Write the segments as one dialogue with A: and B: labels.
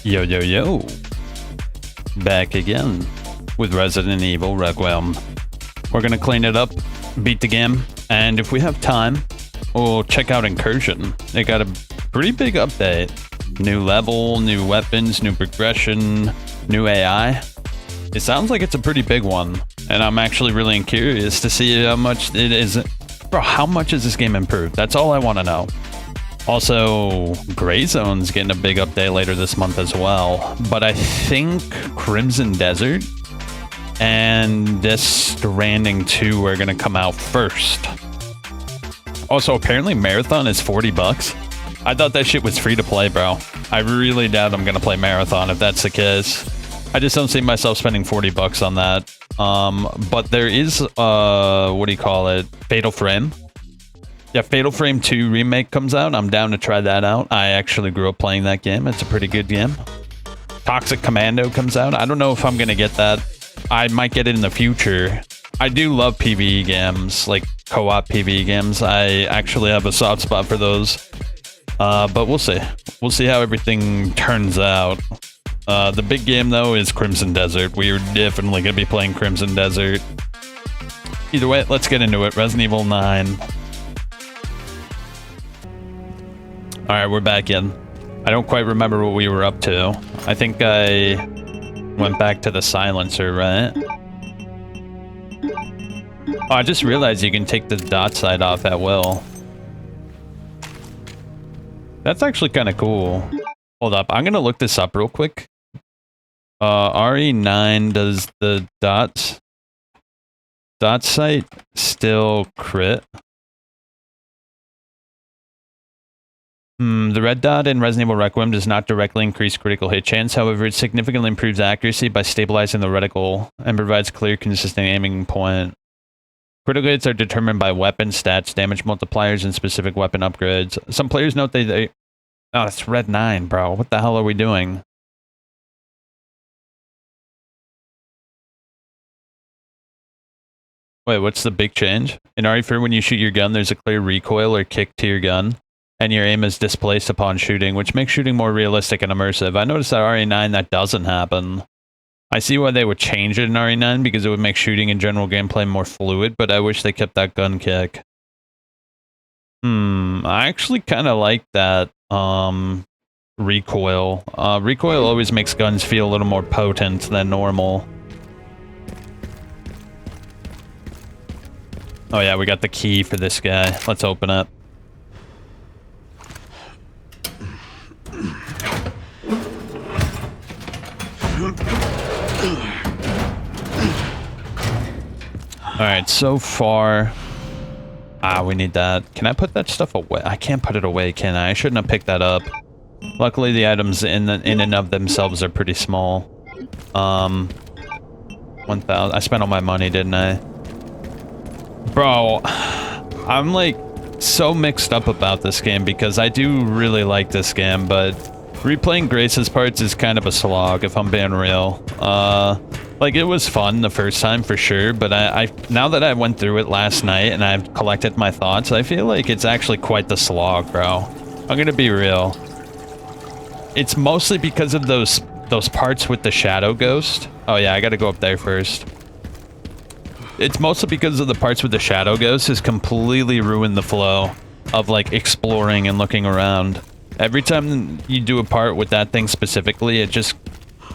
A: Yo, yo, yo. Back again with Resident Evil Requiem. We're gonna clean it up, beat the game, and if we have time, we'll check out Incursion. They got a pretty big update. New level, new weapons, new progression, new AI. It sounds like it's a pretty big one, and I'm actually really curious to see how much it is. Bro, how much is this game improved? That's all I want to know. Also, Gray Zone's getting a big update later this month as well. But I think Crimson Desert and Death Stranding 2 are going to come out first. Also, apparently Marathon is 40 bucks. I thought that shit was free to play, bro. I really doubt I'm going to play Marathon if that's the case. I just don't see myself spending 40 bucks on that. But there is, what do you call it? Fatal Frame. Yeah, Fatal Frame 2 Remake comes out. I'm down to try that out. I actually grew up playing that game. It's a pretty good game. Toxic Commando comes out. I don't know if I'm going to get that. I might get it in the future. I do love PvE games, like co-op PvE games. I actually have a soft spot for those. But we'll see. We'll see how everything turns out. The big game, though, is Crimson Desert. We are definitely going to be playing Crimson Desert. Either way, let's get into it. Resident Evil 9. Alright, we're back in. I don't quite remember what we were up to. I think I went back to the silencer, right? Oh, I just realized you can take the dot sight off at will. That's actually kind of cool. Hold up, I'm gonna look this up real quick. RE9, does the dot sight still crit? The red dot in Resident Evil Requiem does not directly increase critical hit chance. However, it significantly improves accuracy by stabilizing the reticle and provides clear, consistent aiming point. Critical hits are determined by weapon stats, damage multipliers, and specific weapon upgrades. Some players note they oh, it's red 9, bro. What the hell are we doing? Wait, what's the big change? In RE4, when you shoot your gun, there's a clear recoil or kick to your gun, and your aim is displaced upon shooting, which makes shooting more realistic and immersive. I noticed that RE9 that doesn't happen. I see why they would change it in RE9 because it would make shooting and general gameplay more fluid, but I wish they kept that gun kick. I actually kind of like that recoil. Recoil always makes guns feel a little more potent than normal. Oh yeah, we got the key for this guy. Let's open it. Alright, so far... we need that. Can I put that stuff away? I can't put it away, can I? I shouldn't have picked that up. Luckily, the items in and of themselves are pretty small. 1,000. I spent all my money, didn't I? Bro, I'm like so mixed up about this game because I do really like this game, but replaying Grace's parts is kind of a slog, if I'm being real. Like, it was fun the first time for sure, but I now that I went through it last night and I've collected my thoughts, I feel like it's actually quite the slog, bro. I'm gonna be real. It's mostly because of those parts with the shadow ghost. Oh yeah, I gotta go up there first. It's mostly because of the parts with the shadow ghost has completely ruined the flow of like exploring and looking around. Every time you do a part with that thing specifically, it just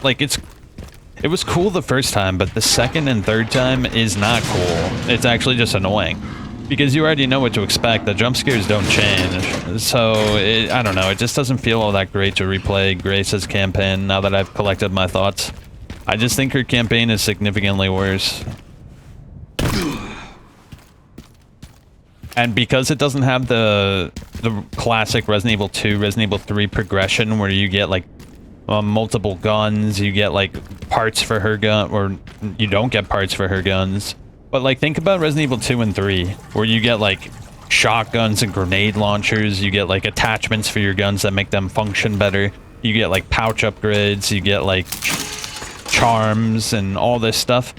A: like it was cool the first time, but the second and third time is not cool. It's actually just annoying because you already know what to expect. The jump scares don't change, so I don't know. It just doesn't feel all that great to replay Grace's campaign now that I've collected my thoughts. I just think her campaign is significantly worse. And because it doesn't have the classic Resident Evil 2, Resident Evil 3 progression where you get like multiple guns, you get like parts for her gun, or you don't get parts for her guns. But like think about Resident Evil 2 and 3 where you get like shotguns and grenade launchers, you get like attachments for your guns that make them function better, you get like pouch upgrades, you get like charms and all this stuff.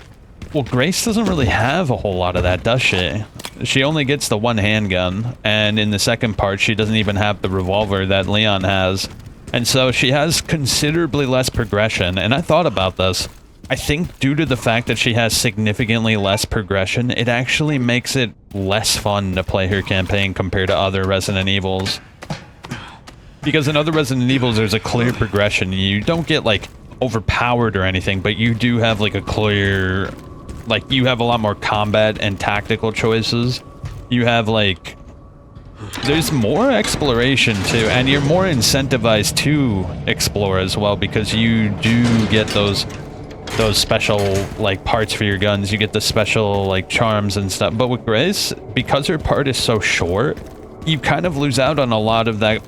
A: Well, Grace doesn't really have a whole lot of that, does she? She only gets the one handgun, and in the second part, she doesn't even have the revolver that Leon has. And so she has considerably less progression, and I thought about this. I think due to the fact that she has significantly less progression, it actually makes it less fun to play her campaign compared to other Resident Evils. Because in other Resident Evils, there's a clear progression. You don't get, like, overpowered or anything, but you do have, like, a clear... Like, you have a lot more combat and tactical choices. You have, like... There's more exploration, too, and you're more incentivized to explore as well, because you do get those special, like, parts for your guns. You get the special, like, charms and stuff. But with Grace, because her part is so short, you kind of lose out on a lot of that,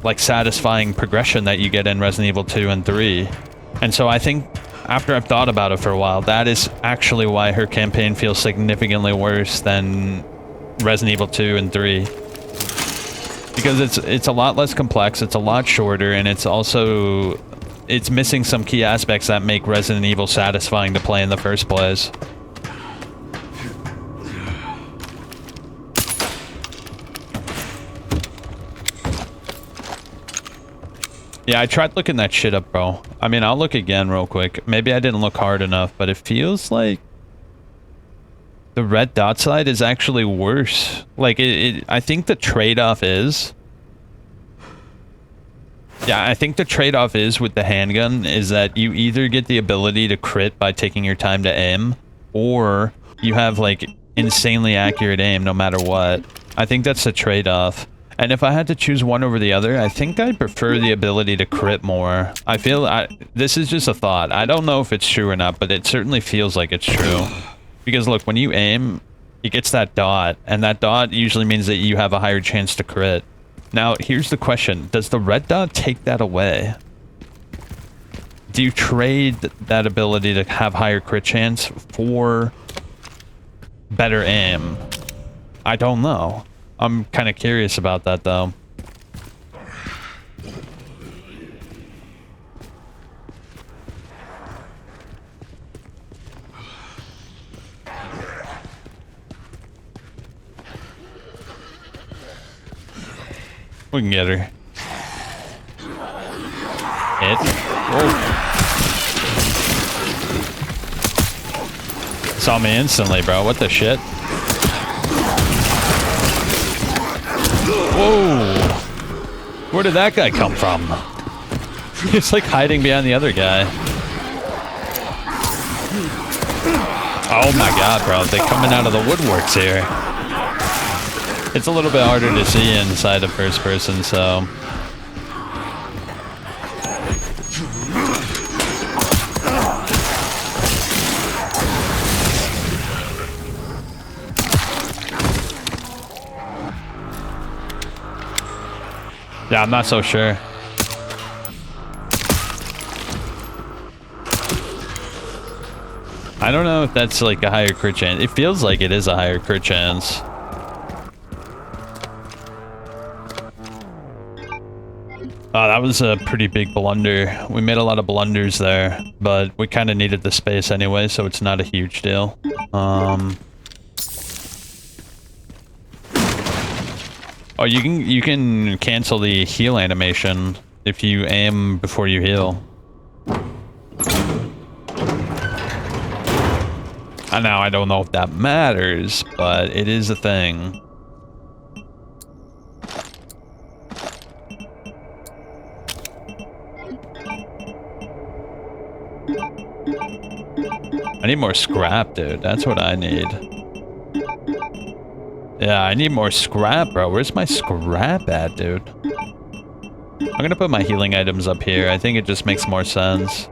A: like, satisfying progression that you get in Resident Evil 2 and 3. And so I think, after I've thought about it for a while, that is actually why her campaign feels significantly worse than Resident Evil 2 and 3. Because it's a lot less complex, it's a lot shorter, and it's also... It's missing some key aspects that make Resident Evil satisfying to play in the first place. Yeah, I tried looking that shit up, bro. I mean, I'll look again real quick. Maybe I didn't look hard enough, but it feels like the red dot side is actually worse. Like, I think the trade-off is... Yeah, I think the trade-off is with the handgun is that you either get the ability to crit by taking your time to aim, or you have, like, insanely accurate aim no matter what. I think that's the trade-off. And if I had to choose one over the other, I think I prefer the ability to crit more. I feel... this is just a thought. I don't know if it's true or not, but it certainly feels like it's true. Because look, when you aim, it gets that dot, and that dot usually means that you have a higher chance to crit. Now, here's the question. Does the red dot take that away? Do you trade that ability to have higher crit chance for better aim? I don't know. I'm kind of curious about that, though. We can get her. Hit. Whoa. Saw me instantly, bro. What the shit? Whoa. Where did that guy come from? He's like hiding behind the other guy. Oh my god, bro. They're coming out of the woodworks here. It's a little bit harder to see inside of first person, so... Yeah, I'm not so sure. I don't know if that's like a higher crit chance. It feels like it is a higher crit chance. Oh, that was a pretty big blunder. We made a lot of blunders there, but we kind of needed the space anyway, so it's not a huge deal. Oh, you can cancel the heal animation if you aim before you heal. And now I don't know if that matters, but it is a thing. I need more scrap, dude. That's what I need. Yeah, I need more scrap, bro. Where's my scrap at, dude? I'm gonna put my healing items up here. I think it just makes more sense.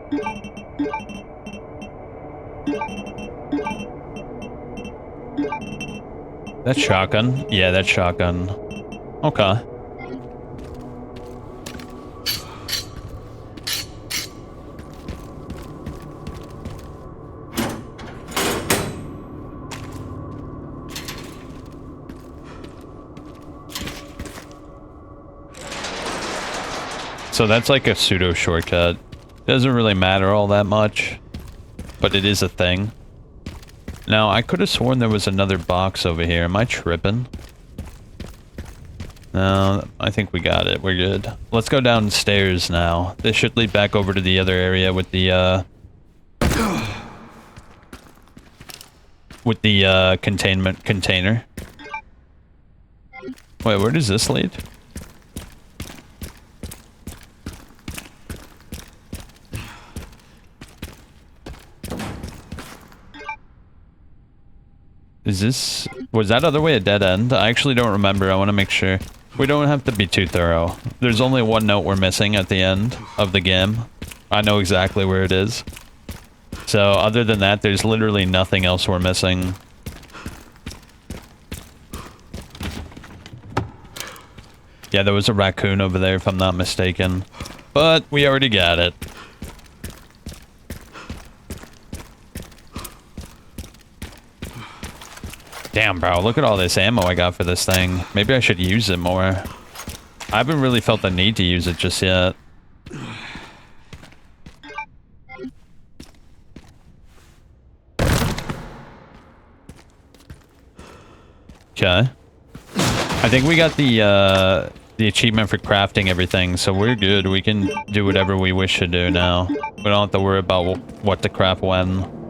A: That's shotgun? Yeah, that's shotgun. Okay. So that's like a pseudo shortcut. Doesn't really matter all that much, but it is a thing. Now, I could have sworn there was another box over here. Am I tripping? No, I think we got it. We're good. Let's go downstairs now. This should lead back over to the other area with the containment container. Wait, where does this lead? Was that other way a dead end? I actually don't remember. I want to make sure. We don't have to be too thorough. There's only one note we're missing at the end of the game. I know exactly where it is. So other than that, there's literally nothing else we're missing. Yeah, there was a raccoon over there if I'm not mistaken. But we already got it. Damn, bro, look at all this ammo I got for this thing. Maybe I should use it more. I haven't really felt the need to use it just yet. Okay. I think we got the achievement for crafting everything, so we're good. We can do whatever we wish to do now. We don't have to worry about what to craft when.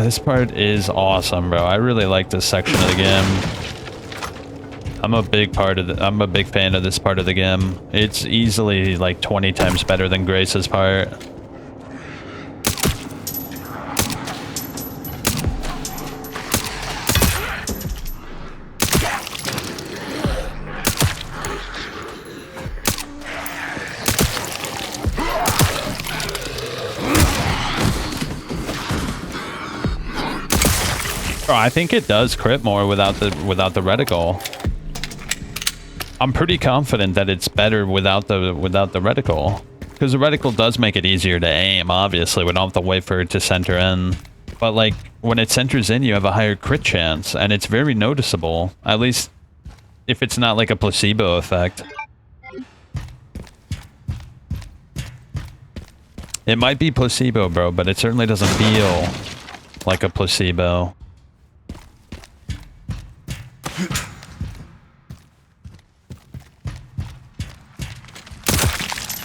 A: This part is awesome, bro. I really like this section of the game. I'm a big fan of this part of the game. It's easily like 20 times better than Grace's part. Bro, I think it does crit more without the reticle. I'm pretty confident that it's better without the reticle, because the reticle does make it easier to aim. Obviously, we don't have to wait for it to center in, but like when it centers in, you have a higher crit chance, and it's very noticeable. At least if it's not like a placebo effect. It might be placebo, bro, but it certainly doesn't feel like a placebo.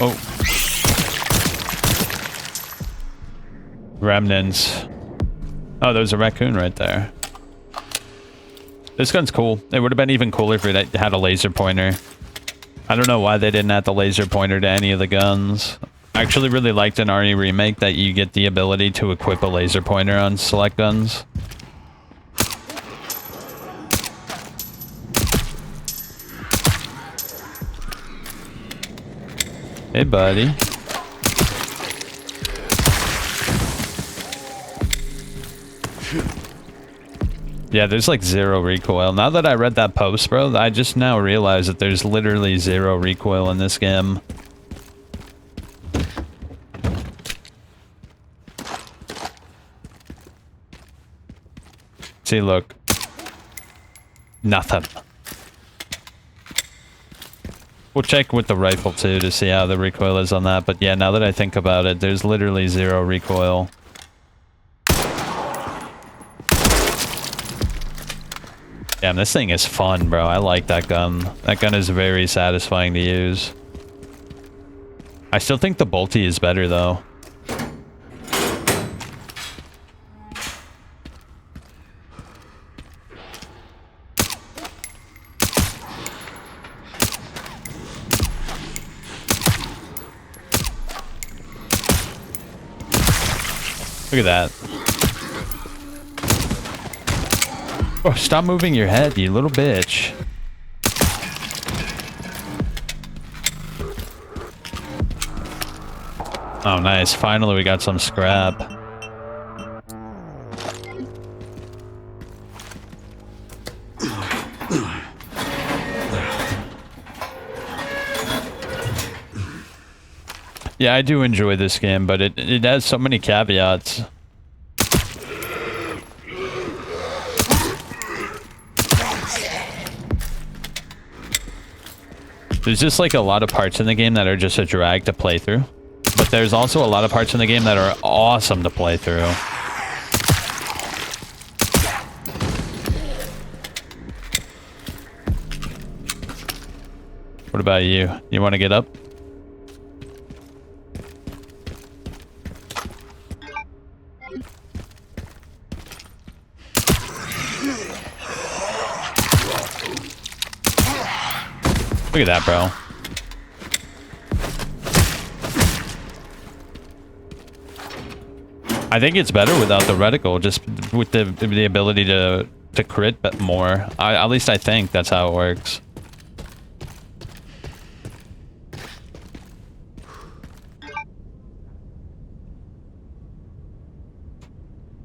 A: Oh. Remnants. Oh, there's a raccoon right there. This gun's cool. It would have been even cooler if it had a laser pointer. I don't know why they didn't add the laser pointer to any of the guns. I actually really liked in RE Remake that you get the ability to equip a laser pointer on select guns. Hey, buddy. Yeah, there's like 0 recoil. Now that I read that post, bro, I just now realized that there's literally 0 recoil in this game. See, look. Nothing. We'll check with the rifle too to see how the recoil is on that, but yeah, now that I think about it, there's literally 0 recoil. Damn, this thing is fun, bro. I like that gun. That gun is very satisfying to use. I still think the bolty is better though. Look at that. Oh, stop moving your head, you little bitch. Oh, nice. Finally, we got some scrap. Yeah, I do enjoy this game, but it has so many caveats. There's just like a lot of parts in the game that are just a drag to play through. But there's also a lot of parts in the game that are awesome to play through. What about you? You want to get up? Look at that, bro. I think it's better without the reticle, just with the ability to crit more. At least I think that's how it works.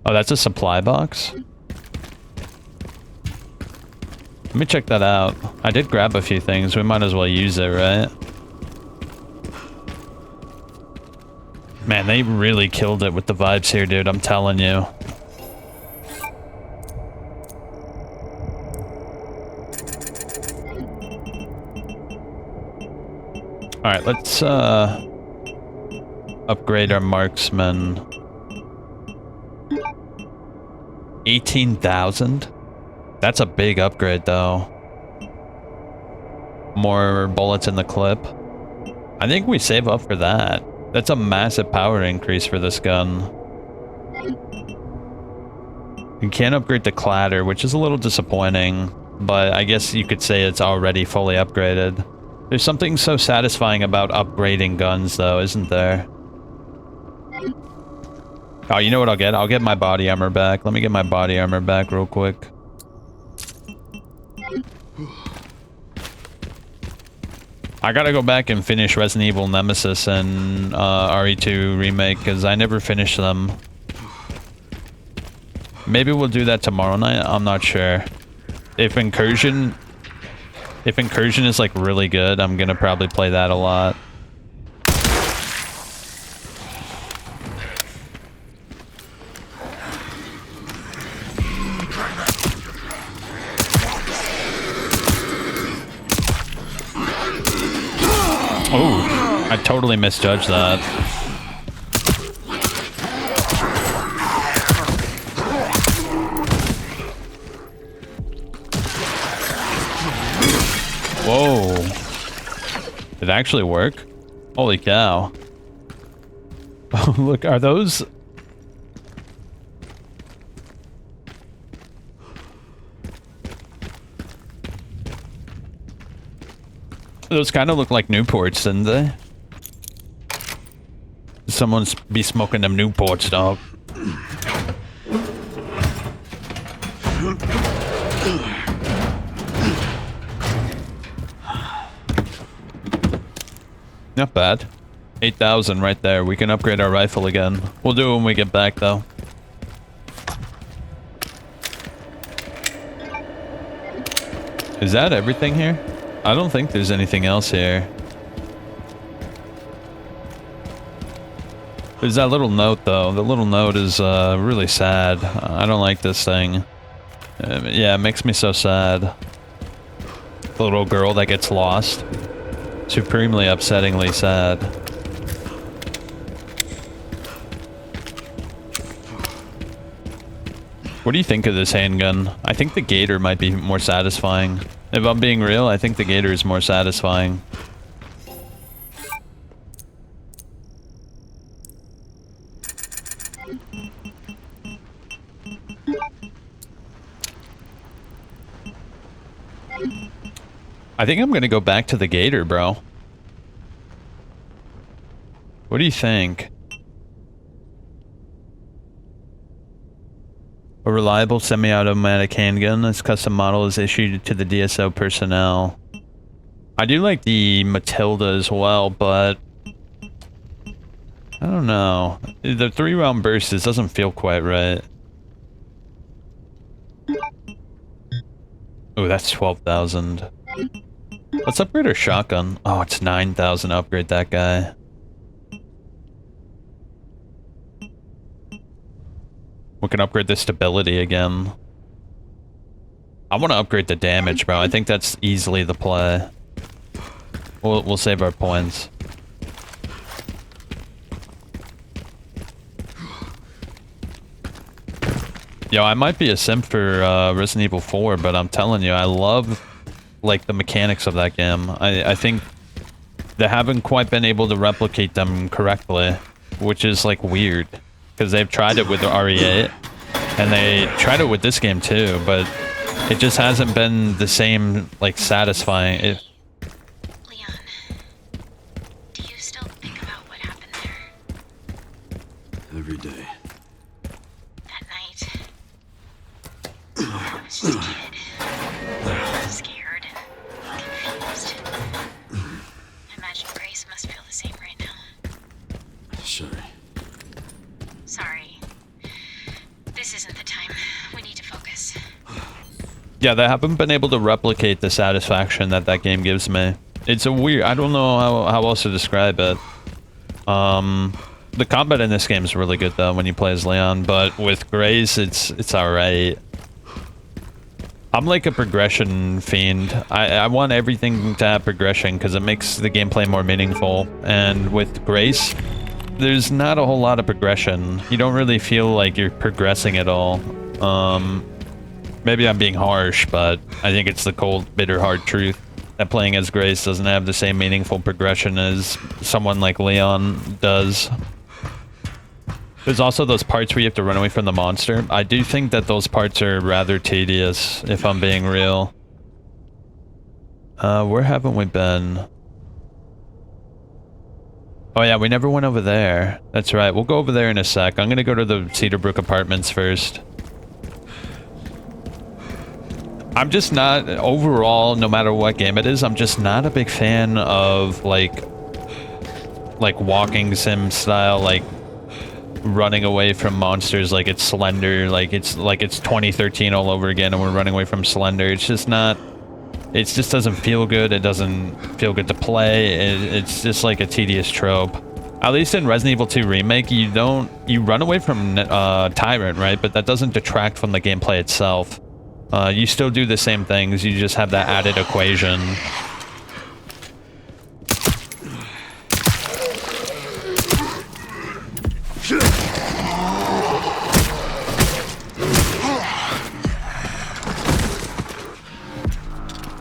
A: Oh, that's a supply box? Let me check that out. I did grab a few things. We might as well use it, right? Man, they really killed it with the vibes here, dude. I'm telling you. Alright, let's upgrade our marksman. 18,000? That's a big upgrade, though. More bullets in the clip. I think we save up for that. That's a massive power increase for this gun. You can't upgrade the clatter, which is a little disappointing, but I guess you could say it's already fully upgraded. There's something so satisfying about upgrading guns, though, isn't there? Oh, you know what I'll get? I'll get my body armor back. Let me get my body armor back real quick. I gotta go back and finish Resident Evil Nemesis and RE2 Remake, because I never finished them. Maybe we'll do that tomorrow night? I'm not sure. If Incursion is like really good, I'm gonna probably play that a lot. Oh, I totally misjudged that. Whoa. Did it actually work? Holy cow. Oh, look, are those... Those kind of look like Newports, didn't they? Someone's be smoking them Newports, dog. Not bad. 8,000 right there. We can upgrade our rifle again. We'll do it when we get back, though. Is that everything here? I don't think there's anything else here. There's that little note, though. The little note is really sad. I don't like this thing. Yeah, it makes me so sad. The little girl that gets lost. Supremely upsettingly sad. What do you think of this handgun? I think the Gator might be more satisfying. If I'm being real, I think the Gator is more satisfying. I think I'm gonna go back to the Gator, bro. What do you think? A reliable semi-automatic handgun. This custom model is issued to the DSO personnel. I do like the Matilda as well, but I don't know. The 3-round burst, this doesn't feel quite right. Oh, that's 12,000. Let's upgrade our shotgun. Oh, it's 9,000 to upgrade that guy. We can upgrade the stability again. I want to upgrade the damage, bro. I think that's easily the play. We'll save our points. Yo, I might be a simp for Resident Evil 4, but I'm telling you, I love like the mechanics of that game. I think they haven't quite been able to replicate them correctly, which is like weird because they've tried it with the RE8 and they tried it with this game too, but it just hasn't been the same, like, satisfying.
B: Leon, do you still think about what happened there?
C: Every day.
B: That night, I was just a kid, scared and confused. I imagine Grace must feel the same right now. Sorry. This isn't the time. We need to focus.
A: Yeah, they haven't been able to replicate the satisfaction that that game gives me. It's a weird... I don't know how else to describe it. The combat in this game is really good, though, when you play as Leon, but with Grace, it's alright. I'm like a progression fiend. I want everything to have progression, because it makes the gameplay more meaningful. And with Grace, there's not a whole lot of progression. You don't really feel like you're progressing at all. Maybe I'm being harsh, but I think it's the cold, bitter, hard truth that playing as Grace doesn't have the same meaningful progression as someone like Leon does. There's also those parts where you have to run away from the monster. I do think that those parts are rather tedious, if I'm being real. Where haven't we been? Oh yeah, we never went over there. That's right, we'll go over there in a sec. I'm gonna go to the Cedarbrook apartments first. I'm just not, overall, no matter what game it is, I'm just not a big fan of, like walking sim style, like, running away from monsters like it's Slender, like it's 2013 all over again and we're running away from Slender. It's just not, it just doesn't feel good. It doesn't feel good to play. It's just like a tedious trope. At least in Resident Evil 2 Remake, you run away from Tyrant, right? But that doesn't detract from the gameplay itself. You still do the same things, you just have that added equation.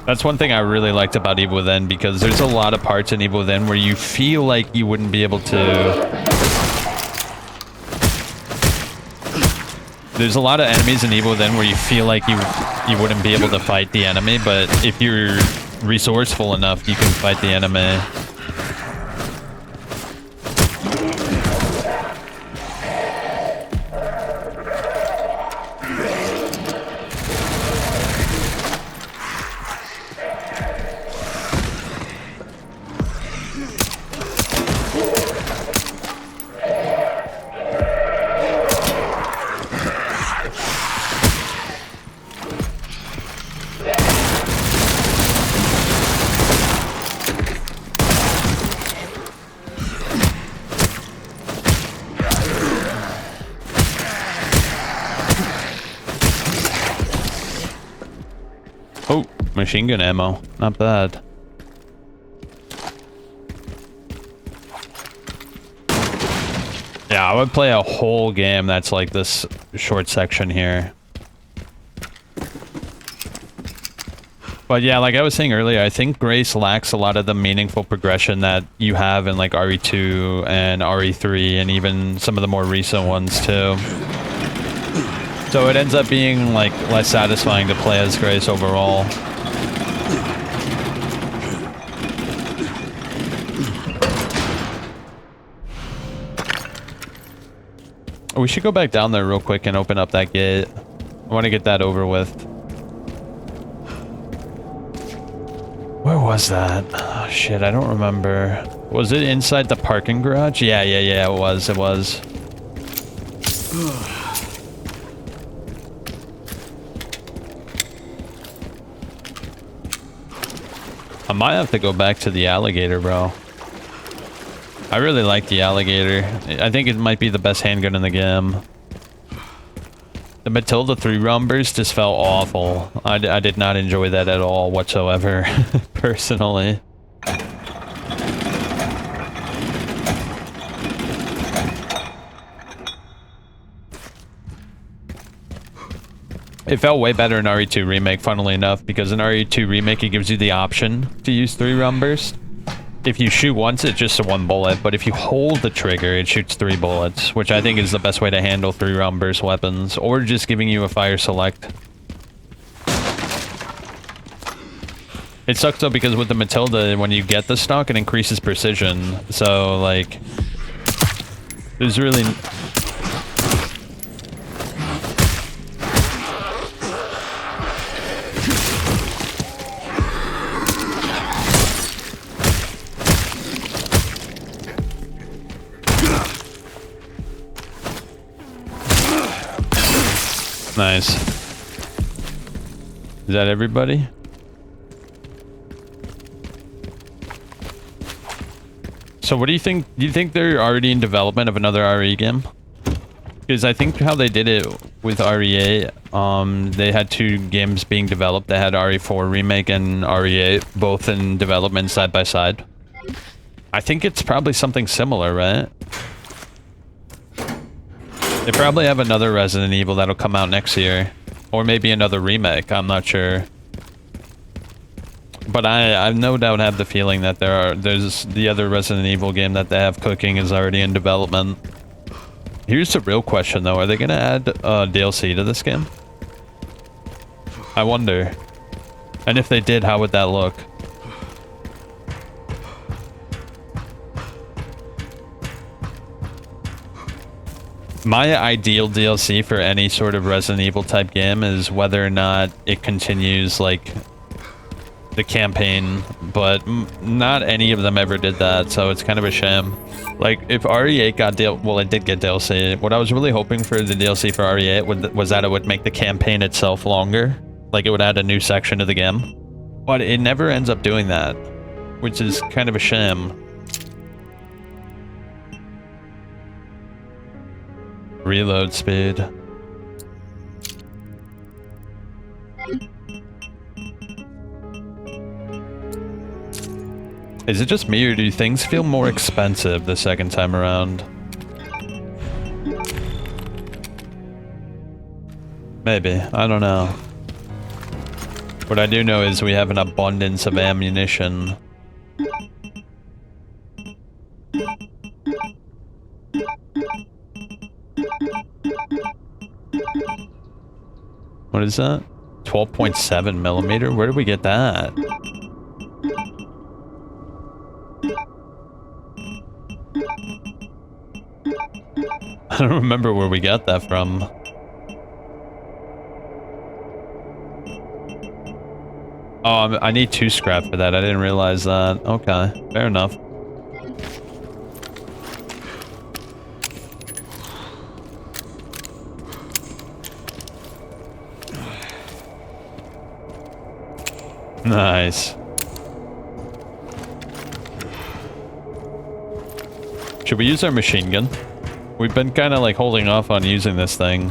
A: That's one thing I really liked about Evil Within, because there's a lot of parts in Evil Within where you feel like you wouldn't be able to... There's a lot of enemies in Evil Within where you feel like you wouldn't be able to fight the enemy, but if you're resourceful enough, you can fight the enemy. Oh, machine gun ammo. Not bad. Yeah, I would play a whole game that's like this short section here. But yeah, like I was saying earlier, I think Grace lacks a lot of the meaningful progression that you have in like RE2 and RE3 and even some of the more recent ones too. So it ends up being like less satisfying to play as Grace overall. We should go back down there real quick and open up that gate. I want to get that over with. Where was that? Oh shit, I don't remember. Was it inside the parking garage? Yeah, it was. I might have to go back to the alligator, bro. I really like the alligator. I think it might be the best handgun in the game. The Matilda 3-round burst just felt awful. I did not enjoy that at all whatsoever, personally. It felt way better in RE2 Remake, funnily enough, because in RE2 Remake it gives you the option to use 3-round burst. If you shoot once, it's just a 1 bullet, but if you hold the trigger, it shoots 3 bullets, which I think is the best way to handle 3-round burst weapons, or just giving you a fire select. It sucks though because with the Matilda, when you get the stock, it increases precision. So like, there's really... Nice. Is that everybody? So what do you think? Do you think they're already in development of another RE game? Because I think how they did it with RE8, they had 2 games being developed. They had RE4 Remake and RE8, both in development side by side. I think it's probably something similar, right? They probably have another Resident Evil that'll come out next year. Or maybe another remake, I'm not sure. But I no doubt have the feeling that there's the other Resident Evil game that they have cooking is already in development. Here's the real question though, are they gonna add DLC to this game? I wonder. And if they did, how would that look? My ideal DLC for any sort of Resident Evil type game is whether or not it continues like the campaign, but not any of them ever did that, so it's kind of a shame. Like if RE8 got well, it did get DLC. What I was really hoping for the DLC for RE8 was that it would make the campaign itself longer, like it would add a new section to the game, but it never ends up doing that, which is kind of a shame. Reload speed. Is it just me or do things feel more expensive the second time around? Maybe, I don't know. What I do know is we have an abundance of ammunition. What is that? 12.7 millimeter? Where did we get that? I don't remember where we got that from. Oh, I need 2 scrap for that. I didn't realize that. Okay, fair enough. Nice. Should we use our machine gun? We've been kind of like holding off on using this thing.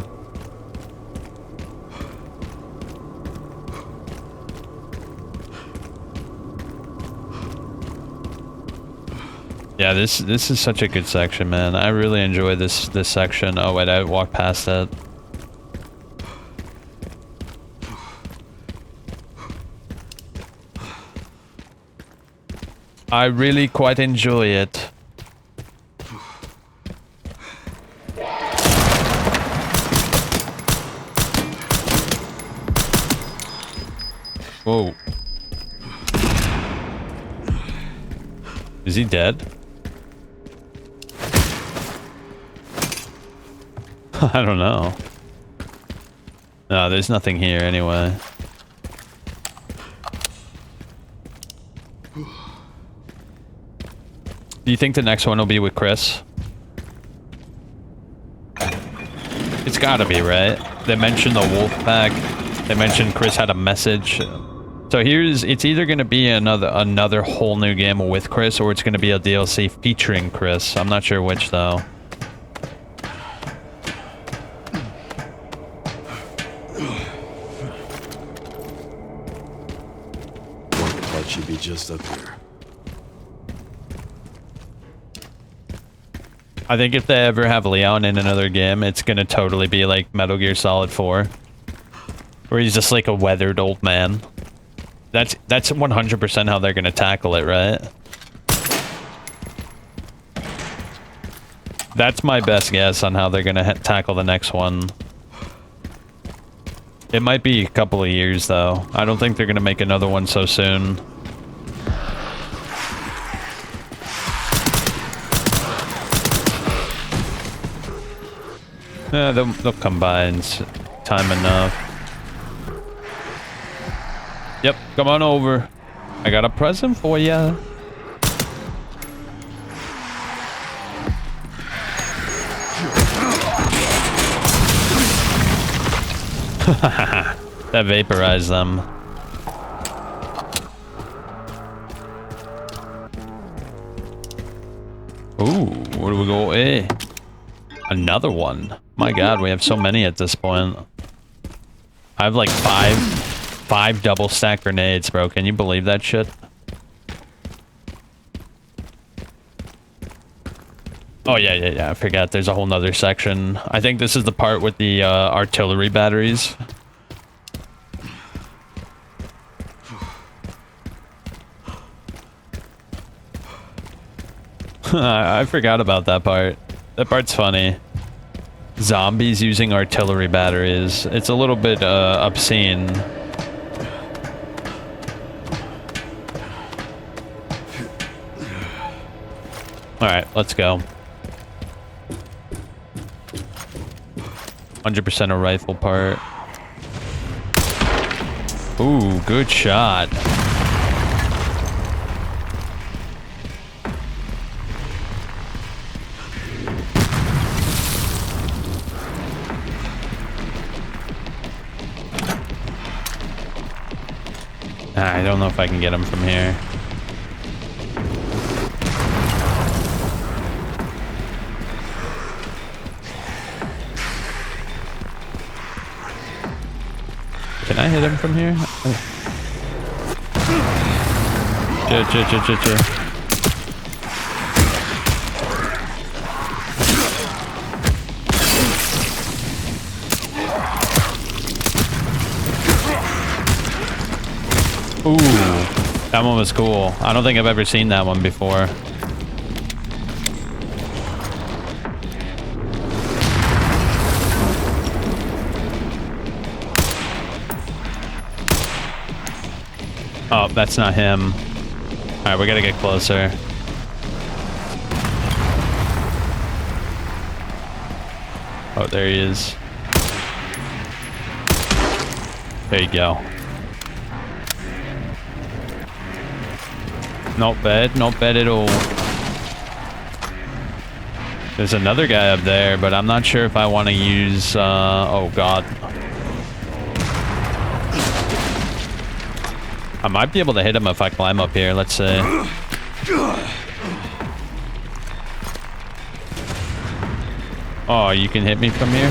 A: Yeah, this is such a good section, man. I really enjoy this section. Oh wait, I walked past it. I really quite enjoy it. Whoa. Is he dead? I don't know. No, there's nothing here anyway. Do you think the next one will be with Chris? It's gotta be, right? They mentioned the wolf pack. They mentioned Chris had a message. So it's either gonna be another whole new game with Chris, or it's gonna be a DLC featuring Chris. I'm not sure which though.
C: That should be just up here.
A: I think if they ever have Leon in another game, it's gonna totally be like Metal Gear Solid 4. Or he's just like a weathered old man. That's 100% how they're gonna tackle it, right? That's my best guess on how they're gonna tackle the next one. It might be a couple of years, though. I don't think they're gonna make another one so soon. Yeah, they'll come by in time enough. Yep, come on over. I got a present for ya. That vaporized them. Ooh, where do we go? Eh. Another one. My god, we have so many at this point. I have like five double stack grenades, bro. Can you believe that shit? Oh, yeah. I forgot. There's a whole nother section. I think this is the part with the artillery batteries. I forgot about that part. That part's funny. Zombies using artillery batteries. It's a little bit obscene. Alright, let's go. 100% a rifle part. Ooh, good shot. I don't know if I can get him from here. Can I hit him from here? Ooh, that one was cool. I don't think I've ever seen that one before. Oh, that's not him. Alright, we gotta get closer. Oh, there he is. There you go. Not bad at all. There's another guy up there, but I'm not sure if I want to use, oh god. I might be able to hit him if I climb up here, let's see. Oh, you can hit me from here?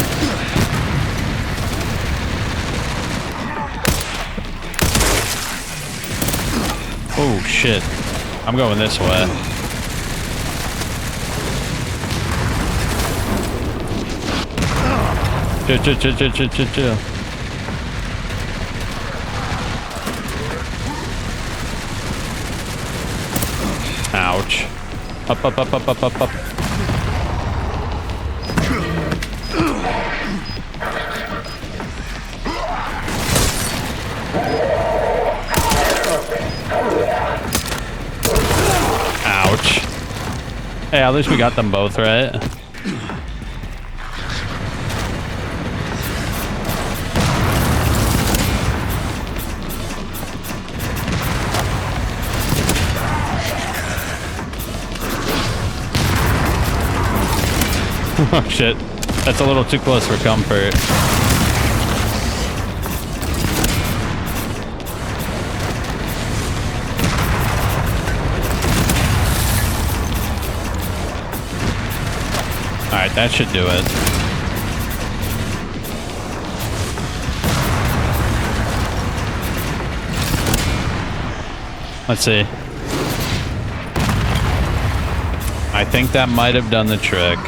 A: Oh, shit. I'm going this way. Chill. Ouch. Up. Ouch. Hey, at least we got them both, right? Oh shit. That's a little too close for comfort. Alright, that should do it. Let's see. I think that might have done the trick.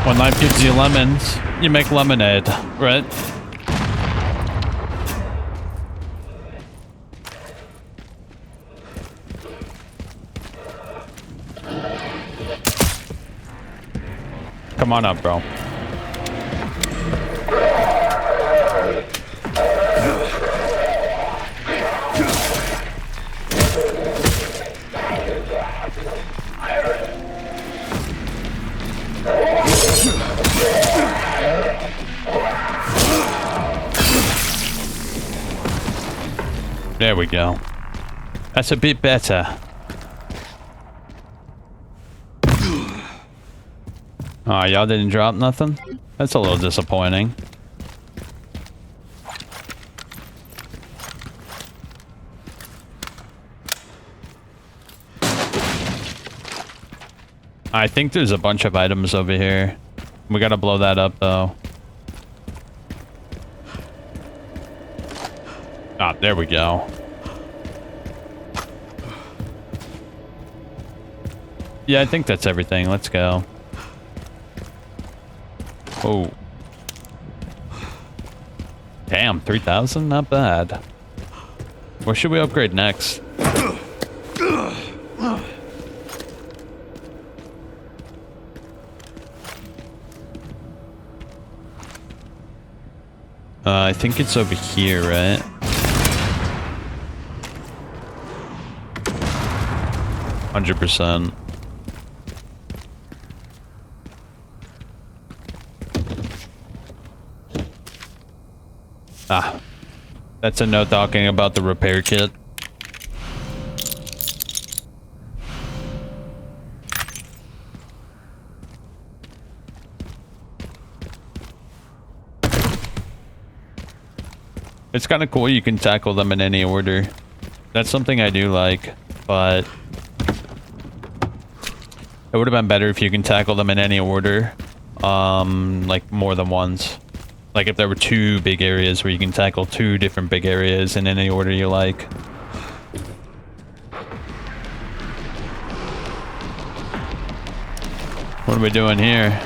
A: When life gives you lemons, you make lemonade, right? Come on up, bro. There we go. That's a bit better. Oh, y'all didn't drop nothing? That's a little disappointing. I think there's a bunch of items over here. We gotta blow that up, though. Ah, there we go. Yeah, I think that's everything. Let's go. Oh. Damn, 3,000? Not bad. What should we upgrade next? I think it's over here, right? %. Ah, that's a note talking about the repair kit. It's kind of cool you can tackle them in any order. That's something I do like, but it would have been better if you can tackle them in any order, like more than once. Like if there were 2 big areas where you can tackle 2 different big areas in any order you like. What are we doing here?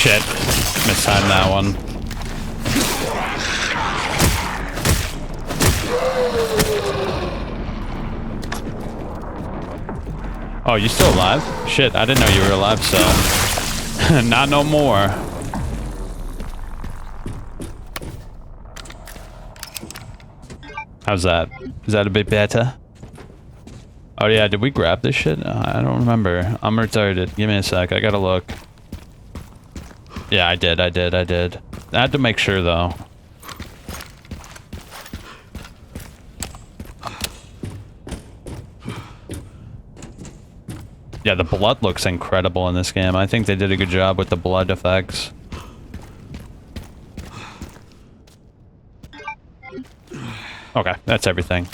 A: Shit. Mistimed that one. Oh, you still alive? Shit, I didn't know you were alive, so... Not no more. How's that? Is that a bit better? Oh yeah, did we grab this shit? I don't remember. I'm retarded. Give me a sec, I gotta look. Yeah, I did. I had to make sure, though. Yeah, the blood looks incredible in this game. I think they did a good job with the blood effects. Okay, that's everything.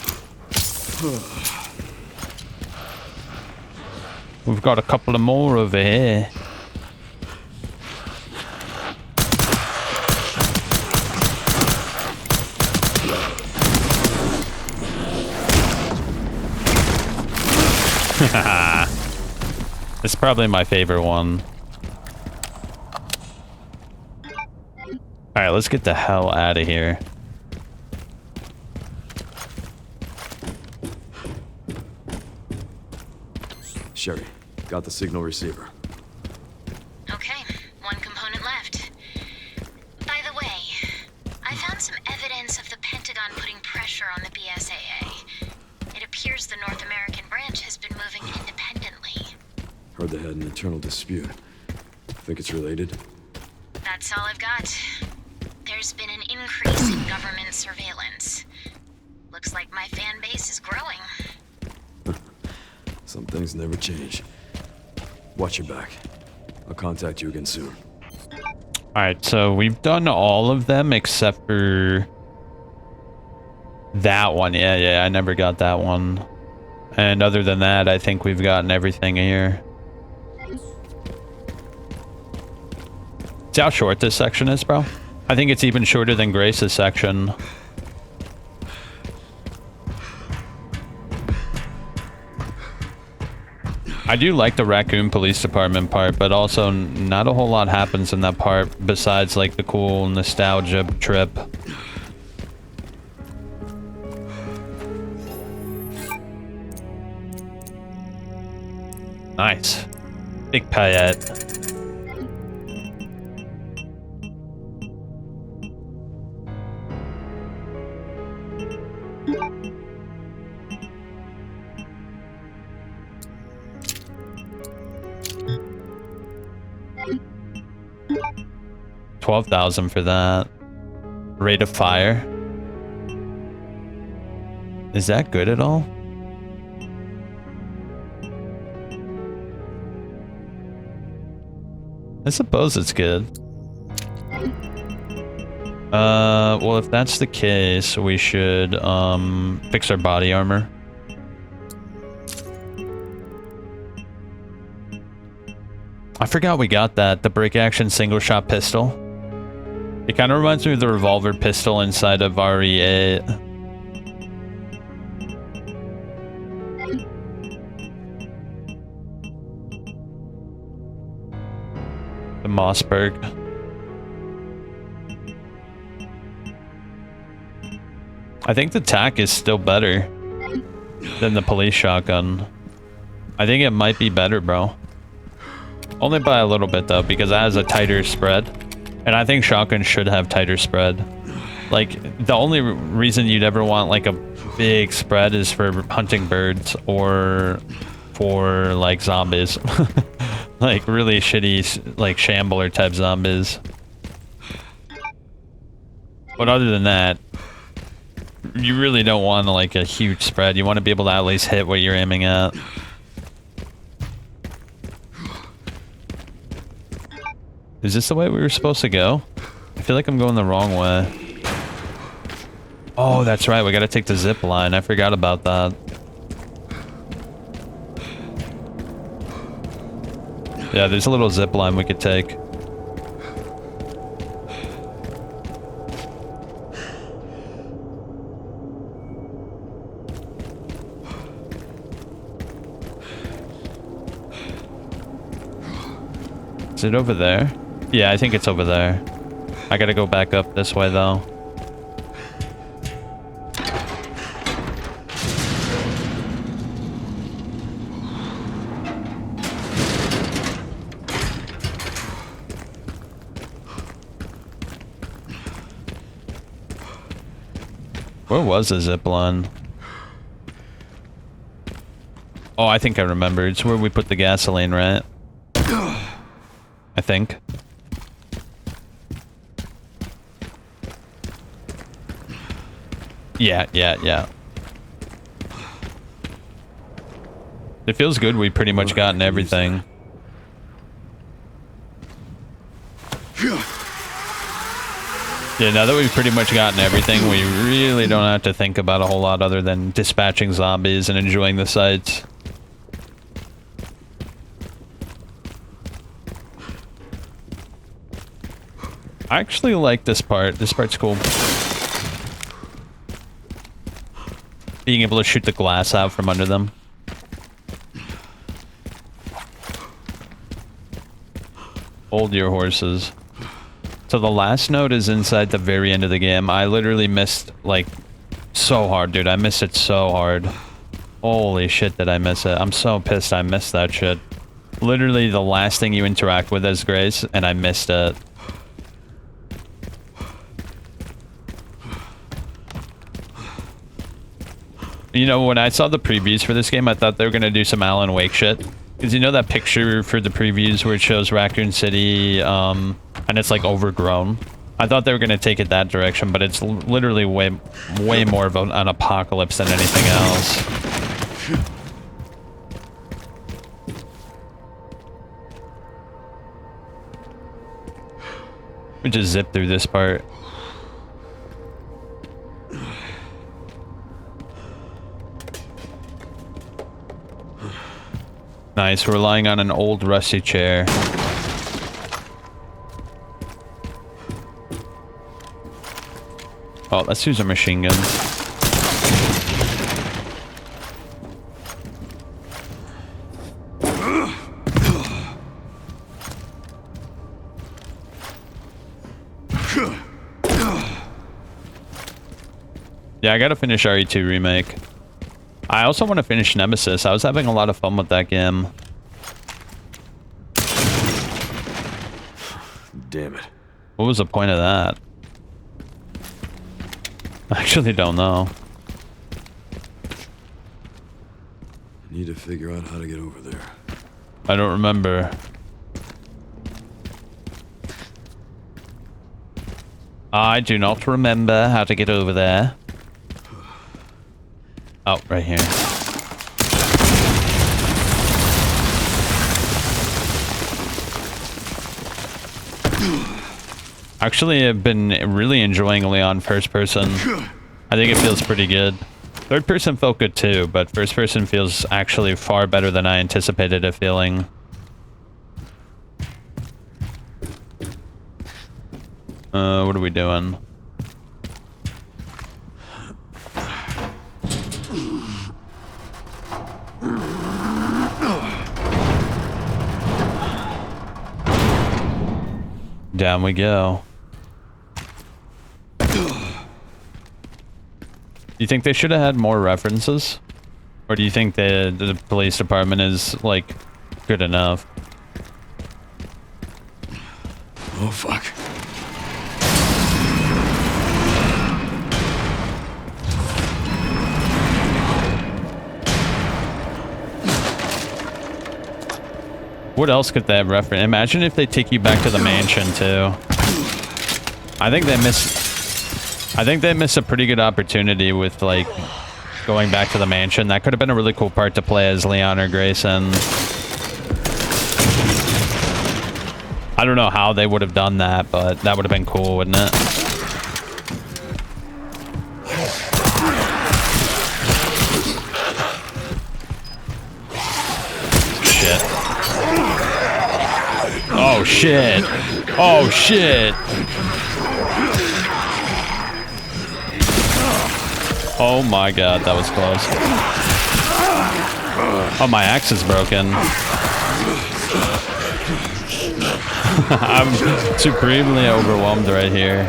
A: We've got a couple of more over here. It's probably my favorite one. Alright, let's get the hell out of here.
C: Sherry, got the signal receiver.
B: Okay, one component left. By the way, I found some evidence of the Pentagon putting pressure on the BSAA. It appears the North American branch has been moving independently.
C: Heard they had an internal dispute. Think it's related?
B: That's That's all I've got. There's been an increase in government surveillance. Looks like my fan base is growing.
C: Some things never change. Watch your back. I'll contact you again soon.
A: Alright, so we've done all of them except for that one. Yeah, I never got that one. And other than that, I think we've gotten everything here. See how short this section is, bro? I think it's even shorter than Grace's section. I do like the Raccoon Police Department part, but also not a whole lot happens in that part besides like the cool nostalgia trip. Nice. Big payette. $12,000 for that. Rate of fire. Is that good at all? I suppose it's good. Well, if that's the case, we should, fix our body armor. I forgot we got that, the break action single shot pistol. It kind of reminds me of the revolver pistol inside of RE8. The Mossberg. I think the TAC is still better than the police shotgun. I think it might be better, bro. Only by a little bit though, because it has a tighter spread. And I think shotgun should have tighter spread. Like, the only reason you'd ever want like a big spread is for hunting birds or for like zombies. Like really shitty like shambler type zombies. But other than that, you really don't want like a huge spread. You want to be able to at least hit what you're aiming at. Is this the way we were supposed to go? I feel like I'm going the wrong way. Oh, that's right. We gotta take the zip line. I forgot about that. Yeah, there's a little zip line we could take. Is it over there? Yeah, I think it's over there. I gotta go back up this way though. Where was the zip line? Oh, I think I remember. It's where we put the gasoline, right? I think. Yeah. It feels good. We pretty much gotten everything. Yeah, now that we've pretty much gotten everything, we really don't have to think about a whole lot other than dispatching zombies and enjoying the sights. I actually like this part. This part's cool. Being able to shoot the glass out from under them. Hold your horses. So the last note is inside the very end of the game. I literally missed, like, so hard, dude. I missed it so hard. Holy shit, did I miss it. I'm so pissed I missed that shit. Literally the last thing you interact with as Grace, and I missed it. You know, when I saw the previews for this game, I thought they were going to do some Alan Wake shit. Because you know that picture for the previews where it shows Raccoon City, and it's like overgrown. I thought they were gonna take it that direction, but it's literally way more of an apocalypse than anything else. We just zip through this part. Nice, we're lying on an old rusty chair. Oh, let's use a machine gun. Yeah, I gotta finish RE2 Remake. I also want to finish Nemesis. I was having a lot of fun with that game.
C: Damn it.
A: What was the point of that? I actually don't know.
C: Need to figure out how to get over there.
A: I don't remember. I do not remember how to get over there. Oh, right here. Actually, I've been really enjoying Leon first person. I think it feels pretty good. Third person felt good too, but first person feels actually far better than I anticipated it feeling. What are we doing? Down we go. You think they should have had more references? Or do you think the police department is, like, good enough?
C: Oh, fuck.
A: What else could they have referenced? Imagine if they take you back to the mansion, too. I think they missed a pretty good opportunity with, like, going back to the mansion. That could have been a really cool part to play as Leon or Grayson. I don't know how they would have done that, but that would have been cool, wouldn't it? Shit. Oh, shit. Oh, shit. Oh my god, that was close. Oh, my axe is broken. I'm supremely overwhelmed right here.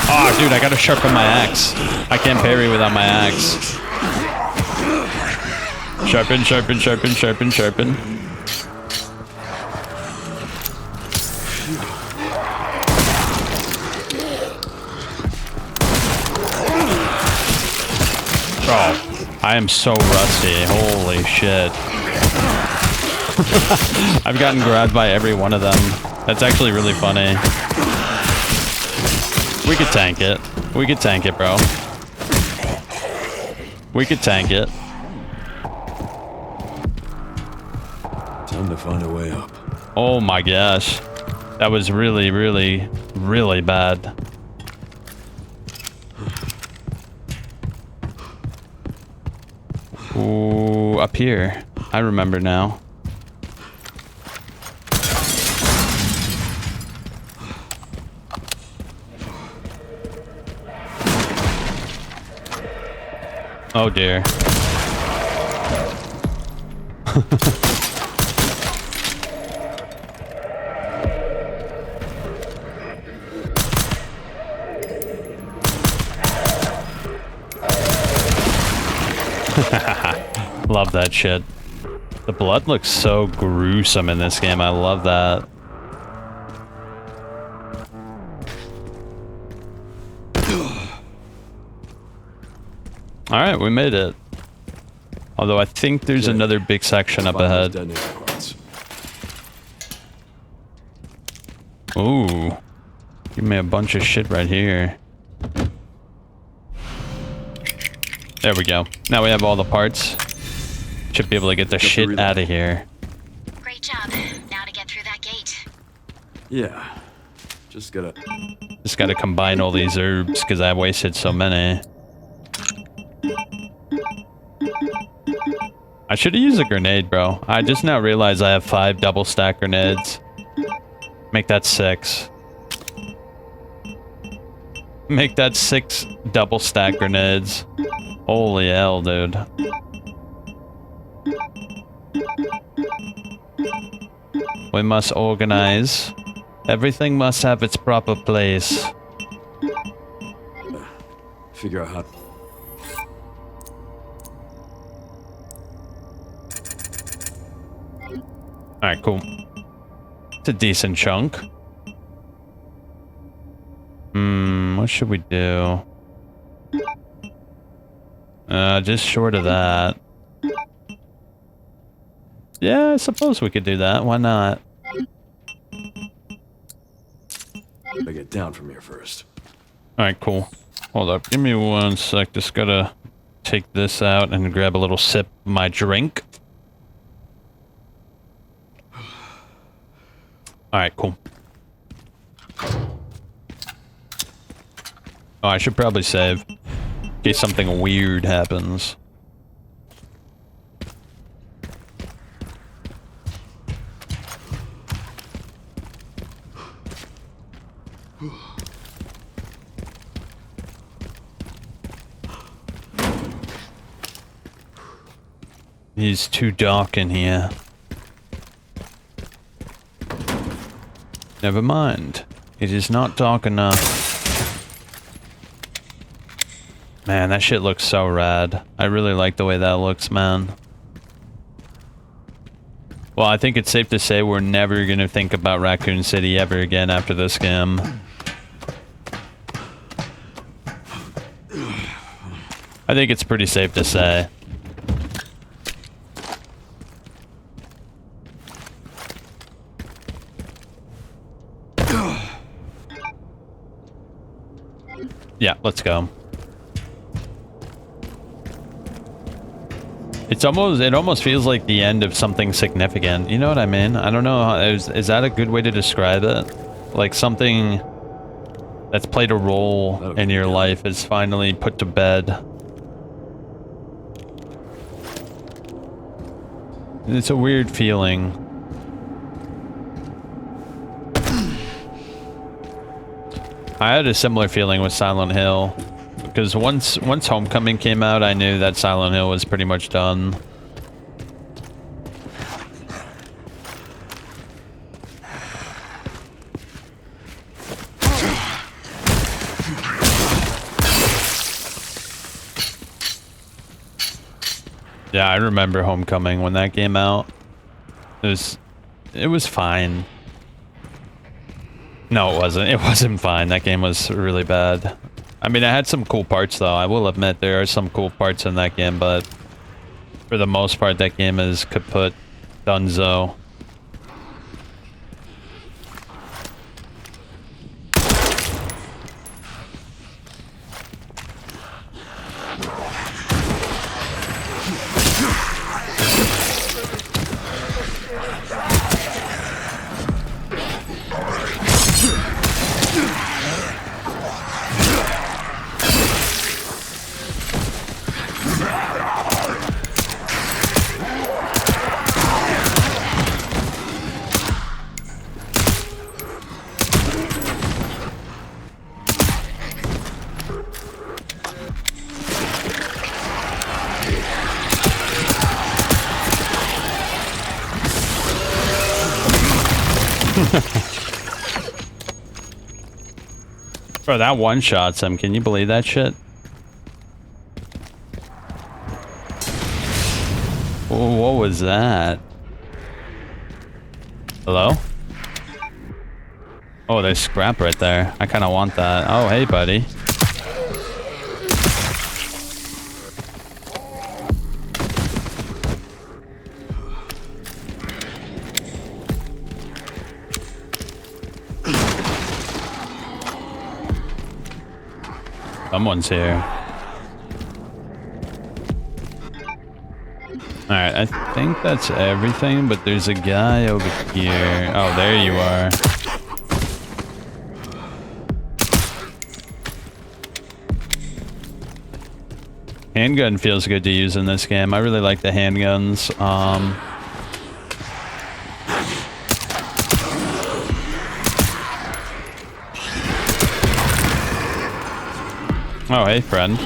A: Oh, dude, I gotta sharpen my axe. I can't parry without my axe. Sharpen, sharpen, sharpen, sharpen, sharpen. Oh, I am so rusty. Holy shit. I've gotten grabbed by every one of them. That's actually really funny. We could tank it. We could tank it, bro. We could tank it.
C: Time to find a way up.
A: Oh my gosh. That was really, really, really bad. Ooh, up here. I remember now. Oh dear. Love that shit. The blood looks so gruesome in this game. I love that. Alright, we made it. Although I think there's
C: Good.
A: another big section up
C: Find those
A: ahead.
C: detonator parts.
A: Ooh. Give me a bunch of shit right here. There we go. Now we have all the parts. Should be able to get the shit
C: reload.
A: out of here.
B: Great job. Now to get through that gate.
C: Yeah. Just gotta...
A: Just gotta combine all these herbs because I wasted so many. I should have used a grenade, bro. I just now realized I have 5 double stack grenades. Make that 6. Make that 6 double stack grenades. Holy hell, dude. We must organize. Everything must have its proper place.
C: Figure out how...
A: Alright, cool. It's a decent chunk. What should we do? Just short of that. Yeah, I suppose we could do that. Why not?
C: I get down from here first.
A: Alright, cool. Hold up. Give me 1 sec. Just gotta take this out and grab a little sip of my drink. Alright, cool. Oh, I should probably save. In case something weird happens. It's too dark in here. Never mind. It is not dark enough. Man, that shit looks so rad. I really like the way that looks, man. Well, I think it's safe to say we're never gonna think about Raccoon City ever again after this game. I think it's pretty safe to say. Yeah, let's go. It almost feels like the end of something significant. You know what I mean? I don't know. Is that a good way to describe it? Like something that's played a role in your life is finally put to bed. It's a weird feeling. I had a similar feeling with Silent Hill. Because once Homecoming came out, I knew that Silent Hill was pretty much done. Yeah, I remember Homecoming when that came out. It was fine. No, it wasn't. It wasn't fine. That game was really bad. I mean, it had some cool parts, though. I will admit there are some cool parts in that game, but for the most part, that game is kaput, dunzo. Bro, that one-shots him. Can you believe that shit? Oh, what was that? Hello? Oh, there's scrap right there. I kind of want that. Oh, hey, buddy. Someone's here. Alright, I think that's everything, but there's a guy over here. Oh, there you are. Handgun feels good to use in this game. I really like the handguns. Oh, hey, friend.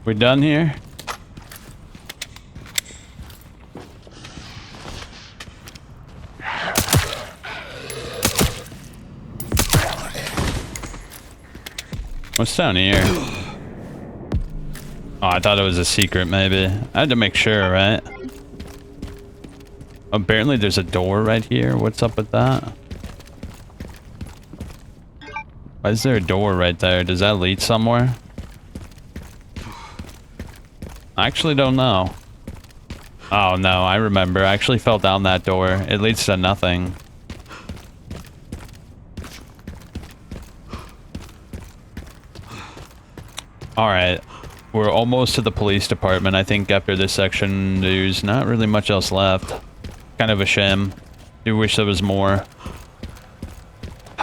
A: We done here? What's down here? Oh, I thought it was a secret, maybe. I had to make sure, right? Apparently there's a door right here. What's up with that? Why is there a door right there? Does that lead somewhere? I actually don't know. Oh no, I remember. I actually fell down that door. It leads to nothing. Alright. We're almost to the police department. I think after this section, there's not really much else left. Kind of a shame. Do wish there was more.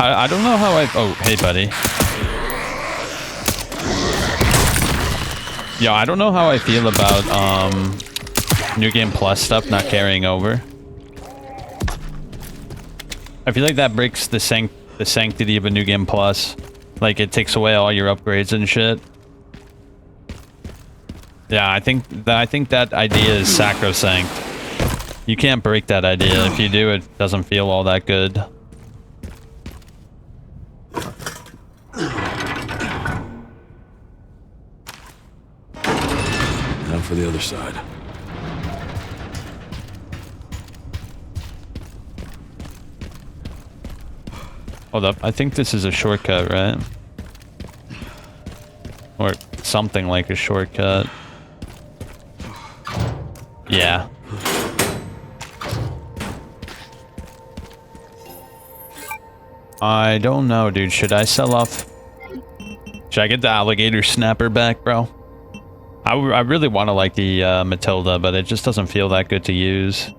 A: I don't know how I... Oh, hey, buddy. Yo, I don't know how I feel about, New Game Plus stuff not carrying over. I feel like that breaks the sanctity of a New Game Plus. Like, it takes away all your upgrades and shit. Yeah, I think that idea is sacrosanct. You can't break that idea. If you do, it doesn't feel all that good.
C: Now for the other side.
A: Hold up, I think this is a shortcut, right? Or something like a shortcut. Yeah. I don't know, dude. Should I sell off? Should I get the alligator snapper back, bro? I really want to like the Matilda, but it just doesn't feel that good to use.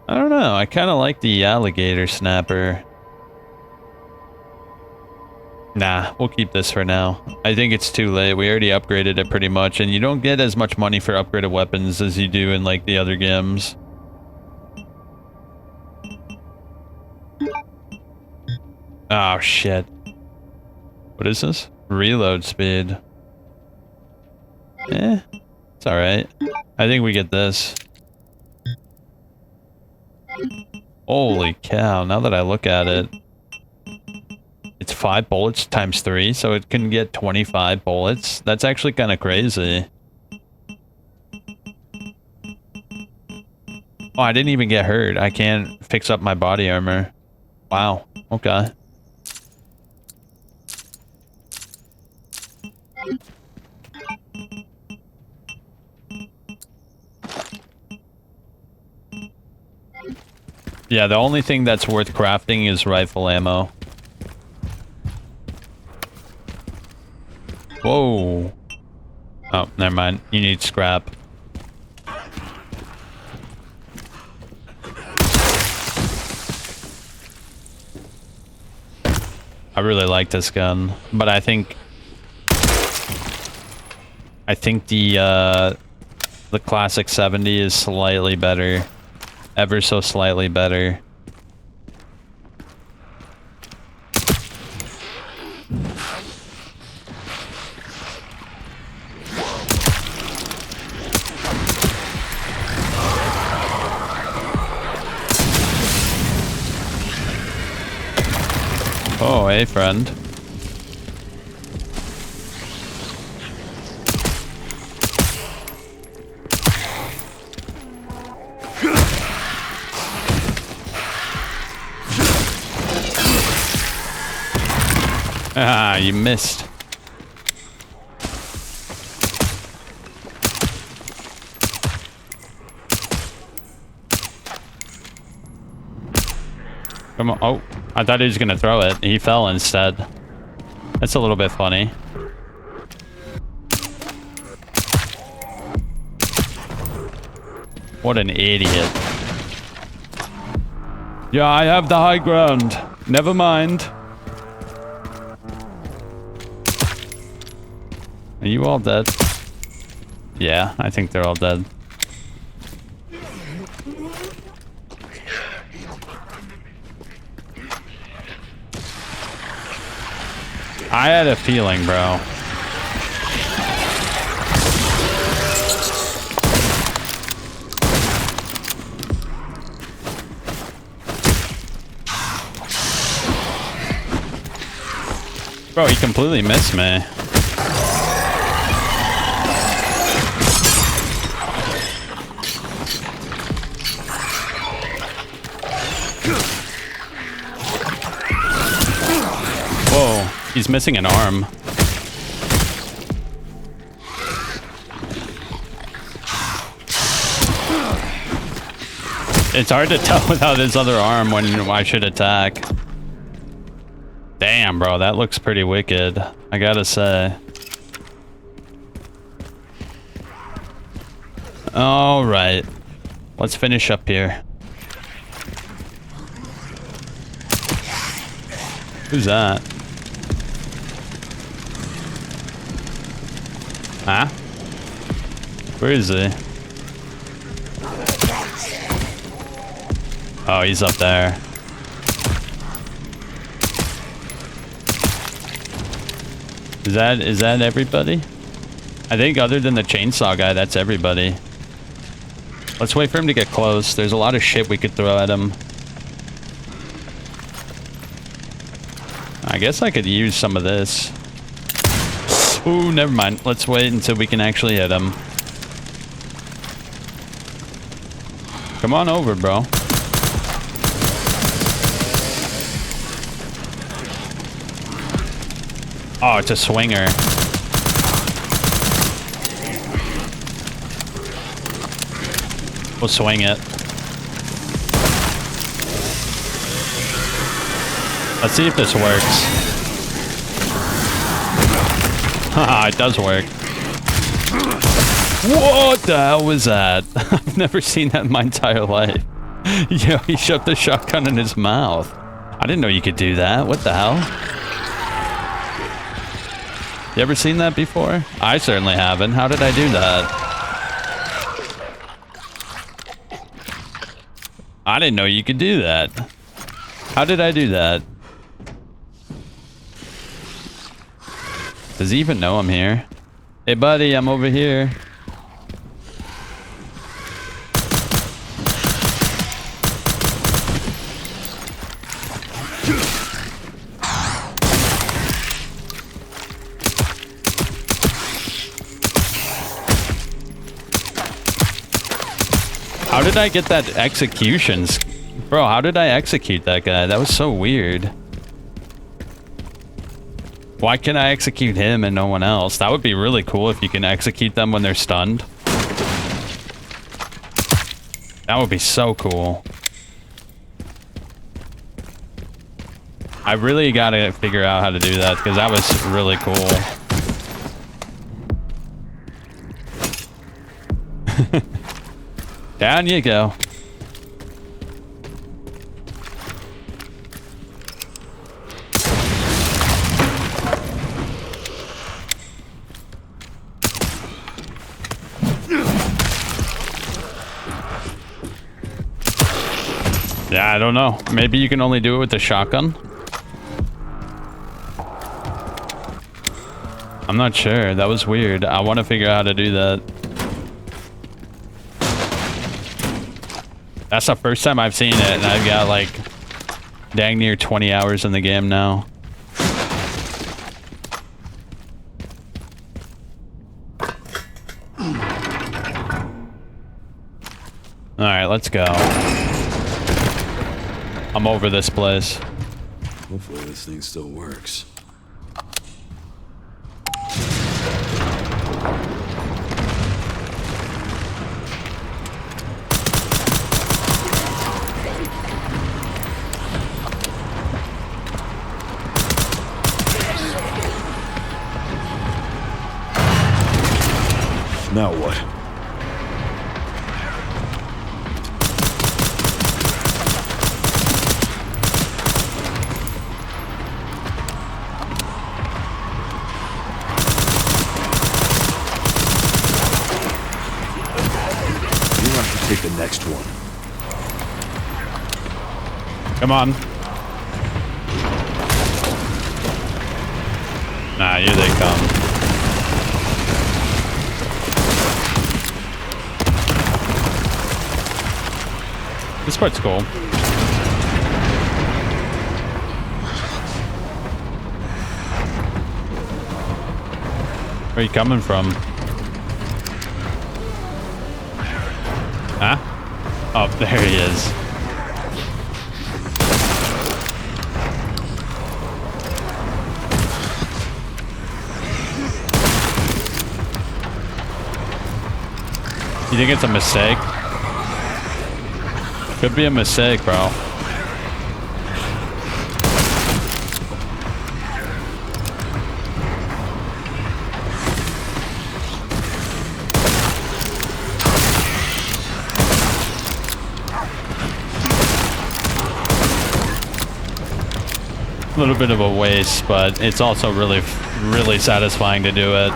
A: I don't know. I kind of like the alligator snapper. Nah, we'll keep this for now. I think it's too late. We already upgraded it pretty much, and you don't get as much money for upgraded weapons as you do in like the other games. Oh shit. What is this? Reload speed. Eh, it's alright. I think we get this. Holy cow, now that I look at it. It's 5 bullets times 3, so it can get 25 bullets. That's actually kind of crazy. Oh, I didn't even get hurt. I can't fix up my body armor. Wow, okay. Yeah, the only thing that's worth crafting is rifle ammo. Whoa. Oh, never mind. You need scrap. I really like this gun, but I think the classic 70 is slightly better. Ever so slightly better. Oh, hey, friend. Ah, you missed. Come on. Oh, I thought he was gonna throw it. He fell instead. That's a little bit funny. What an idiot. Yeah, I have the high ground. Never mind. Are you all dead? Yeah, I think they're all dead. I had a feeling, bro. Bro, he completely missed me. Whoa, he's missing an arm. It's hard to tell without his other arm when I should attack. Damn, bro, that looks pretty wicked, I gotta say. All right, let's finish up here. Who's that? Huh? Where is he? Oh, he's up there. Is that everybody? I think other than the chainsaw guy, that's everybody. Let's wait for him to get close. There's a lot of shit we could throw at him. I guess I could use some of this. Ooh, never mind. Let's wait until we can actually hit him. Come on over, bro. Oh, it's a swinger. We'll swing it. Let's see if this works. Haha, it does work. What the hell was that? I've never seen that in my entire life. Yo, he shoved the shotgun in his mouth. I didn't know you could do that. What the hell? You ever seen that before? I certainly haven't. How did I do that? I didn't know you could do that. How did I do that? Does he even know I'm here? Hey buddy, I'm over here. How did I get that execution? Bro, how did I execute that guy? That was so weird. Why can't I execute him and no one else? That would be really cool if you can execute them when they're stunned. That would be so cool. I really gotta figure out how to do that because that was really cool. Down you go. Yeah, I don't know. Maybe you can only do it with the shotgun? I'm not sure. That was weird. I want to figure out how to do that. That's the first time I've seen it, and I've got like dang near 20 hours in the game now. Alright, let's go. I'm over this place.
C: Hopefully this thing still works. Now what? You have to take the next one.
A: Come on. Nah, here they come. This part's cool. Where are you coming from? Huh? Oh, there he is. You think it's a mistake? Could be a mistake, bro. A little bit of a waste, but it's also really, really satisfying to do it.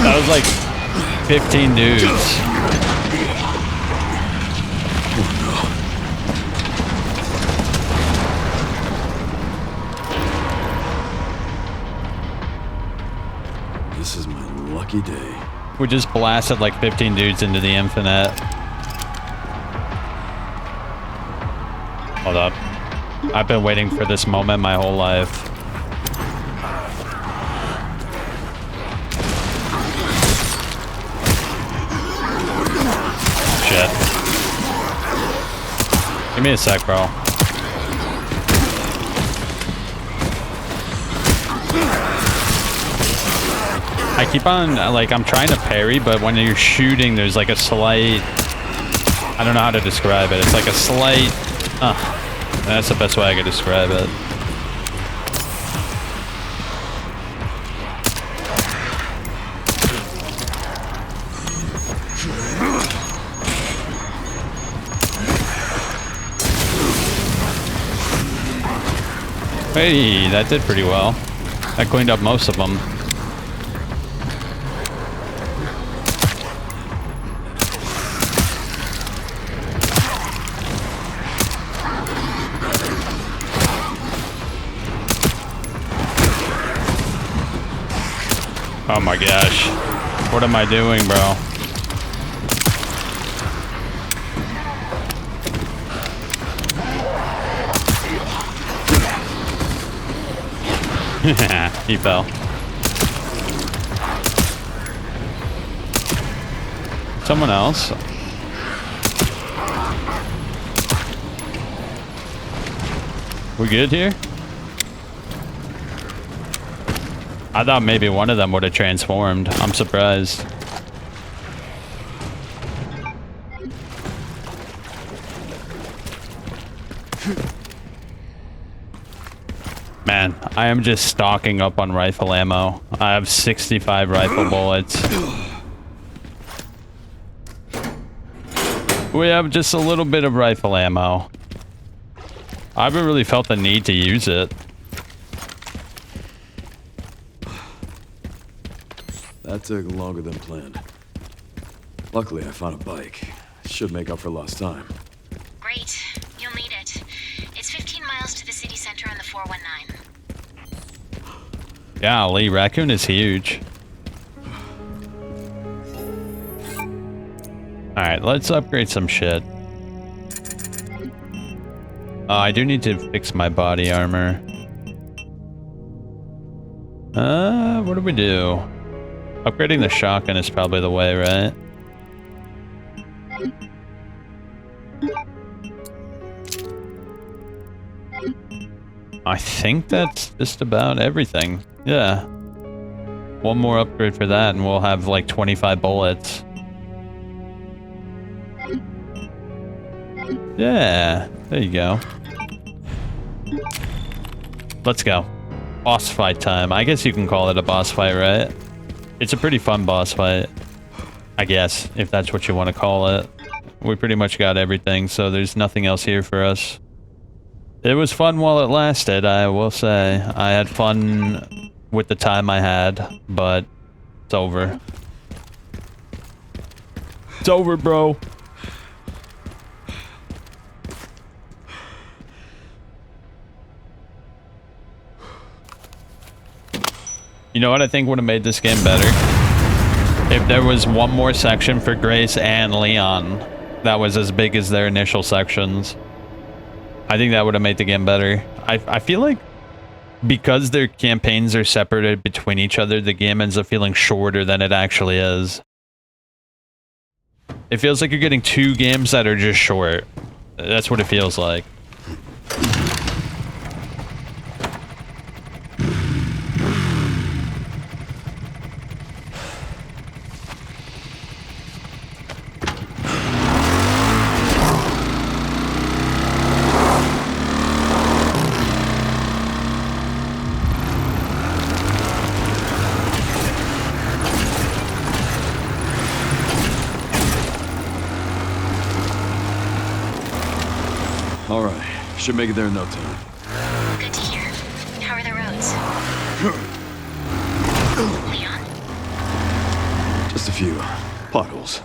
A: That was like 15 dudes.
C: This is my lucky day.
A: We just blasted like 15 dudes into the infinite. Hold up. I've been waiting for this moment my whole life. Shit. Give me a sec, bro. I keep on, like, I'm trying to parry, but when you're shooting, there's like a slight... I don't know how to describe it. It's like a slight... that's the best way I could describe it. Hey, that did pretty well. That cleaned up most of them. Oh my gosh. What am I doing, bro? He fell. Someone else. We good here? I thought maybe one of them would have transformed. I'm surprised. Man, I am just stocking up on rifle ammo. I have 65 rifle bullets. We have just a little bit of rifle ammo. I haven't really felt the need to use it.
C: That took longer than planned. Luckily, I found a bike. Should make up for lost time.
B: Great. You'll need it. It's 15 miles to the city center on the 419.
A: Golly, Raccoon is huge. Alright, let's upgrade some shit. I do need to fix my body armor. What do we do? Upgrading the shotgun is probably the way, right? I think that's just about everything. Yeah. One more upgrade for that and we'll have like 25 bullets. Yeah, there you go. Let's go. Boss fight time. I guess you can call it a boss fight, right? It's a pretty fun boss fight. I guess, if that's what you want to call it. We pretty much got everything, so there's nothing else here for us. It was fun while it lasted, I will say. I had fun with the time I had, but it's over. It's over, bro. You know what I think would have made this game better? If there was one more section for Grace and Leon that was as big as their initial sections. I think that would have made the game better. I feel like because their campaigns are separated between each other, the game ends up feeling shorter than it actually is. It feels like you're getting two games that are just short. That's what it feels like.
C: Should make it there in no time.
B: Good to hear. How are the roads? Leon?
C: Just a few potholes.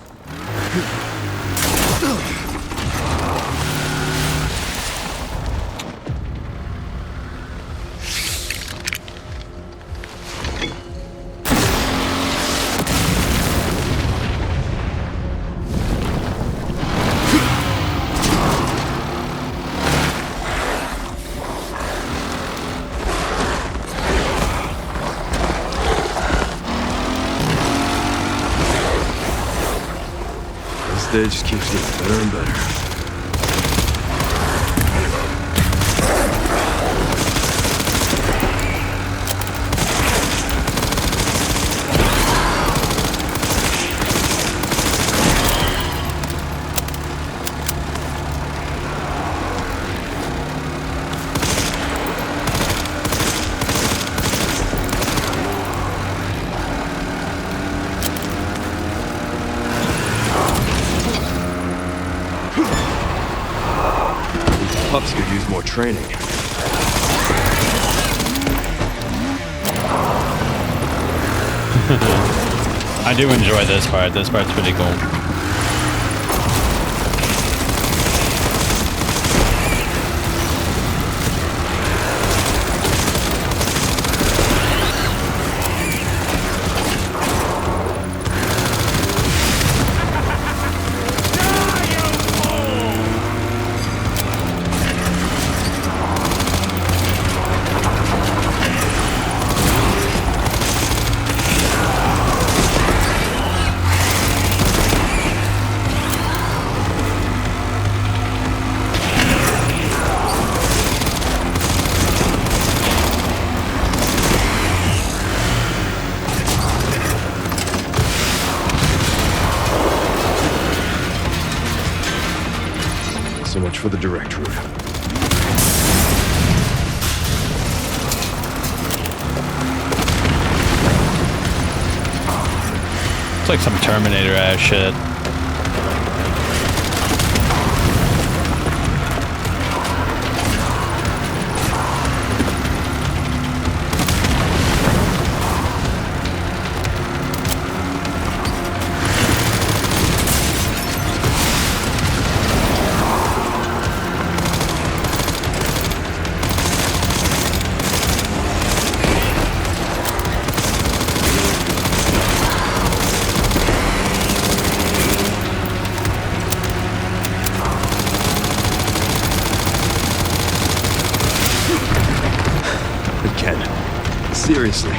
C: This just keeps getting better and better. Pups could use more training.
A: I do enjoy this part. This part's pretty cool.
C: So much for the direct route.
A: It's like some Terminator ass shit.
C: Seriously.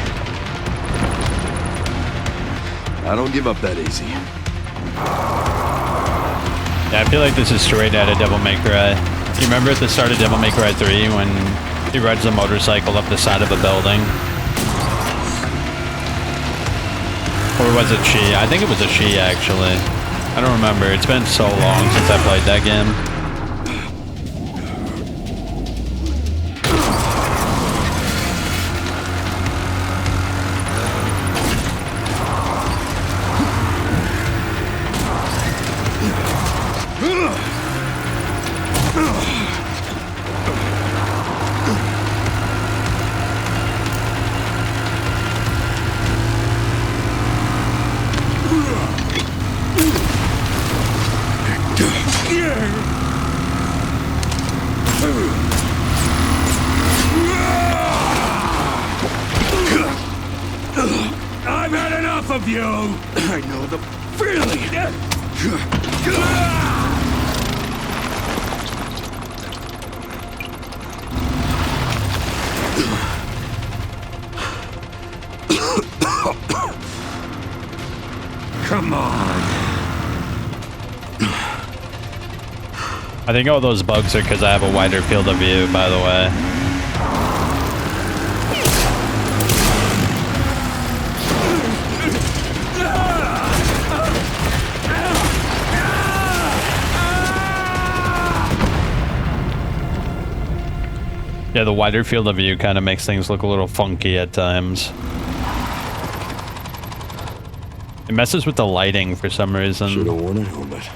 C: I don't give up that easy.
A: Yeah, I feel like this is straight out of Devil May Cry. You remember at the start of Devil May Cry 3 when he rides a motorcycle up the side of a building? Or was it she? I think it was a she, actually. I don't remember. It's been so long since I played that game.
D: I've had enough of you! I know the feeling! Come on!
A: I think all those bugs are because I have a wider field of view, by the way. Yeah, the wider field of view kind of makes things look a little funky at times. It messes with the lighting for some reason.
C: Should have worn a helmet.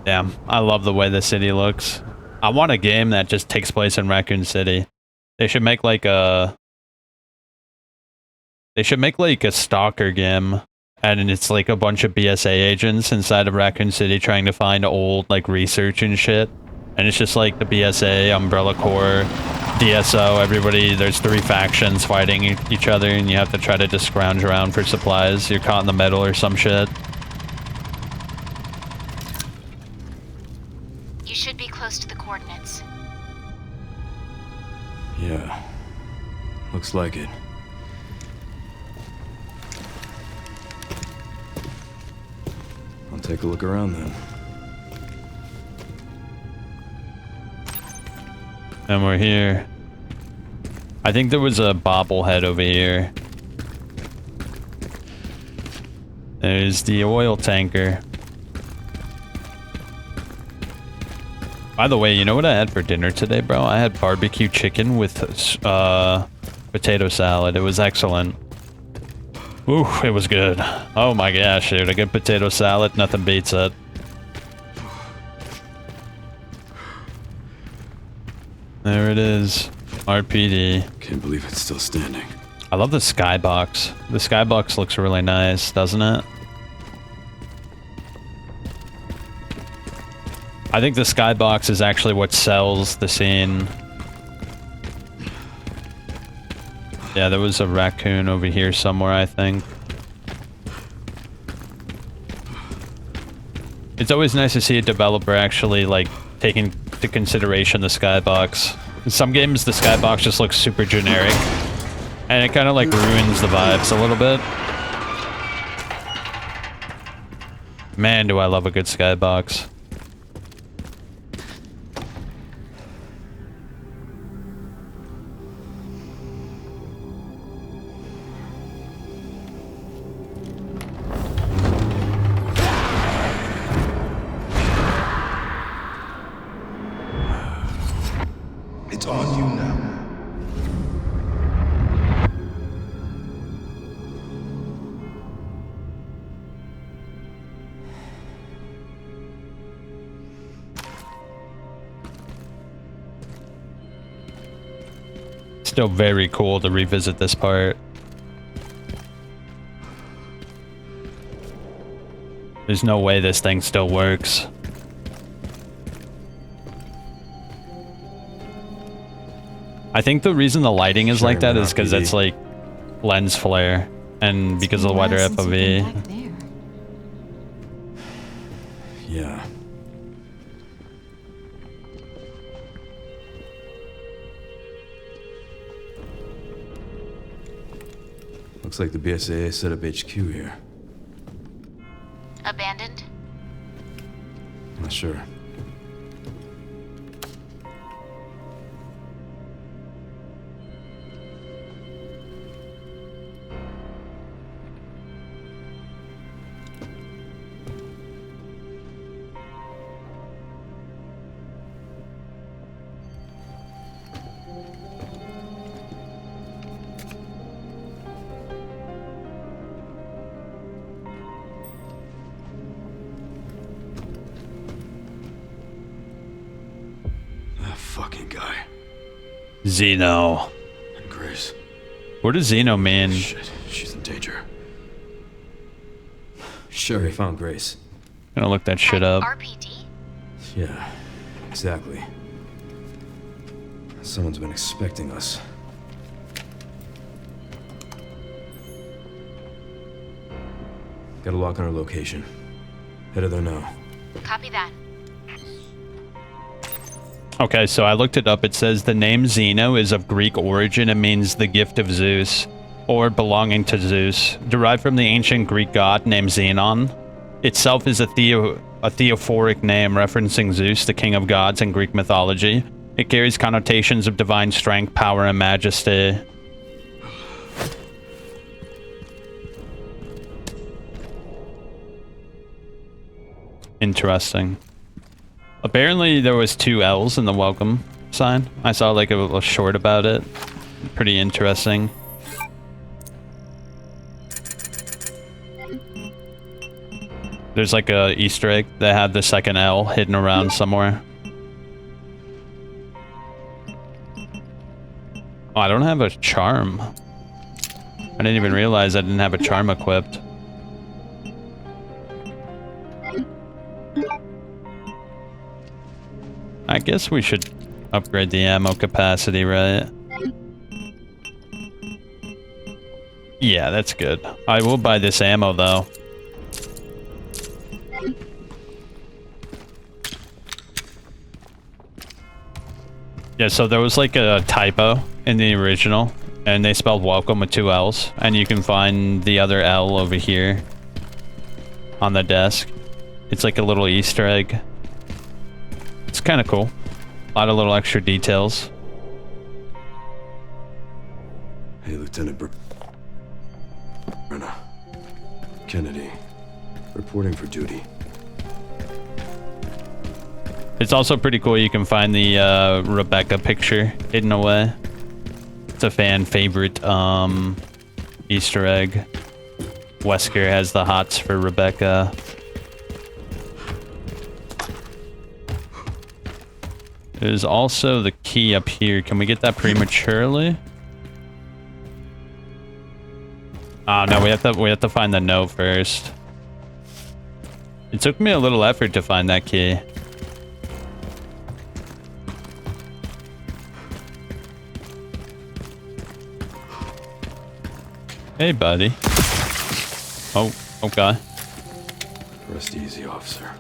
A: Damn, I love the way the city looks. I want a game that just takes place in Raccoon City. They should make like a... They should make like a stalker game. And it's like a bunch of BSA agents inside of Raccoon City trying to find old like research and shit. And it's just like the BSA, Umbrella Corps, DSO, everybody, there's 3 factions fighting each other and you have to try to just scrounge around for supplies. You're caught in the middle or some shit.
B: You should be close to the coordinates.
C: Yeah. Looks like it. I'll take a look around then.
A: And we're here. I think there was a bobblehead over here. There's the oil tanker. By the way, you know what I had for dinner today, bro? I had barbecue chicken with potato salad. It was excellent. Ooh, it was good. Oh my gosh, dude. A good potato salad, nothing beats it. There it is. RPD.
C: Can't believe it's still standing.
A: I love the skybox. The skybox looks really nice, doesn't it? I think the skybox is actually what sells the scene. Yeah, there was a raccoon over here somewhere, I think. It's always nice to see a developer actually, like, taking into consideration the skybox. In some games, the skybox just looks super generic. And it kind of, like, ruins the vibes a little bit. Man, do I love a good skybox.
D: It's on you now.
A: Still very cool to revisit this part. There's no way this thing still works. I think the reason the lighting is like that is because it's like lens flare and because of the wider FOV.
C: Yeah. Looks like the BSAA set up HQ here.
B: Abandoned?
C: Not sure. fucking guy.
A: Zeno.
C: And Grace.
A: What does Zeno mean?
C: Shit, she's in danger.
E: Sherry found Grace.
A: Gonna look that shit up.
B: RPD?
E: Yeah, exactly. Someone's been expecting us. Got a lock on our location. Headed there now.
B: Copy that.
A: Okay, so I looked it up. It says the name Zeno is of Greek origin. It means the gift of Zeus, or belonging to Zeus, derived from the ancient Greek god named Zenon. Itself is a theophoric name referencing Zeus, the king of gods in Greek mythology. It carries connotations of divine strength, power, and majesty. Interesting. Apparently there was 2 L's in the welcome sign. I saw like a little short about it. Pretty interesting. There's like a Easter egg that had the second L hidden around somewhere. Oh, I don't have a charm. I didn't even realize I didn't have a charm equipped. I guess we should upgrade the ammo capacity, right? Yeah, that's good. I will buy this ammo, though. Yeah, so there was like a typo in the original, and they spelled welcome with 2 L's, and you can find the other L over here on the desk. It's like a little Easter egg. It's kind of cool. A lot of little extra details.
C: Hey, Lieutenant Brenna. Kennedy. Reporting for duty.
A: It's also pretty cool you can find the Rebecca picture hidden away. It's a fan favorite Easter egg. Wesker has the hots for Rebecca. There's also the key up here. Can we get that prematurely? Oh no, we have to find the note first. It took me a little effort to find that key. Hey, buddy. Oh, okay.
C: Rest easy, officer.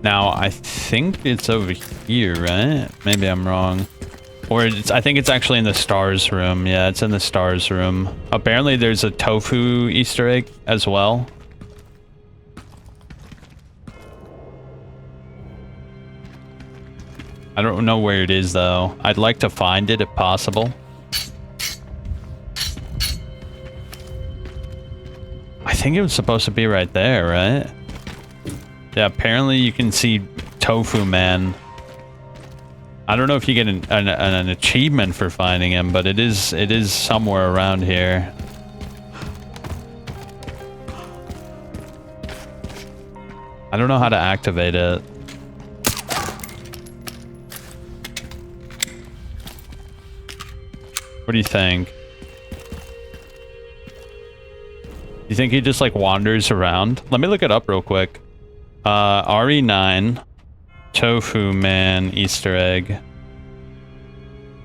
A: Now, I think it's over here, right? Maybe I'm wrong. Or I think it's actually in the stars room. Yeah, it's in the stars room. Apparently there's a tofu Easter egg as well. I don't know where it is though. I'd like to find it if possible. I think it was supposed to be right there, right? Yeah, apparently you can see Tofu Man. I don't know if you get an achievement for finding him, but it is somewhere around here. I don't know how to activate it. What do you think? You think he just like wanders around? Let me look it up real quick. RE9 Tofu Man Easter egg.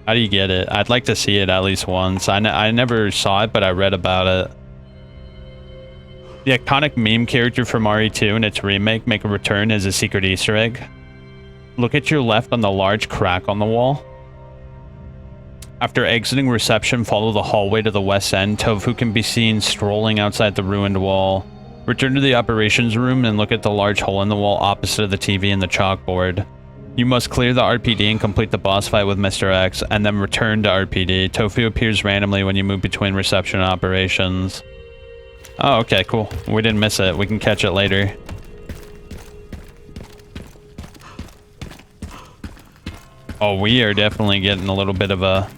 A: How do you get it? I'd like to see it at least once. I never saw it, but I read about it. The iconic meme character from RE2 and its remake make a return as a secret Easter egg. Look at your left on the large crack on the wall. After exiting reception, follow the hallway to the west end. Tofu can be seen strolling outside the ruined wall. Return to the operations room and look at the large hole in the wall opposite of the TV and the chalkboard. You must clear the RPD and complete the boss fight with Mr. X, and then return to RPD. Tofu appears randomly when you move between reception and operations. Oh, okay, cool. We didn't miss it. We can catch it later. Oh, we are definitely getting a little bit of a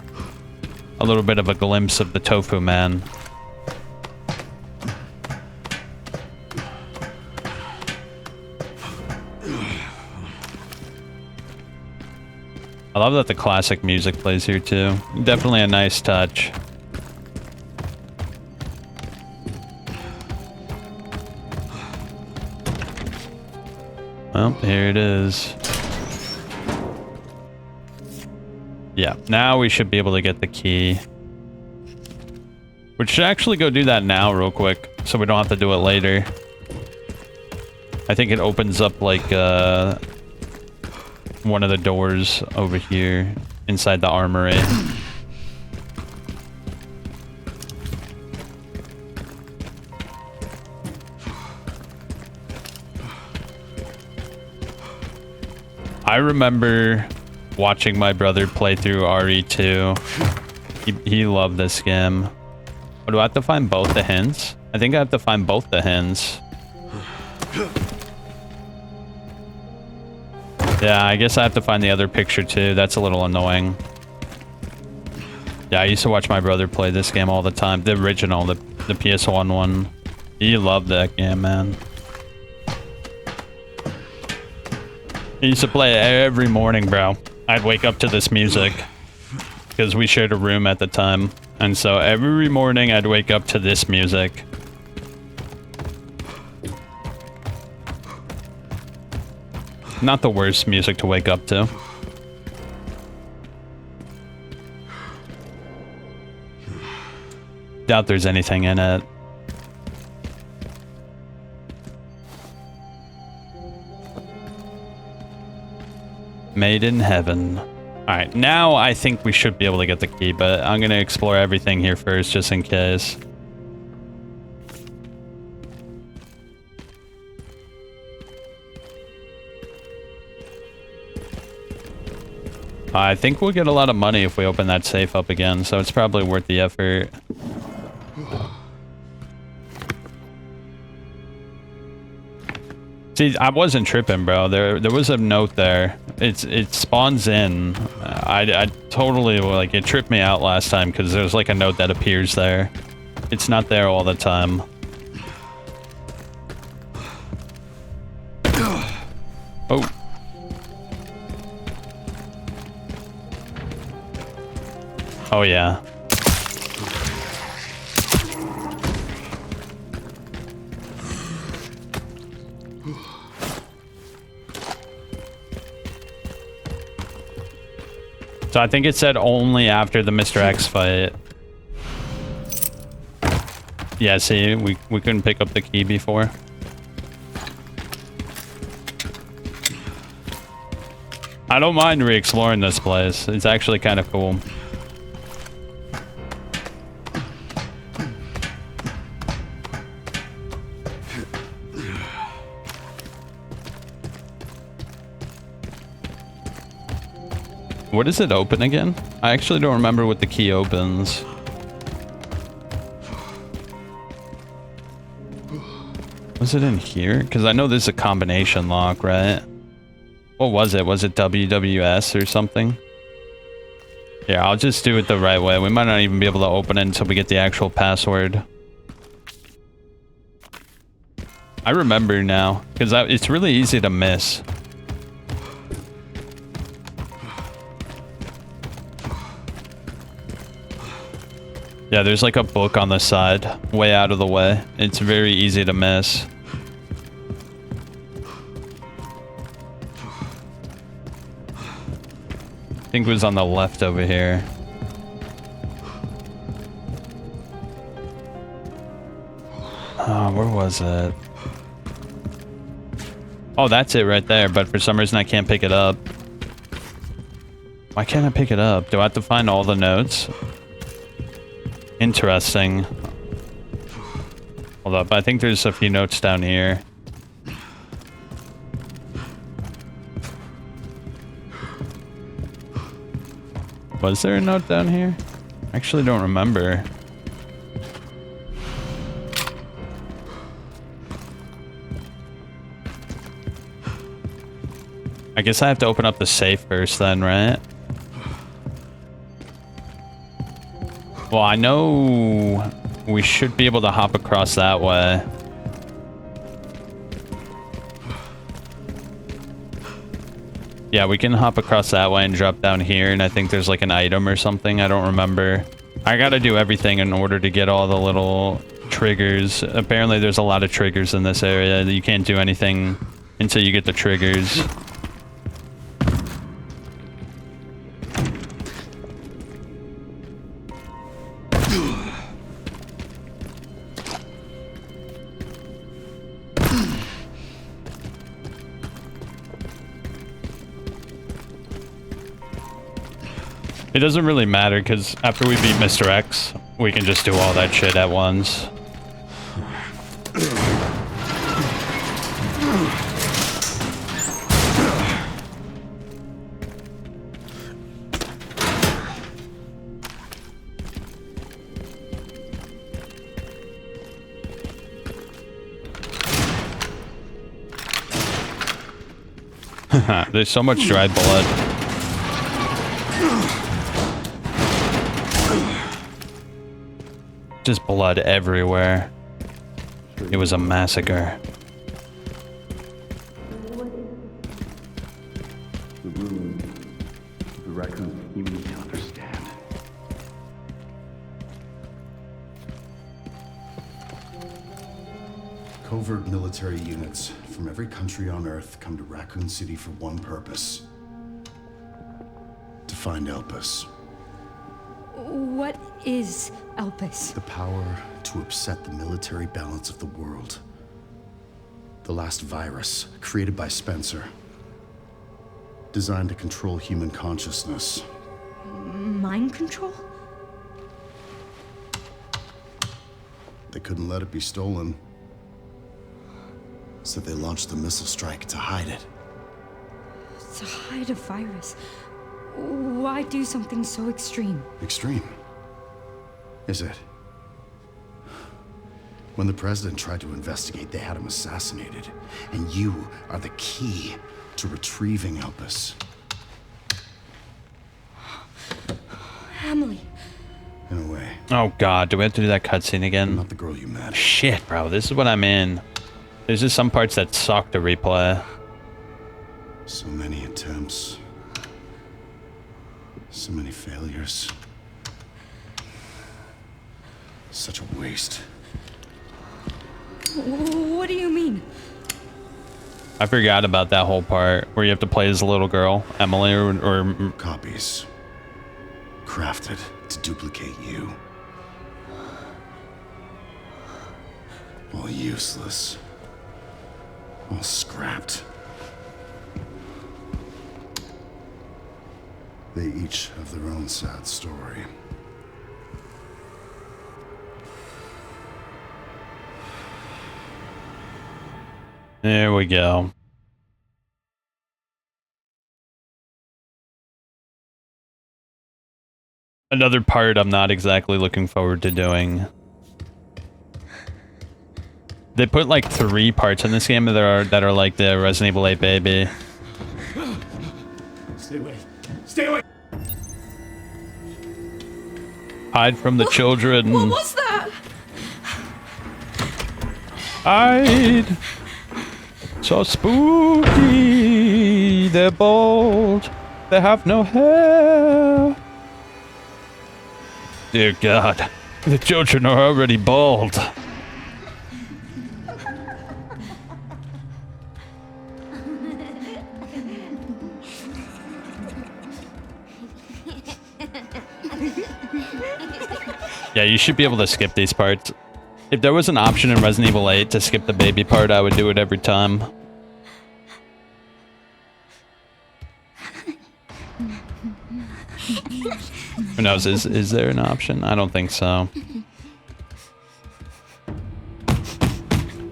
A: glimpse of the Tofu Man. I love that the classic music plays here too. Definitely a nice touch. Well, here it is. Yeah, now we should be able to get the key. We should actually go do that now real quick, so we don't have to do it later. I think it opens up like one of the doors over here inside the armory. I remember watching my brother play through RE2. He loved this game. Oh, do I have to find both the hints? I think I have to find both the hints. Yeah, I guess I have to find the other picture too. That's a little annoying. Yeah, I used to watch my brother play this game all the time. The original, the PS1 one. He loved that game, man. He used to play it every morning, bro. I'd wake up to this music because we shared a room at the time. And so every morning I'd wake up to this music. Not the worst music to wake up to. Doubt there's anything in it. Made in heaven. Alright, now I think we should be able to get the key, but I'm gonna explore everything here first, just in case. I think we'll get a lot of money if we open that safe up again, so it's probably worth the effort. See, I wasn't tripping, bro. There was a note there. It spawns in. I totally, like, it tripped me out last time because there's like a note that appears there. It's not there all the time. Oh. Oh, yeah. So I think it said only after the Mr. X fight. Yeah, see, we couldn't pick up the key before. I don't mind re-exploring this place. It's actually kind of cool. What does it open again? I actually don't remember what the key opens. Was it in here? Because I know there's a combination lock, right? What was it? Was it WWS or something? Yeah, I'll just do it the right way. We might not even be able to open it until we get the actual password. I remember now, because it's really easy to miss. Yeah, there's like a book on the side, way out of the way. It's very easy to miss. I think it was on the left over here. Oh, where was it? Oh, that's it right there, but for some reason I can't pick it up. Why can't I pick it up? Do I have to find all the notes? Interesting. Hold up, I think there's a few notes down here. Was there a note down here? I actually don't remember. I guess I have to open up the safe first then, right? Well, I know we should be able to hop across that way. Yeah, we can hop across that way and drop down here, and I think there's like an item or something. I don't remember. I gotta do everything in order to get all the little triggers. Apparently there's a lot of triggers in this area. You can't do anything until you get the triggers. It doesn't really matter, because after we beat Mr. X, we can just do all that shit at once. There's so much dried blood. Just blood everywhere. It was a massacre.
D: The ruin. The raccoon you need to understand.
F: Covert military units from every country on Earth come to Raccoon City for one purpose. To find Elpis.
G: What is Elpis?
F: The power to upset the military balance of the world. The last virus, created by Spencer. Designed to control human consciousness.
G: Mind control?
F: They couldn't let it be stolen. So they launched the missile strike to hide it.
G: To hide a virus. Why do something so extreme?
F: Extreme? Is it? When the president tried to investigate, they had him assassinated. And you are the key to retrieving Elpis.
G: Emily.
F: In a way.
A: Oh god, do we have to do that cutscene again?
F: Not the girl you met.
A: Shit, bro, this is what I'm in. There's just some parts that suck to replay.
F: So many attempts. So many failures. Such a waste.
G: What do you mean?
A: I forgot about that whole part where you have to play as a little girl, Emily, or
F: Copies. Crafted to duplicate you. All useless. All scrapped. They each have their own sad story.
A: There we go. Another part I'm not exactly looking forward to doing. They put like 3 parts in this game that are like the Resident Evil 8 baby.
D: Stay away. Stay away.
A: Hide from the children.
G: What was that?
A: Hide. So spooky. They're bald. They have no hair. Dear God, the children are already bald. Yeah, you should be able to skip these parts. If there was an option in Resident Evil 8 to skip the baby part, I would do it every time. Who knows, is there an option? I don't think so.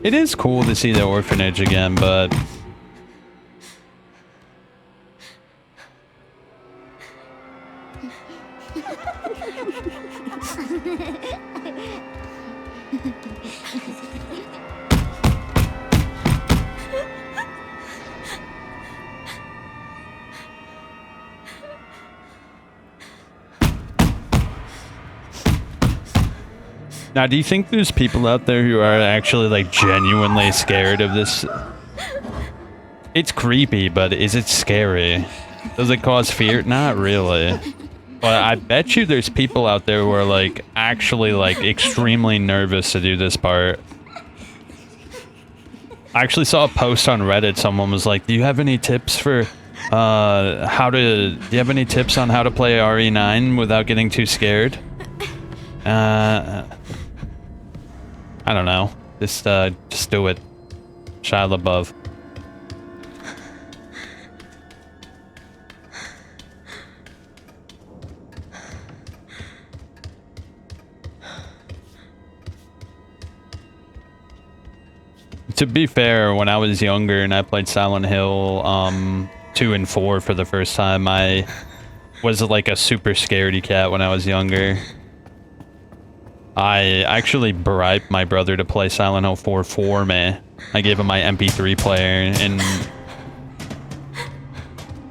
A: It is cool to see the orphanage again, but... Now, do you think there's people out there who are actually, like, genuinely scared of this? It's creepy, but is it scary? Does it cause fear? Not really. But I bet you there's people out there who are like actually like extremely nervous to do this part. I actually saw a post on Reddit. Someone was like, do you have any tips for do you have any tips on how to play RE9 without getting too scared? I don't know. Just do it. Shia LaBeouf. To be fair, when I was younger and I played Silent Hill 2 and 4 for the first time, I was like a super scaredy cat when I was younger. I actually bribed my brother to play Silent Hill 4 for me. I gave him my MP3 player and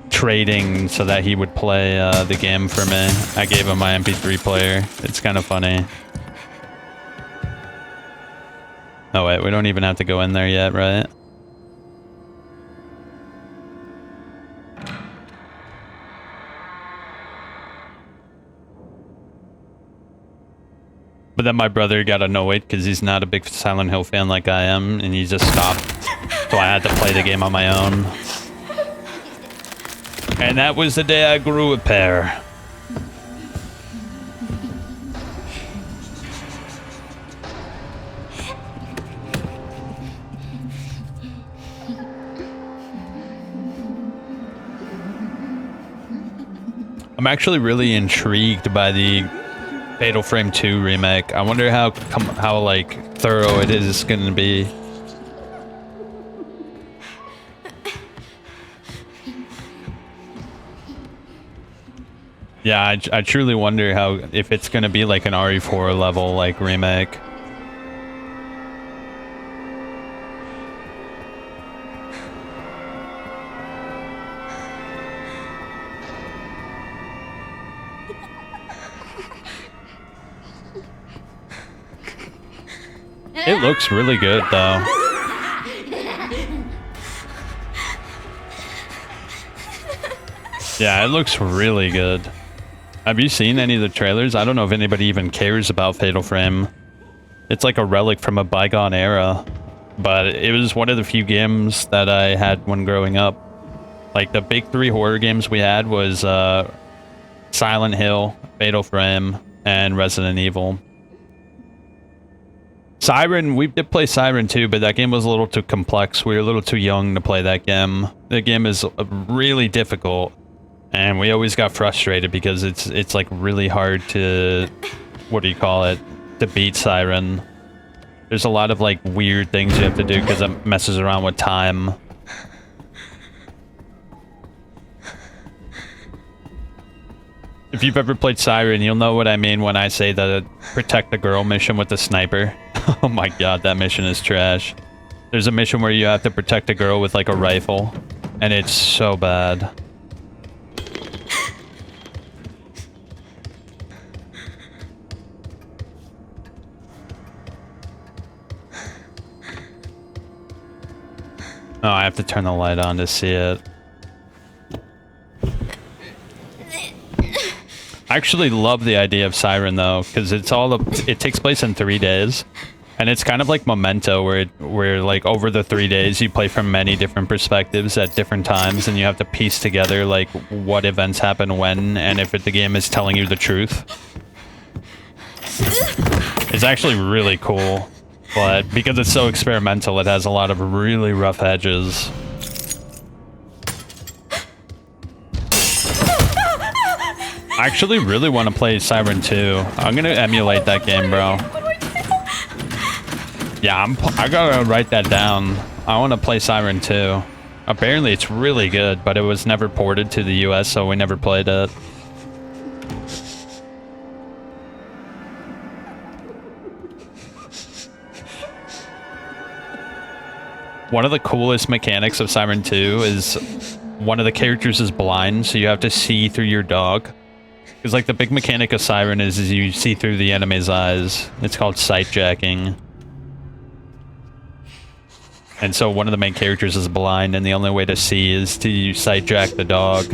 A: trading so that he would play the game for me. I gave him my MP3 player. It's kind of funny. Oh wait, we don't even have to go in there yet, right? But then my brother got annoyed because he's not a big Silent Hill fan like I am, and he just stopped. So I had to play the game on my own. And that was the day I grew a pair. I'm actually really intrigued by the Fatal Frame 2 remake. I wonder how like thorough it is going to be. Yeah, I truly wonder if it's going to be like an RE4 level like remake. It looks really good, though. Yeah, it looks really good. Have you seen any of the trailers? I don't know if anybody even cares about Fatal Frame. It's like a relic from a bygone era. But it was one of the few games that I had when growing up. Like, the big 3 horror games we had was Silent Hill, Fatal Frame, and Resident Evil. Siren, we did play Siren too, but that game was a little too complex. We were a little too young to play that game. The game is really difficult, and we always got frustrated because it's like really hard to, what do you call it, to beat Siren. There's a lot of like weird things you have to do because it messes around with time. If you've ever played Siren, you'll know what I mean when I say the protect the girl mission with the sniper. Oh my god, that mission is trash. There's a mission where you have to protect a girl with like a rifle, and it's so bad. Oh, I have to turn the light on to see it. I actually love the idea of Siren though, because it takes place in 3 days, and it's kind of like Memento, where like over the 3 days you play from many different perspectives at different times, and you have to piece together like what events happen when, and if the game is telling you the truth. It's actually really cool, but because it's so experimental, it has a lot of really rough edges. I actually really want to play Siren 2. I'm gonna emulate that game, bro. Yeah, I gotta write that down. I want to play Siren 2. Apparently it's really good, but it was never ported to the US, so we never played it. One of the coolest mechanics of Siren 2 is one of the characters is blind, so you have to see through your dog. Because like the big mechanic of Siren is you see through the enemy's eyes. It's called sight jacking. And so one of the main characters is blind, and the only way to see is to sight jack the dog.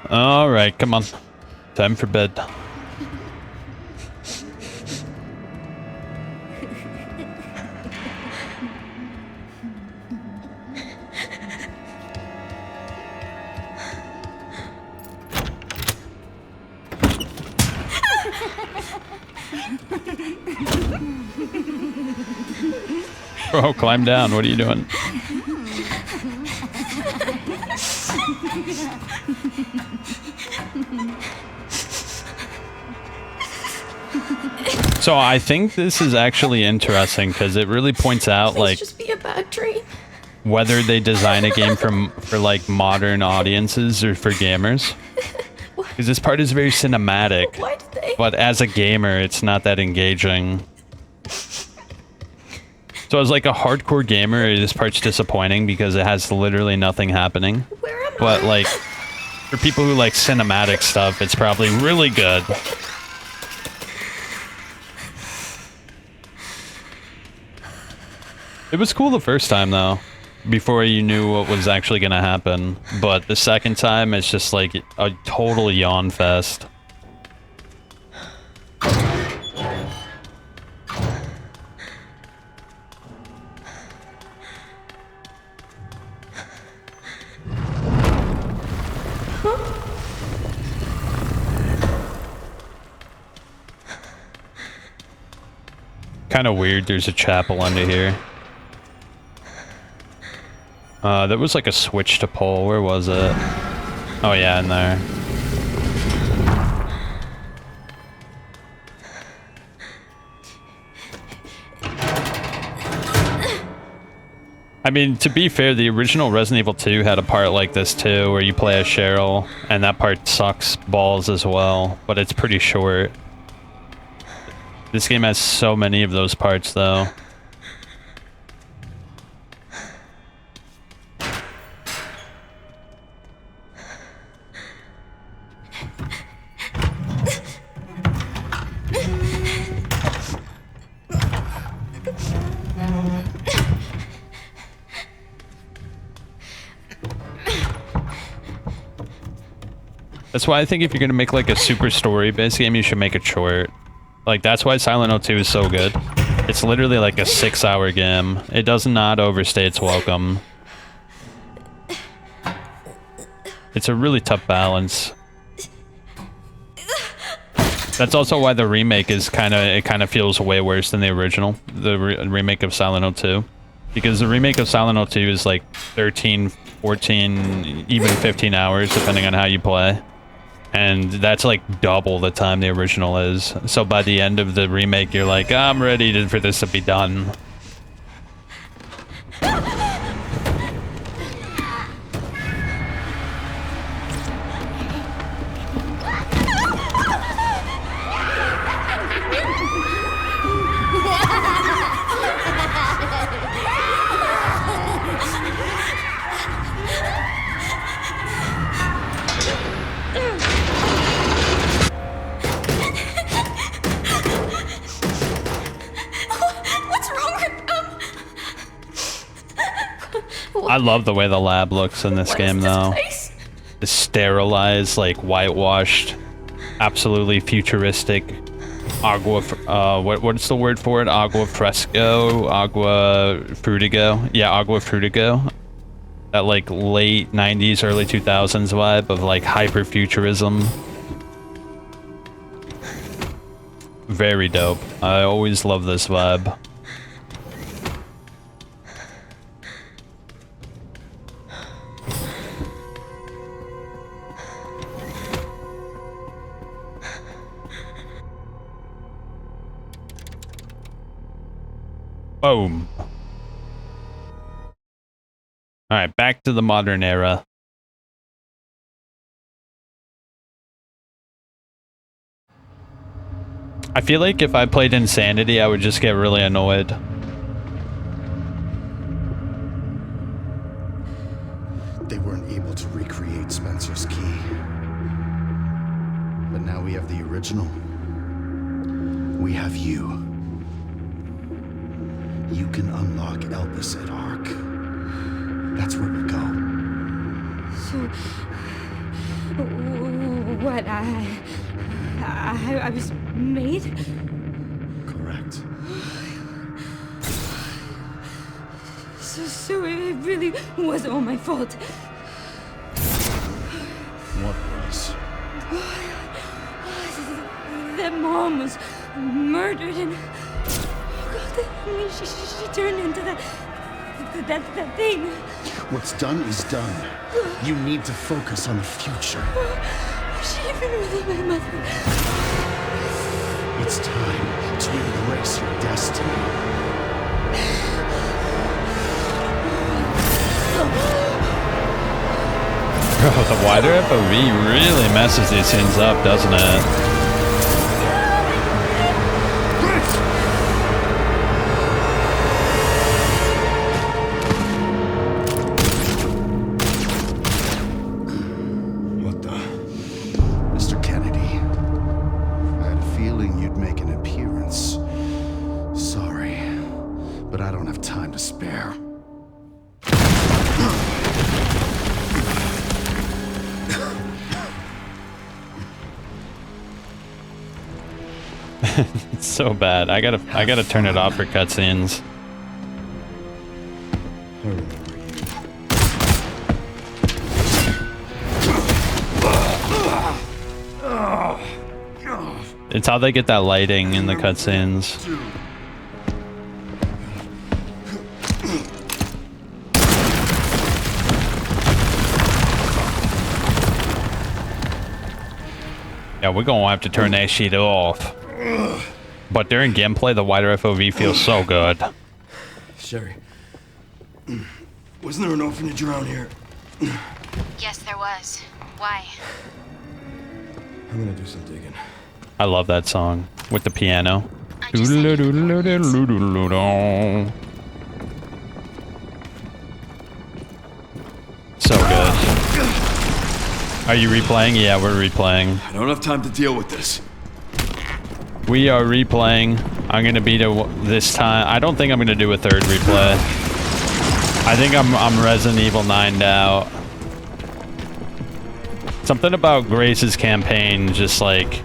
A: All right, come on. Time for bed. Bro, climb down. What are you doing? So I think this is actually interesting because it really points out like
H: just be a bad dream.
A: whether they design a game for like modern audiences or for gamers. Because this part is very cinematic,
H: Why did they?
A: but as a gamer, it's not that engaging. So as like a hardcore gamer, this part's disappointing because it has literally nothing happening.
H: Where am
A: But
H: I?
A: like, for people who like cinematic stuff, it's probably really good. It was cool the first time though, before you knew what was actually gonna happen. But the second time, it's just like a total yawn fest. Kind of weird there's a chapel under here. There was like a switch to pull. Where was it? Oh yeah, in there. I mean, to be fair, the original Resident Evil 2 had a part like this too, where you play as Cheryl, and that part sucks balls as well, but it's pretty short. This game has so many of those parts, though. That's why I think if you're gonna make like a super story-based game, you should make it short. Like, that's why Silent Hill 2 is so good. It's literally like a 6-hour game. It does not overstay its welcome. It's a really tough balance. That's also why the remake is kind of feels way worse than the original, the remake of Silent Hill 2. Because the remake of Silent Hill 2 is like 13, 14, even 15 hours, depending on how you play. And that's like double the time the original is. So by the end of the remake, you're like, I'm ready for this to be done.
H: What's wrong with
A: I love the way the lab looks in this game, though. The sterilized, like whitewashed, absolutely futuristic agua. What's the word for it? Agua fresco, agua frutigo. Yeah, agua frutigo. That like late 90s, early 2000s vibe of like hyper futurism. Very dope. I always love this vibe. Boom. Alright, back to the modern era. I feel like if I played Insanity, I would just get really annoyed.
F: They weren't able to recreate Spencer's key. But now we have the original. We have you. You can unlock Elvis at Ark. That's where we go.
G: So, what, I was made?
F: Correct.
G: So it really was all my fault.
F: What was?
G: That Mom was murdered and... Oh God, she turned into that thing.
F: What's done is done. You need to focus on the future.
G: She even really my mother.
F: It's time to embrace your destiny.
A: Bro, the wider FOV really messes these scenes up, doesn't it?
F: What the? Mr. Kennedy, I had a feeling you'd make an appearance. Sorry, but I don't have time to spare.
A: It's so bad. I gotta turn it off for cutscenes.
F: I remember you.
A: It's how they get that lighting in the cutscenes. Yeah, we're gonna have to turn that shit off. But during gameplay, the wider FOV feels so good.
E: Sherry, wasn't there an orphanage around here?
B: Yes, there was. Why?
E: I'm gonna do some digging.
A: I love that song with the piano.
B: I just sent you the coordinates.
A: So good. Are you replaying? Yeah, we're replaying.
C: I don't have time to deal with this.
A: We are replaying. I'm gonna beat it this time. I don't think I'm gonna do a third replay. I think I'm Resident Evil 9'd out. Something about Grace's campaign just like...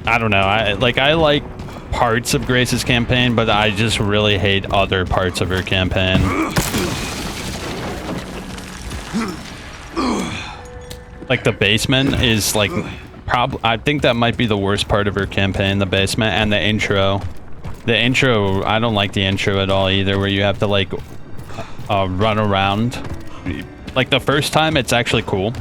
A: I don't know. I like parts of Grace's campaign, but I just really hate other parts of her campaign. Like the basement is like... I think that might be the worst part of her campaign, the basement, and the intro. The intro, I don't like the intro at all either, where you have to like run around. Like the first time, it's actually cool.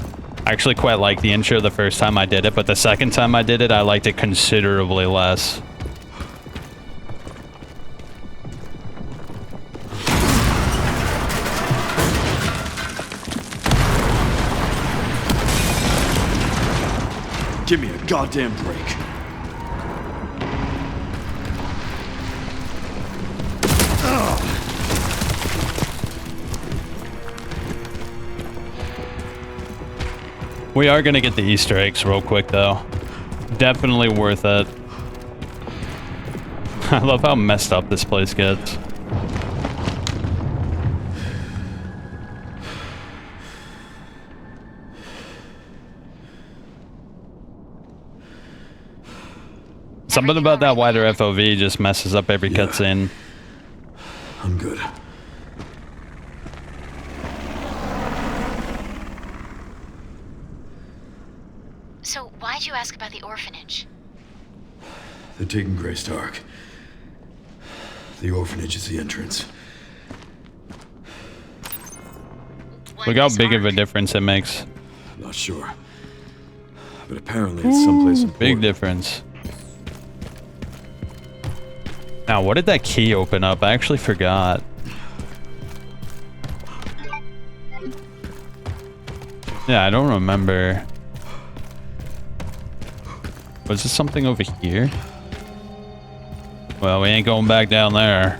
A: I actually quite like the intro the first time I did it, but the second time I did it, I liked it considerably less.
C: Give me a goddamn break.
A: We are gonna get the Easter eggs real quick though. Definitely worth it. I love how messed up this place gets. Something about that wider FOV just messes up every cutscene.
C: I'm good.
B: So why'd you ask about the orphanage?
E: They're taking Grace to Ark. The orphanage is the entrance.
A: Look how big of a difference it makes.
C: Not sure. But apparently it's someplace important.
A: Big difference. Now, what did that key open up? I actually forgot. Yeah, I don't remember. Was this something over here? Well, we ain't going back down there.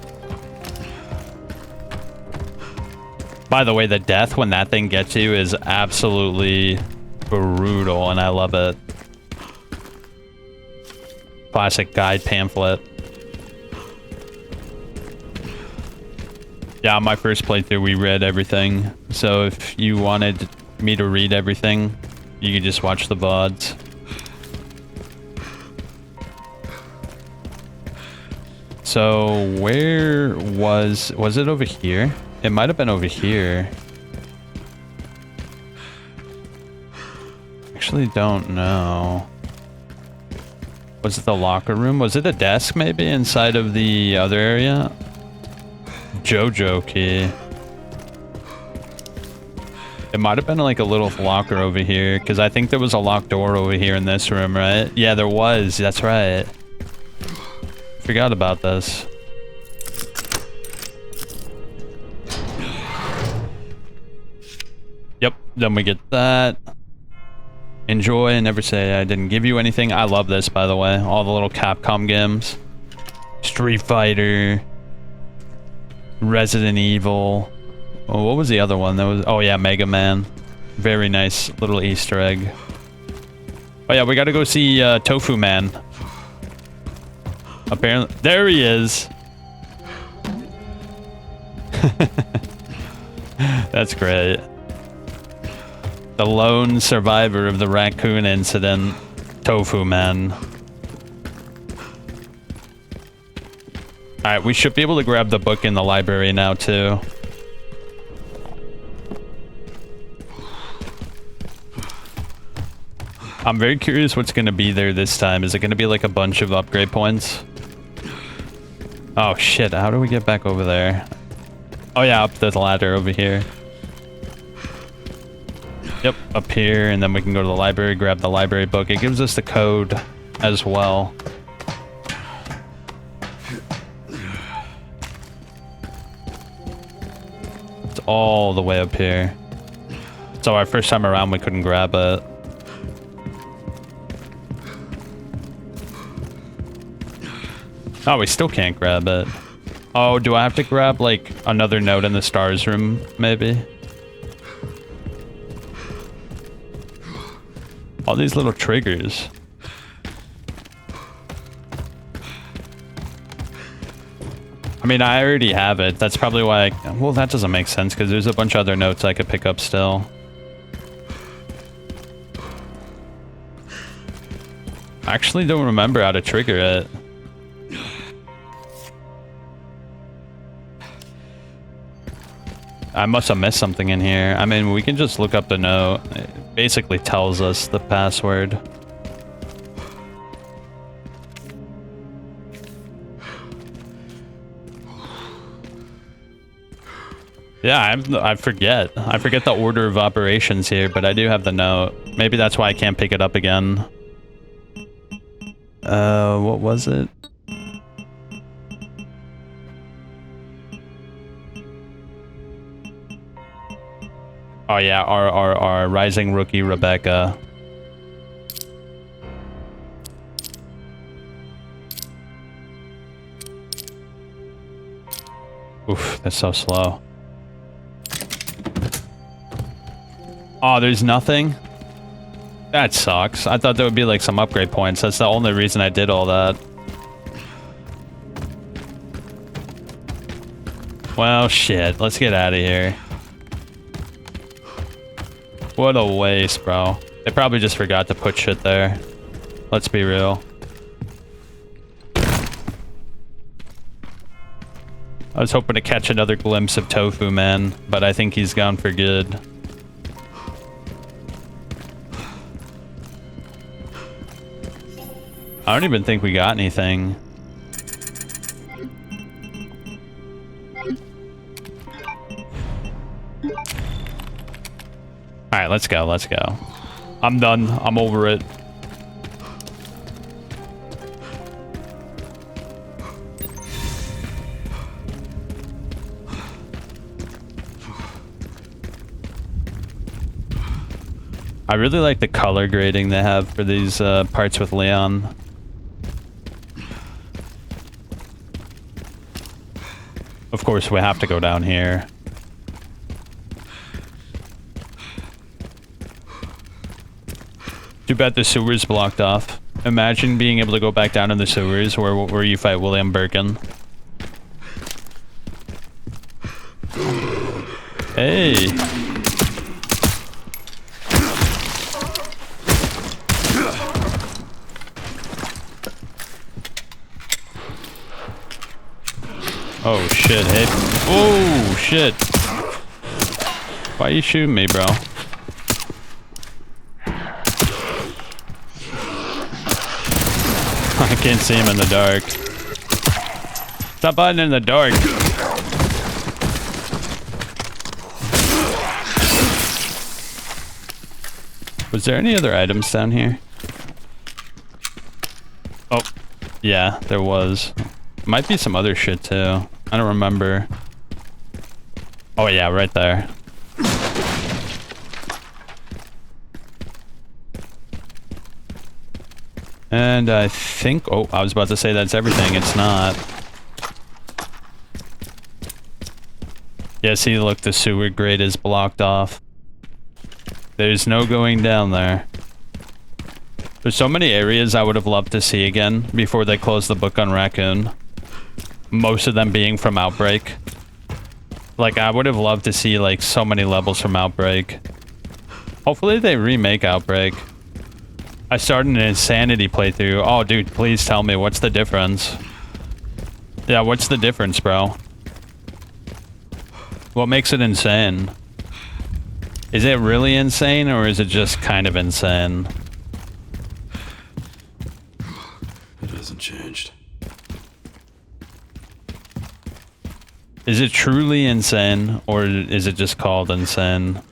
A: By the way, the death when that thing gets you is absolutely brutal, and I love it. Classic guide pamphlet. Yeah, on my first playthrough, we read everything. So if you wanted me to read everything, you could just watch the VODs. So where was it over here? It might have been over here. Actually don't know. Was it the locker room? Was it a desk maybe inside of the other area? JoJo key. It might have been like a little locker over here, because I think there was a locked door over here in this room, right? Yeah, there was. That's right. Forgot about this. Yep, then we get that. Enjoy and never say I didn't give you anything. I love this, by the way. All the little Capcom games. Street Fighter. Resident Evil. Oh, what was the other one? That was, oh yeah, Mega Man. Very nice little Easter egg. Oh yeah, we gotta go see Tofu Man. Apparently, there he is. That's great. The lone survivor of the raccoon incident, Tofu Man. Alright, we should be able to grab the book in the library now, too. I'm very curious what's going to be there this time. Is it going to be like a bunch of upgrade points? Oh shit, how do we get back over there? Oh yeah, up the ladder over here. Yep, up here, and then we can go to the library, grab the library book. It gives us the code as well. It's all the way up here. So our first time around, we couldn't grab it. Oh, we still can't grab it. Oh, do I have to grab, like, another note in the stars room, maybe? All these little triggers. I mean, I already have it. That's probably why I... Well, that doesn't make sense, because there's a bunch of other notes I could pick up still. I actually don't remember how to trigger it. I must have missed something in here. I mean, we can just look up the note. It basically tells us the password. Yeah, I forget. I forget the order of operations here, but I do have the note. Maybe that's why I can't pick it up again. What was it? Oh yeah, our rising rookie Rebecca. Oof, that's so slow. Oh, there's nothing? That sucks. I thought there would be like some upgrade points. That's the only reason I did all that. Well, shit. Let's get out of here. What a waste, bro. They probably just forgot to put shit there. Let's be real. I was hoping to catch another glimpse of Tofu Man, but I think he's gone for good. I don't even think we got anything. Alright, let's go, let's go. I'm done. I'm over it. I really like the color grading they have for these parts with Leon. Of course, we have to go down here. Too bad the sewer's blocked off. Imagine being able to go back down in the sewers where you fight William Birkin. Hey! Oh shit, hey. Oh shit. Why are you shooting me, bro? I can't see him in the dark. Stop hiding in the dark. Was there any other items down here? Oh, yeah, there was. Might be some other shit too. I don't remember. Oh yeah, right there. And I think, oh, I was about to say that's everything. It's not. Yeah, see, look, the sewer grate is blocked off. There's no going down there. There's so many areas I would have loved to see again before they closed the book on Raccoon. Most of them being from Outbreak. Like, I would have loved to see, like, so many levels from Outbreak. Hopefully they remake Outbreak. I started an Insanity playthrough. Oh, dude, please tell me, what's the difference? Yeah, what's the difference, bro? What makes it insane? Is it really insane, or is it just kind of insane?
C: It hasn't changed.
A: Is it truly insane, or is it just called insane?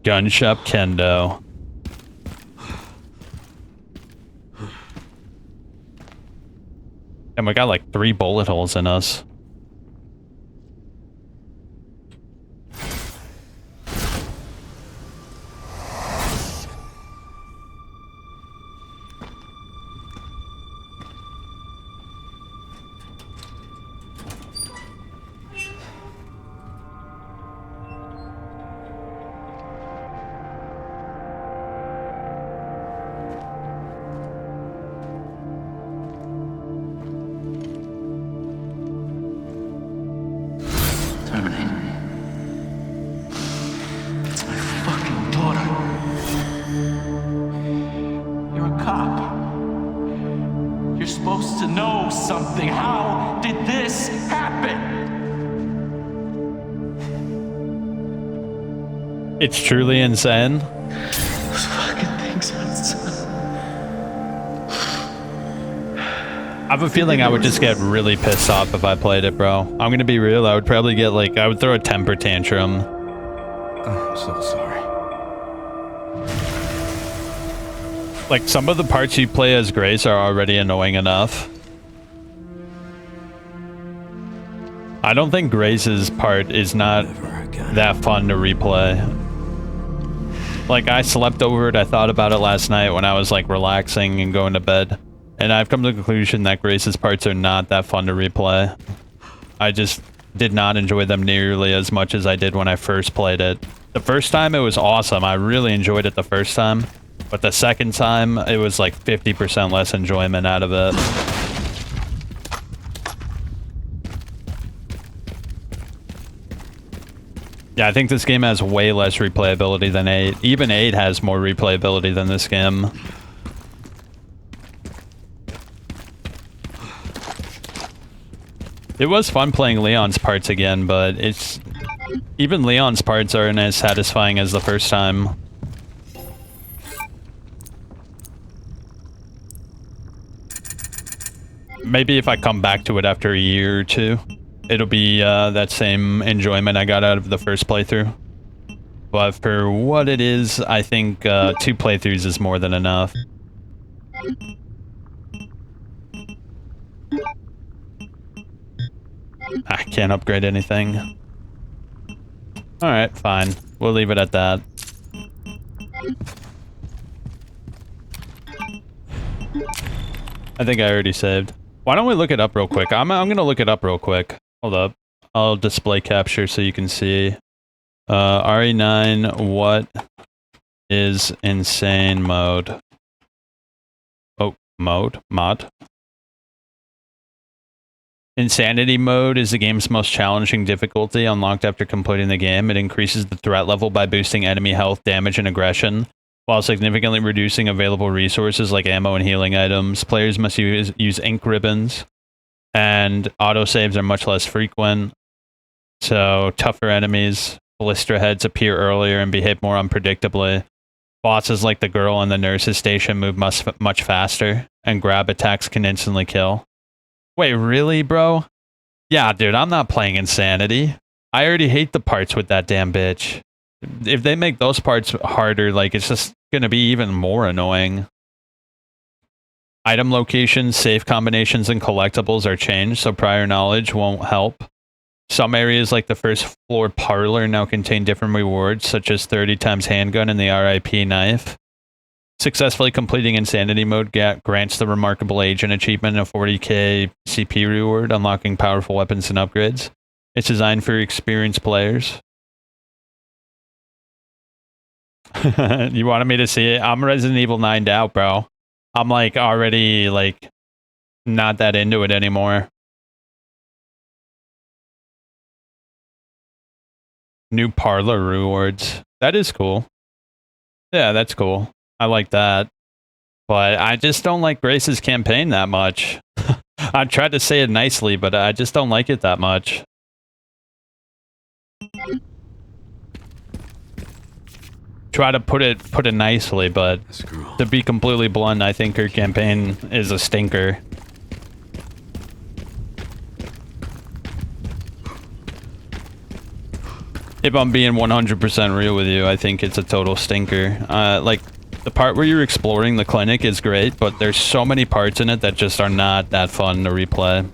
A: Gun shop kendo. And we got like 3 bullet holes in us. It's truly insane.
D: Those fucking things
A: I have a feeling I would just get really pissed off if I played it, bro. I'm gonna be real, I would probably get like, I would throw a temper tantrum.
F: I'm so sorry.
A: Like, some of the parts you play as Grace are already annoying enough. I don't think Grace's part is not that fun to replay. Like, I slept over it, I thought about it last night when I was like relaxing and going to bed. And I've come to the conclusion that Grace's parts are not that fun to replay. I just did not enjoy them nearly as much as I did when I first played it. The first time it was awesome, I really enjoyed it the first time. But the second time, it was like 50% less enjoyment out of it. Yeah, I think this game has way less replayability than 8. Even 8 has more replayability than this game. It was fun playing Leon's parts again, but it's... even Leon's parts aren't as satisfying as the first time. Maybe if I come back to it after a year or two, it'll be that same enjoyment I got out of the first playthrough. But for what it is, I think 2 playthroughs is more than enough. I can't upgrade anything. Alright, fine. We'll leave it at that. I think I already saved. Why don't we look it up real quick? I'm gonna look it up real quick. Hold up. I'll display capture so you can see. RE9, what is insane mode? Oh, mod? Insanity mode is the game's most challenging difficulty, unlocked after completing the game. It increases the threat level by boosting enemy health, damage, and aggression, while significantly reducing available resources like ammo and healing items. Players must use ink ribbons, and autosaves are much less frequent. So, tougher enemies, blister heads appear earlier and behave more unpredictably. Bosses like the girl in the nurse's station move much faster, and grab attacks can instantly kill. Wait, really, bro? Yeah, dude, I'm not playing Insanity. I already hate the parts with that damn bitch. If they make those parts harder, like, it's just gonna be even more annoying. Item locations, save combinations, and collectibles are changed, so prior knowledge won't help. Some areas, like the first floor parlor, now contain different rewards, such as 30 times handgun and the RIP knife. Successfully completing Insanity mode grants the Remarkable Agent achievement a 40k CP reward, unlocking powerful weapons and upgrades. It's designed for experienced players. You wanted me to see it? I'm Resident Evil 9'd out, bro. I'm like already like not that into it anymore. New parlor rewards. That is cool. Yeah, that's cool. I like that. But I just don't like Grace's campaign that much. I tried to say it nicely, but I just don't like it that much. Try to put it nicely, but to be completely blunt, I think her campaign is a stinker. If I'm being 100% real with you, I think it's a total stinker. Like, the part where you're exploring the clinic is great, but there's so many parts in it that just are not that fun to replay.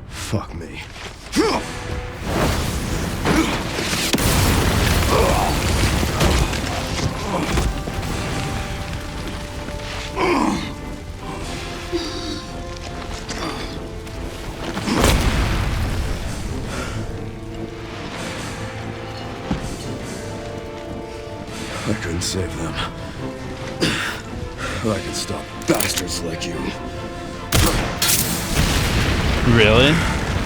F: Fuck me.
C: I couldn't save them. But I can stop bastards like you.
A: Really?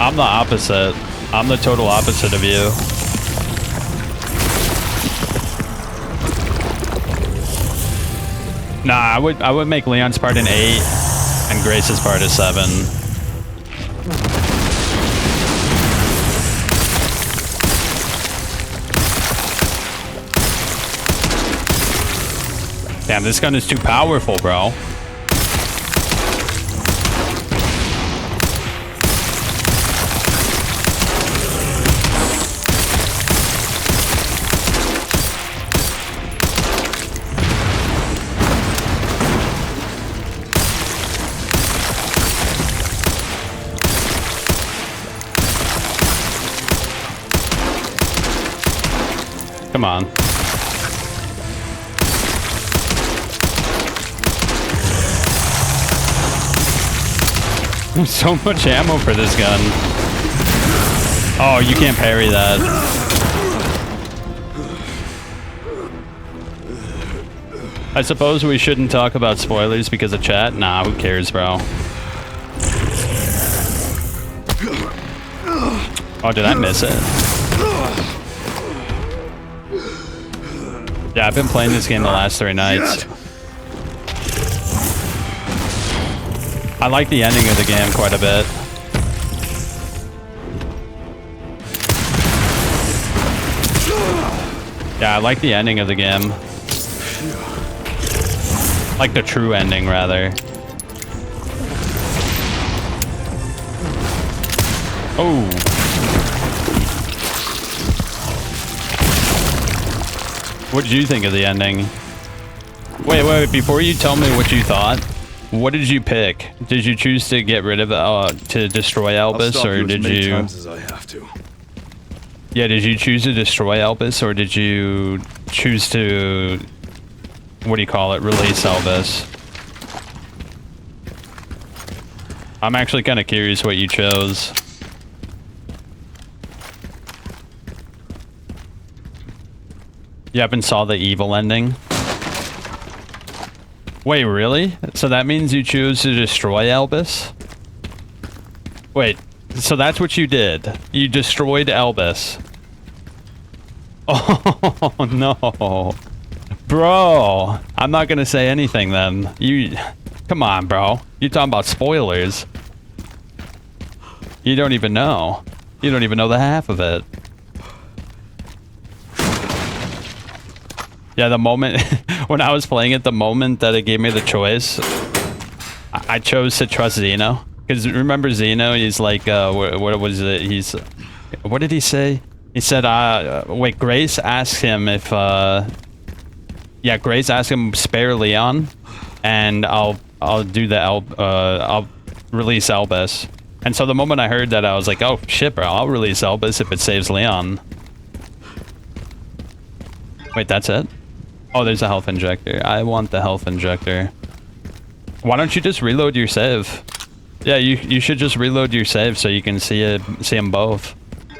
A: I'm the opposite. I'm the total opposite of you. Nah, I would make Leon's part an 8 and Grace's part a 7. Damn, this gun is too powerful, bro. Come on. So much ammo for this gun. Oh, you can't parry that. I suppose we shouldn't talk about spoilers because of chat? Nah, who cares, bro? Oh, did I miss it? Yeah, I've been playing this game the last 3 nights. I like the ending of the game quite a bit. Yeah, I like the ending of the game. Like the true ending, rather. Oh. What did you think of the ending? Wait, before you tell me what you thought, what did you pick? Did you choose to get rid of to destroy Albus, or did you
C: times as I have to.
A: Yeah, did you choose to destroy Albus, or did you choose to, what do you call it, release Albus? I'm actually kind of curious what you chose. You haven't saw the evil ending? Wait, really? So that means you choose to destroy Albus? Wait, so that's what you did. You destroyed Albus. Oh, no. Bro, I'm not gonna say anything then. Come on, bro. You're talking about spoilers. You don't even know. You don't even know the half of it. Yeah, the moment, when I was playing it, the moment that it gave me the choice, I chose to trust Zeno. Because remember Zeno, he's like, what was it? What did he say? He said, wait, Grace asked him if, yeah, Grace asked him, spare Leon, and I'll release Albus. And so the moment I heard that, I was like, oh shit, bro, I'll release Albus if it saves Leon. Wait, that's it? Oh, there's a health injector. I want the health injector. Why don't you just reload your save? Yeah, you should just reload your save so you can see them both.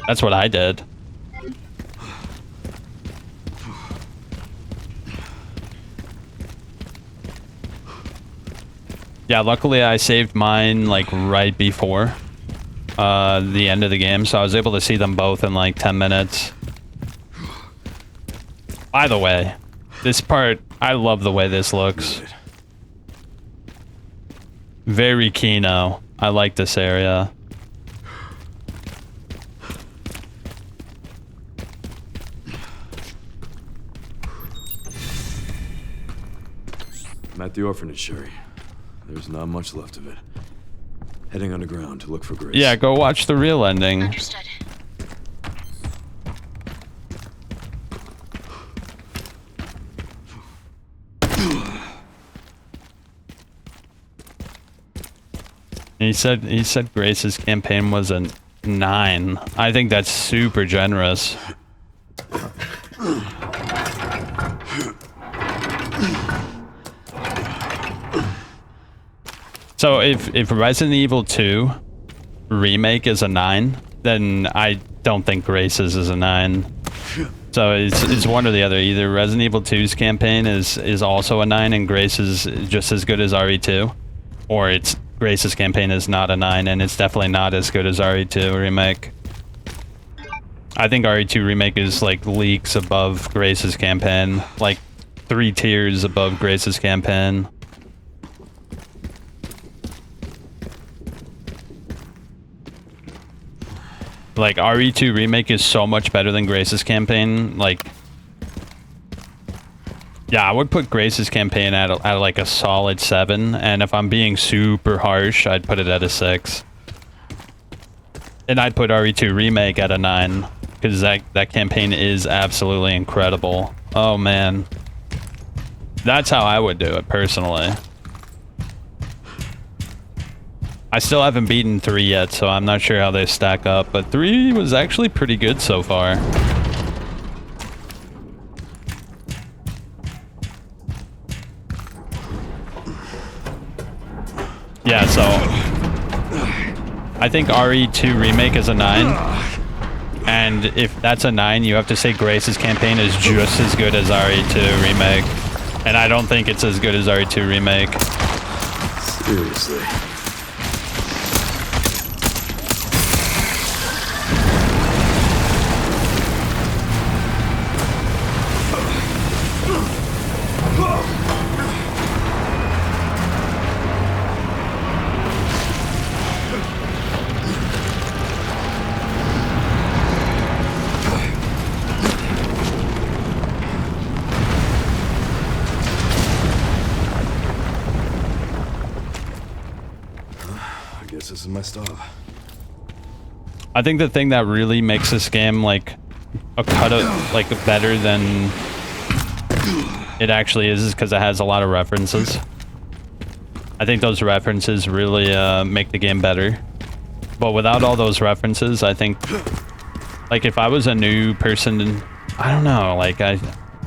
A: That's what I did. Yeah, luckily I saved mine like right before the end of the game, so I was able to see them both in like 10 minutes. By the way, this part, I love the way this looks. Very Kino. I like this area.
C: I'm at the orphanage, Sherry. There's not much left of it. Heading underground to look for Grace.
A: Yeah, go watch the real ending.
B: Understood.
A: He said Grace's campaign was a 9. I think that's super generous. So if Resident Evil 2 remake is a 9, then I don't think Grace's is a 9. So it's one or the other. Either Resident Evil 2's campaign is also a 9 and Grace is just as good as RE2, or it's Grace's campaign is not a 9 and it's definitely not as good as RE2 remake. I think RE2 remake is like leagues above Grace's campaign, like 3 tiers above Grace's campaign. Like RE2 remake is so much better than Grace's campaign. Like, yeah, I would put Grace's campaign at like a solid 7, and if I'm being super harsh, I'd put it at a 6. And I'd put RE2 remake at a 9, because that campaign is absolutely incredible. Oh man, that's how I would do it personally. I still haven't beaten 3 yet, so I'm not sure how they stack up, but 3 was actually pretty good so far. Yeah, so I think RE2 remake is a 9, and if that's a 9, you have to say Grace's campaign is just as good as RE2 remake, and I don't think it's as good as RE2 remake.
C: Seriously. This is my stop.
A: I think the thing that really makes this game like a cut of like better than it actually is because it has a lot of references. I think those references really make the game better. But without all those references, I think, like, if I was a new person, I don't know, like, I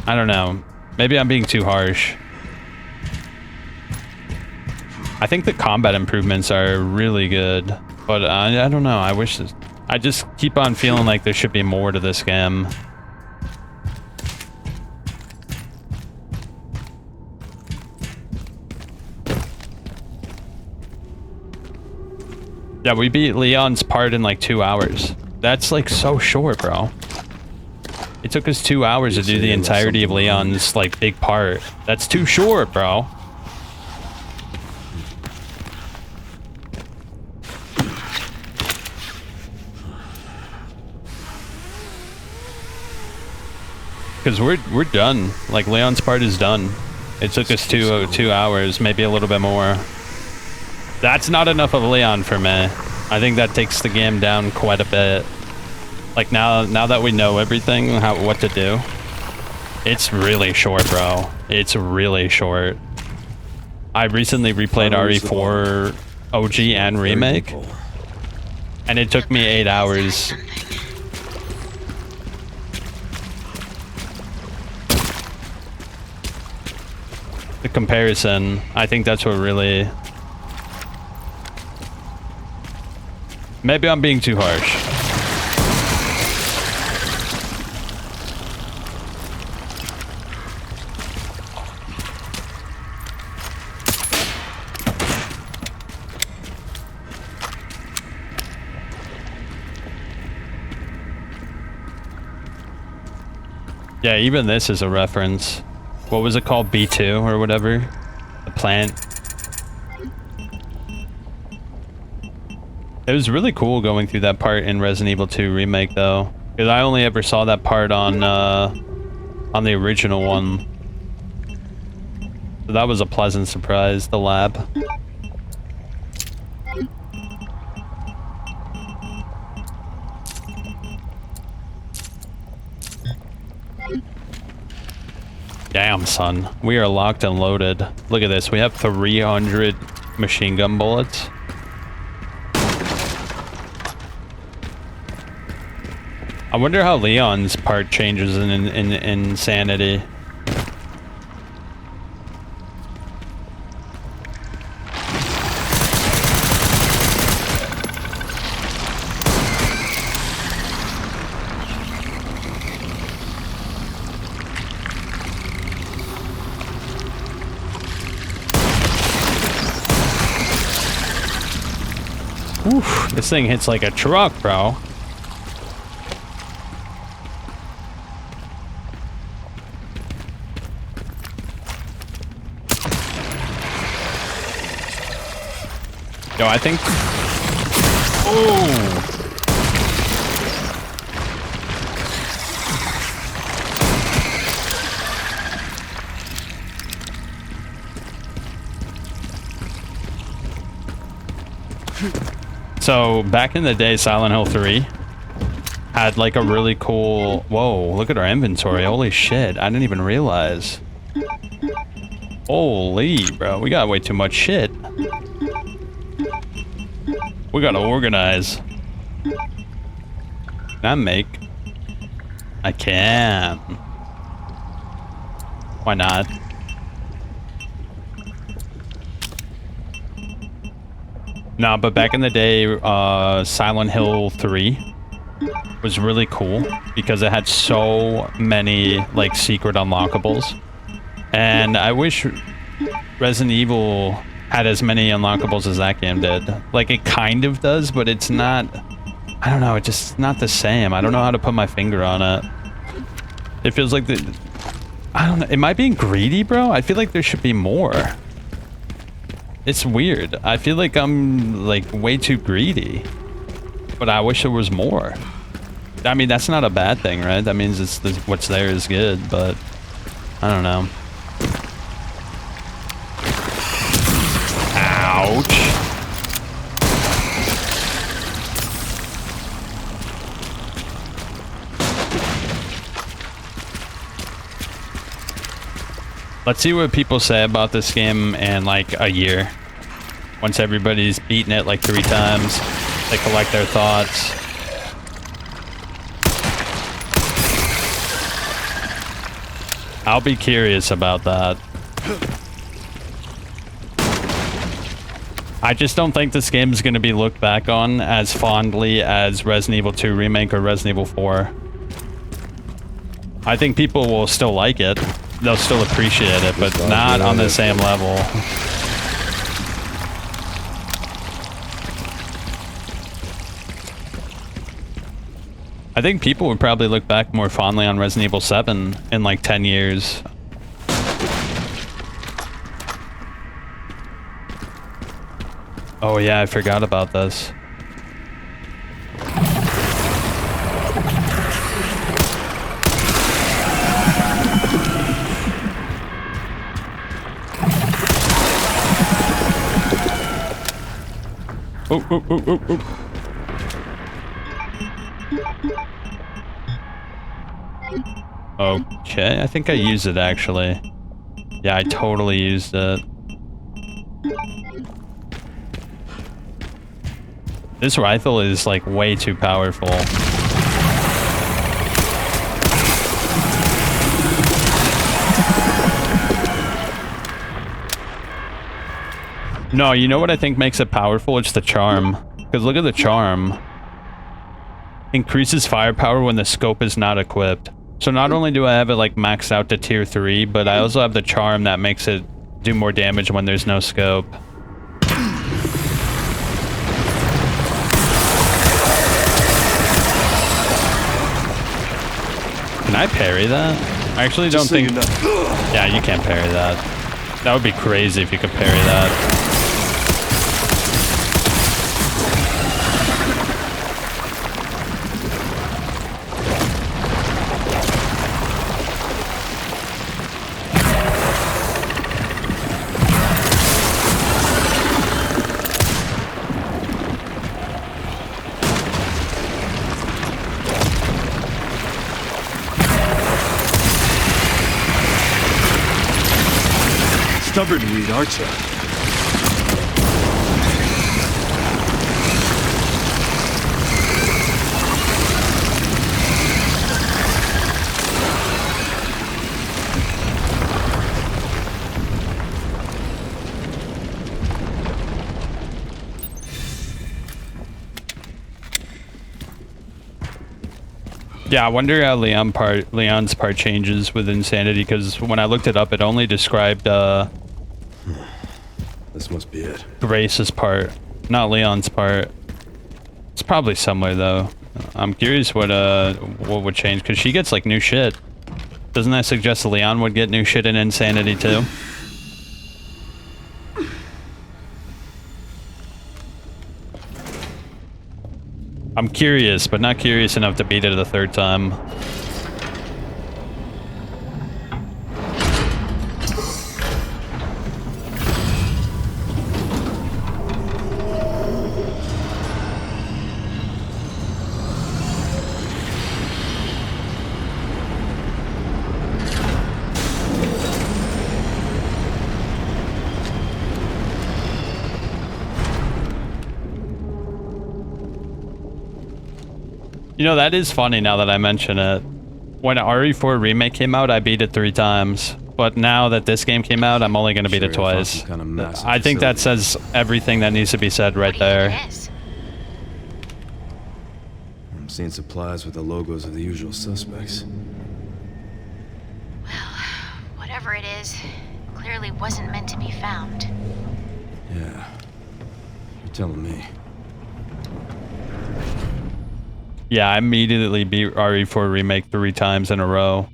A: don't know. Maybe I'm being too harsh. I think the combat improvements are really good, but I don't know. I just keep on feeling like there should be more to this game. Yeah, we beat Leon's part in like 2 hours. That's like so short, bro. It took us 2 hours to do the entirety of Leon's like big part. That's too short, bro. Because we're done. Like, Leon's part is done. It took us two hours, maybe a little bit more. That's not enough of Leon for me. I think that takes the game down quite a bit. Like, now that we know everything, what to do, it's really short, bro. It's really short. I recently replayed RE4 OG and Remake, and it took me 8 hours. The comparison, I think that's what really... Maybe I'm being too harsh. Yeah, even this is a reference. What was it called? B2 or whatever? The plant. It was really cool going through that part in Resident Evil 2 Remake, though, because I only ever saw that part on the original one. So that was a pleasant surprise, the lab. Damn, son. We are locked and loaded. Look at this. We have 300 machine gun bullets. I wonder how Leon's part changes in Insanity. Oof, this thing hits like a truck, bro. Yo, I think... Oh! So, back in the day, Silent Hill 3 had like a really cool... Whoa, look at our inventory. Holy shit, I didn't even realize. Holy, bro, we got way too much shit. We gotta organize. Can I make? I can. Why not? No, but back in the day, Silent Hill 3 was really cool because it had so many like secret unlockables. And I wish Resident Evil had as many unlockables as that game did. Like, it kind of does, but it's not... I don't know, it's just not the same. I don't know how to put my finger on it. It feels like the... I don't know. Am I being greedy, bro? I feel like there should be more. It's weird. I feel like I'm, like, way too greedy. But I wish there was more. I mean, that's not a bad thing, right? That means what's there is good, but... I don't know. Ouch. Let's see what people say about this game in like a year. Once everybody's beaten it like 3 times, they collect their thoughts. I'll be curious about that. I just don't think this game is going to be looked back on as fondly as Resident Evil 2 Remake or Resident Evil 4. I think people will still like it. They'll still appreciate it, but not on the same level. I think people would probably look back more fondly on Resident Evil 7 in like 10 years. Oh yeah, I forgot about this. Oh, oh, oh, oh, oh. Okay, I think I used it actually. Yeah, I totally used it. This rifle is like way too powerful. No, you know what I think makes it powerful? It's the charm. Because look at the charm. Increases firepower when the scope is not equipped. So not only do I have it like maxed out to tier 3, but I also have the charm that makes it do more damage when there's no scope. Can I parry that? I actually don't think... Yeah, you can't parry that. That would be crazy if you could parry that.
C: Stubborn weed, aren't you?
A: Yeah, I wonder how Leon's part changes with Insanity, because when I looked it up, it only described
C: This must be it.
A: Grace's part, not Leon's part. It's probably somewhere though. I'm curious what would change, because she gets like new shit. Doesn't that suggest Leon would get new shit in Insanity too? I'm curious, but not curious enough to beat it the 3rd time. You know, that is funny now that I mention it. When RE4 Remake came out, I beat it 3 times. But now that this game came out, I'm only going to beat it twice. I think that says everything that needs to be said right there.
C: I'm seeing supplies with the logos of the usual suspects.
B: Well, whatever it is, clearly wasn't meant to be found.
C: Yeah. You're telling me.
A: Yeah, I immediately beat RE4 Remake 3 times in a row.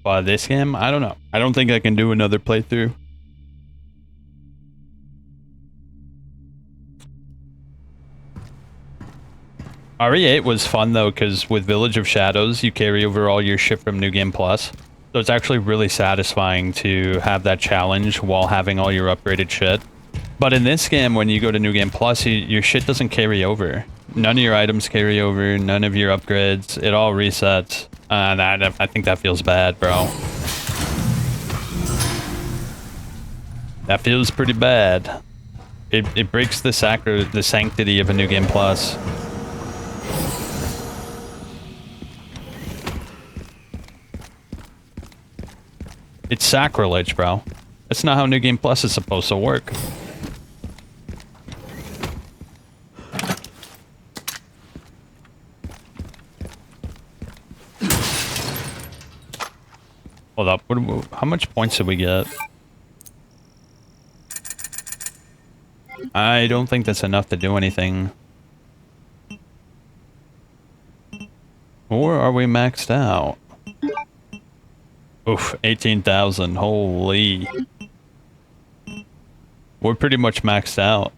A: But this game, I don't know. I don't think I can do another playthrough. RE8 was fun though, because with Village of Shadows, you carry over all your shit from New Game Plus. So it's actually really satisfying to have that challenge while having all your upgraded shit. But in this game, when you go to New Game Plus, your shit doesn't carry over. None of your items carry over, none of your upgrades. It all resets. I think that feels bad, bro. That feels pretty bad. It breaks the sanctity of a New Game Plus. It's sacrilege, bro. That's not how New Game Plus is supposed to work. Hold up. How much points did we get? I don't think that's enough to do anything. Or are we maxed out? Oof, 18,000. Holy. We're pretty much maxed out.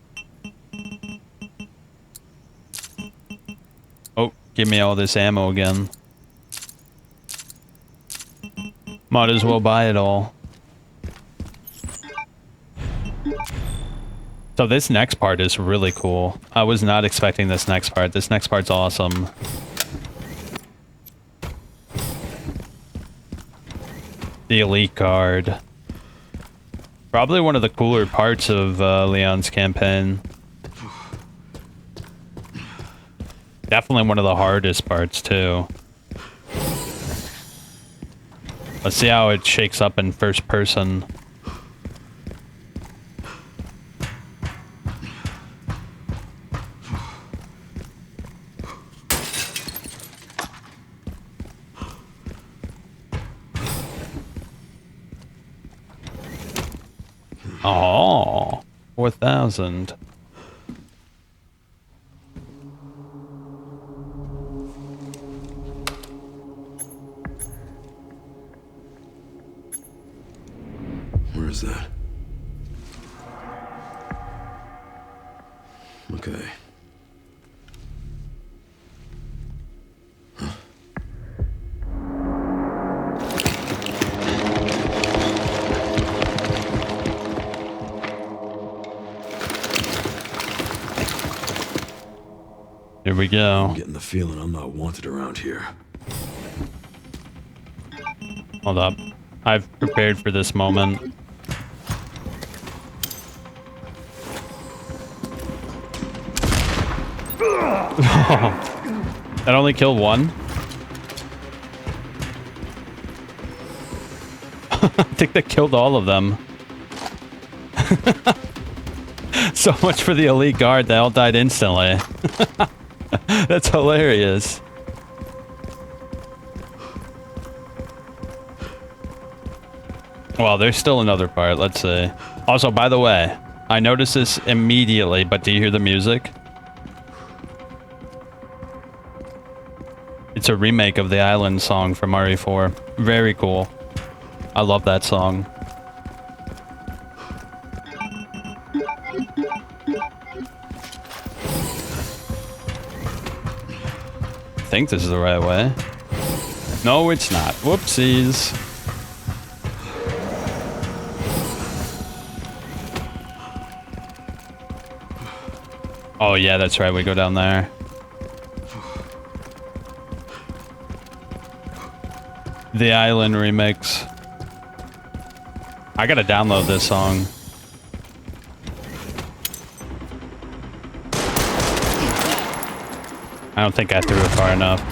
A: Oh, give me all this ammo again. Might as well buy it all. So this next part is really cool. I was not expecting this next part. This next part's awesome. The elite card. Probably one of the cooler parts of Leon's campaign. Definitely one of the hardest parts too. Let's see how it shakes up in first person. Oh, 4,000.
C: Where is that? Okay.
A: Here we go.
C: I'm getting the feeling I'm not wanted around here.
A: Hold up. I've prepared for this moment. That only killed one? I think that killed all of them. So much for the elite guard. They all died instantly. That's hilarious. Well, there's still another part. Let's see. Also, by the way, I noticed this immediately, but do you hear the music? It's a remake of the Island song from RE4. Very cool. I love that song. I think this is the right way. No, it's not. Whoopsies. Oh yeah, that's right. We go down there. The Island remix. I gotta download this song. I don't think I threw it far enough.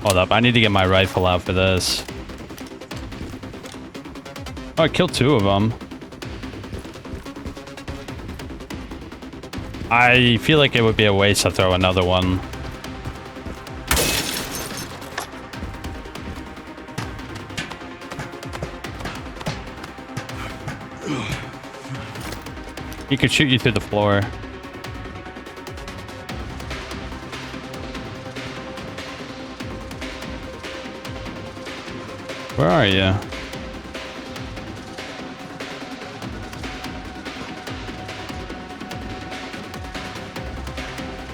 A: Hold up, I need to get my rifle out for this. Oh, I killed two of them. I feel like it would be a waste to throw another one. He could shoot you through the floor. Where are you?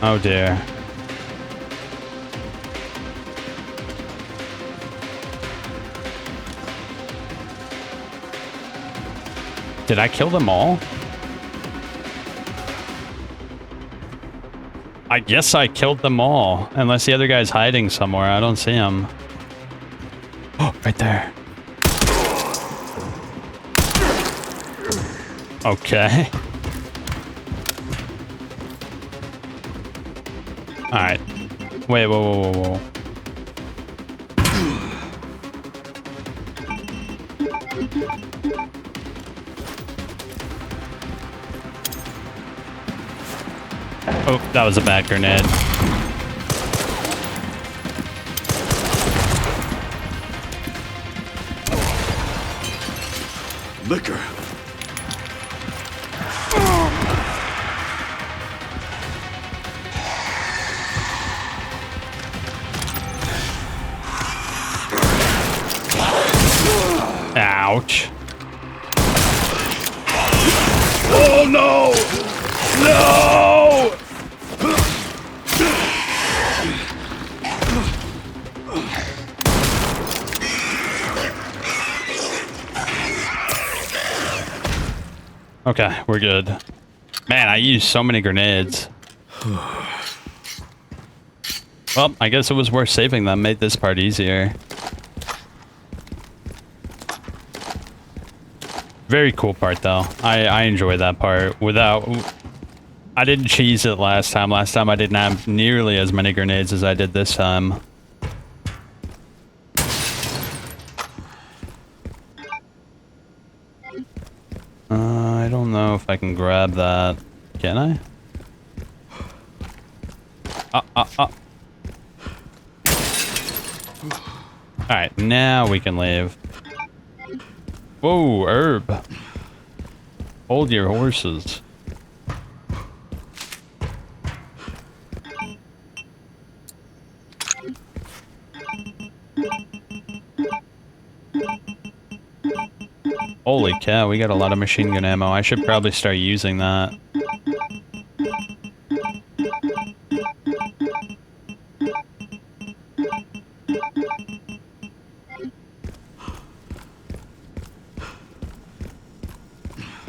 A: Oh dear. Did I kill them all? I guess I killed them all. Unless the other guy's hiding somewhere. I don't see him. Oh, right there. Okay. Alright. Wait, whoa. Oh, that was a bad grenade.
C: Liquor.
A: Ouch.
C: Oh no! No!
A: Okay, we're good. Man, I used so many grenades. Well, I guess it was worth saving them. Made this part easier. Very cool part, though. I enjoy that part. I didn't cheese it last time. Last time I didn't have nearly as many grenades as I did this time. I don't know if I can grab that. Can I? Alright, now we can leave. Whoa, herb. Hold your horses. Holy cow, we got a lot of machine gun ammo. I should probably start using that.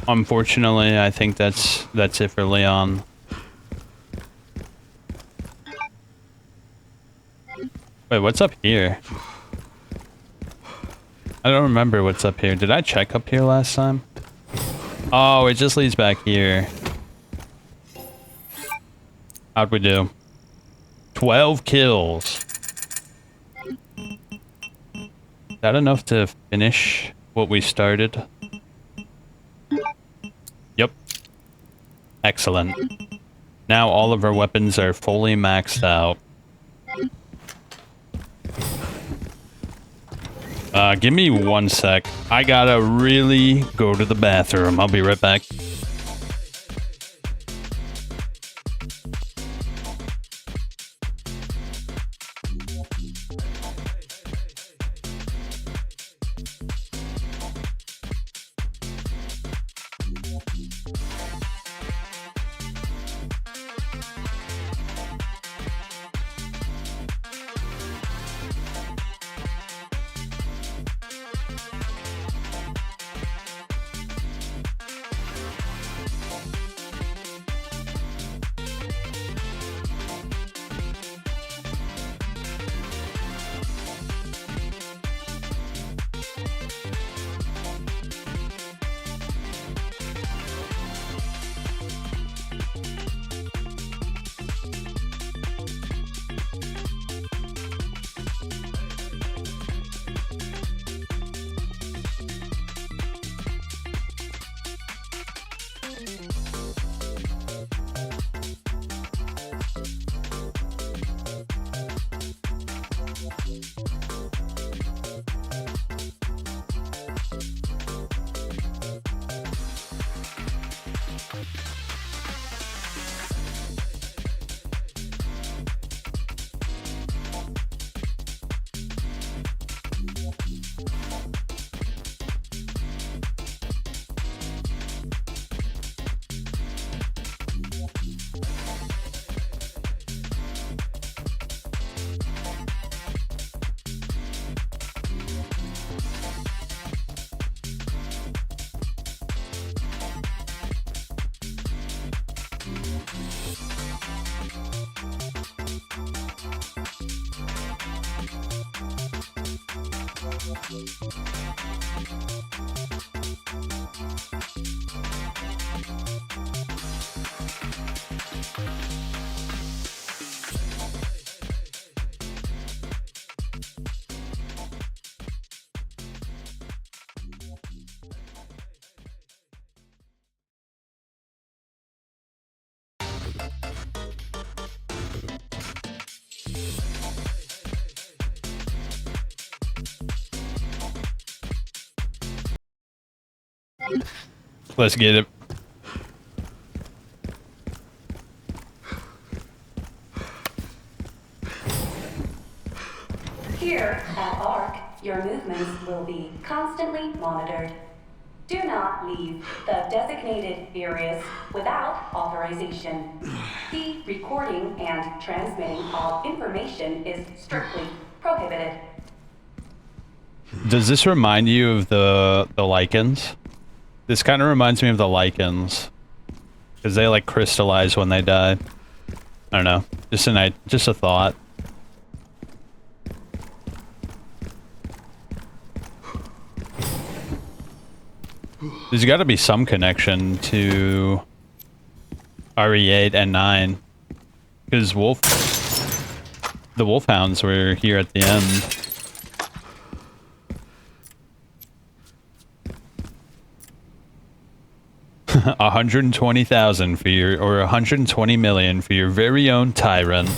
A: Unfortunately, I think that's it for Leon. Wait, what's up here? I don't remember what's up here. Did I check up here last time? Oh, it just leads back here. How'd we do? 12 kills. Is that enough to finish what we started? Yep. Excellent. Now all of our weapons are fully maxed out. Give me 1 sec. I gotta really go to the bathroom. I'll be right back. Let's get it.
I: Here at ARC, your movements will be constantly monitored. Do not leave the designated areas without authorization. The recording and transmitting of information is strictly prohibited.
A: Does this remind you of the lichens? This kind of reminds me of the lichens, because they like crystallize when they die. I don't know. Just a thought. There's got to be some connection to RE8 and 9, because the wolfhounds were here at the end. 120,000 for your, or 120 million for your very own tyrant.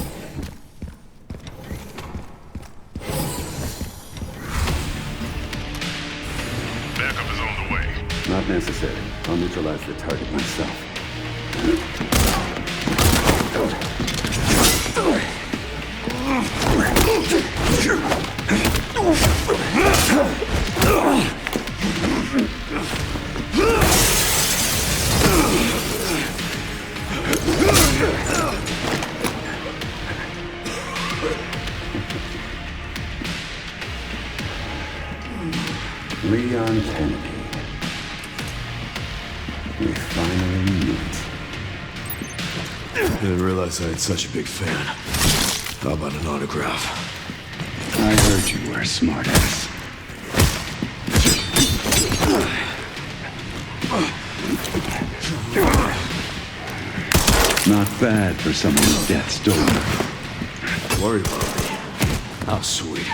J: Backup is on the way.
D: Not necessary. I'll neutralize the target myself. Leon Kennedy. We finally meet.
C: Didn't realize I had such a big fan. How about an autograph?
D: I heard you were a smartass. Not bad for someone at death's door.
C: Don't worry about me. How sweet.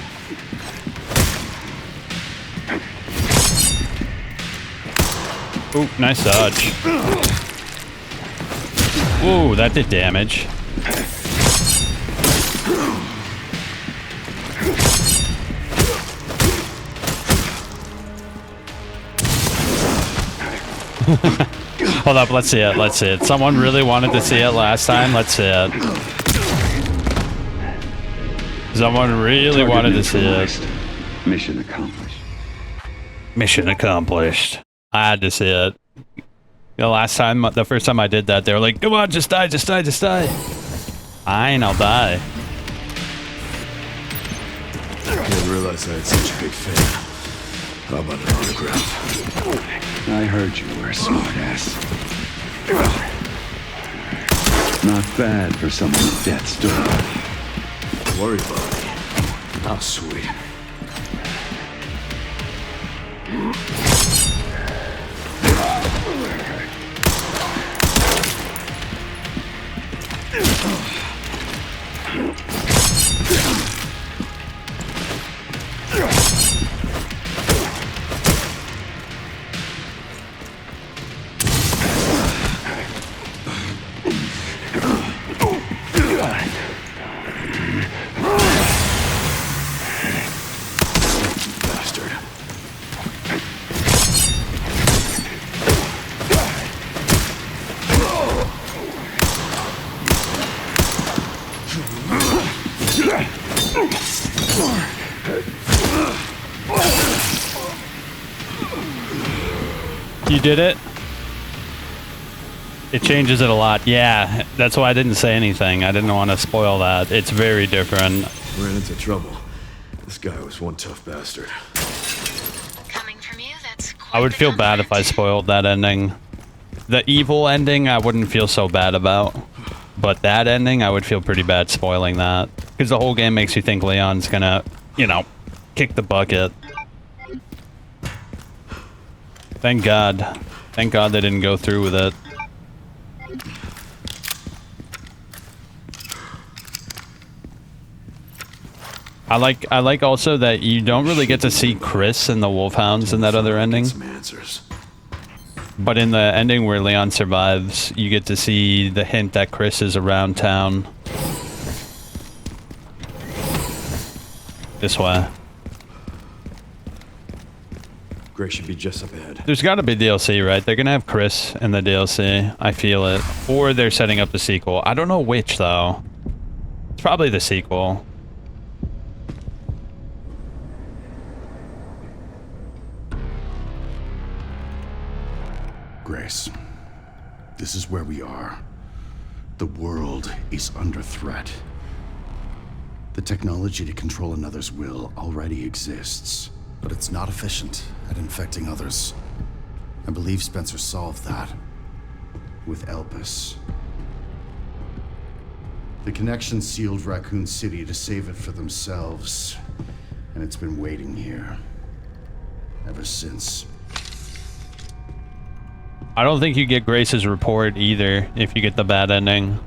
A: Ooh, nice dodge. Ooh, that did damage. Hold up, let's see it, let's see it. Someone really wanted to see it last time, let's see it. Someone really wanted to see it.
D: Mission accomplished.
A: Mission accomplished. I had to see it. The last time, the first time I did that, they were like, come on, just die, just die, just die. Fine, I'll die.
C: Didn't realize I had such a big fan. How about an autograph?
D: I heard you were a smartass. Not bad for someone at death's door.
C: Don't worry about me. How sweet.
A: You did it? It changes it a lot. Yeah, that's why I didn't say anything. I didn't want to spoil that. It's very different.
C: Ran into trouble. This guy was one tough bastard.
B: Coming from you, that's quite
A: I would
B: the
A: feel bad if I
B: compliment.
A: spoiled that ending. The evil ending, I wouldn't feel so bad about. But that ending, I would feel pretty bad spoiling that. Because the whole game makes you think Leon's gonna, you know, kick the bucket. Thank God. Thank God they didn't go through with it. I like also that you don't really get to see Chris and the Wolfhounds in that other ending.
C: Some answers.
A: But in the ending where Leon survives, you get to see the hint that Chris is around town. This way.
C: Greg should be just up ahead.
A: There's got to be DLC, right? They're going to have Chris in the DLC. I feel it. Or they're setting up the sequel. I don't know which, though. It's probably the sequel.
F: Grace, this is where we are. The world is under threat. The technology to control another's will already exists, but it's not efficient at infecting others. I believe Spencer solved that with Elpis. The connection sealed Raccoon City to save it for themselves, and it's been waiting here ever since.
A: I don't think you get Grace's report either if you get the bad ending.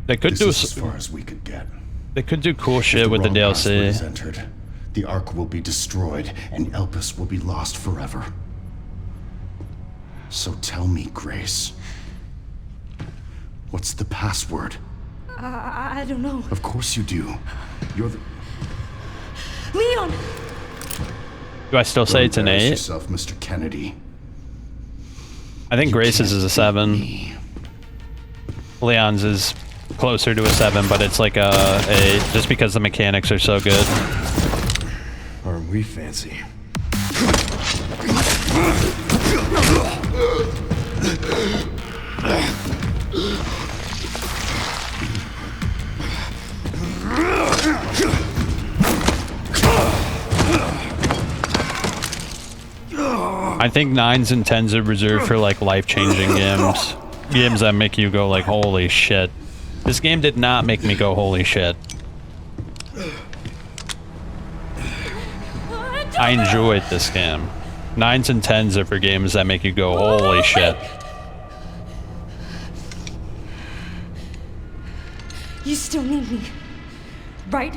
A: They could do
F: as far as we could get.
A: They could do cool shit with the DLC.
F: Is entered, the Ark will be destroyed, and Elpis will be lost forever. So tell me, Grace, what's the password?
G: I don't know.
F: Of course you do. You're the...
G: Leon!
A: Do I still say it's an 8?
F: Yourself, Mr. Kennedy.
A: I think Grace's is a 7. Leon's is closer to a 7, but it's like a 8, just because the mechanics are so good.
C: Aren't we fancy?
A: I think 9s and 10s are reserved for like life-changing games. Games that make you go like, holy shit. This game did not make me go, holy shit. I enjoyed this game. 9s and 10s are for games that make you go, holy shit.
G: You still need me, right?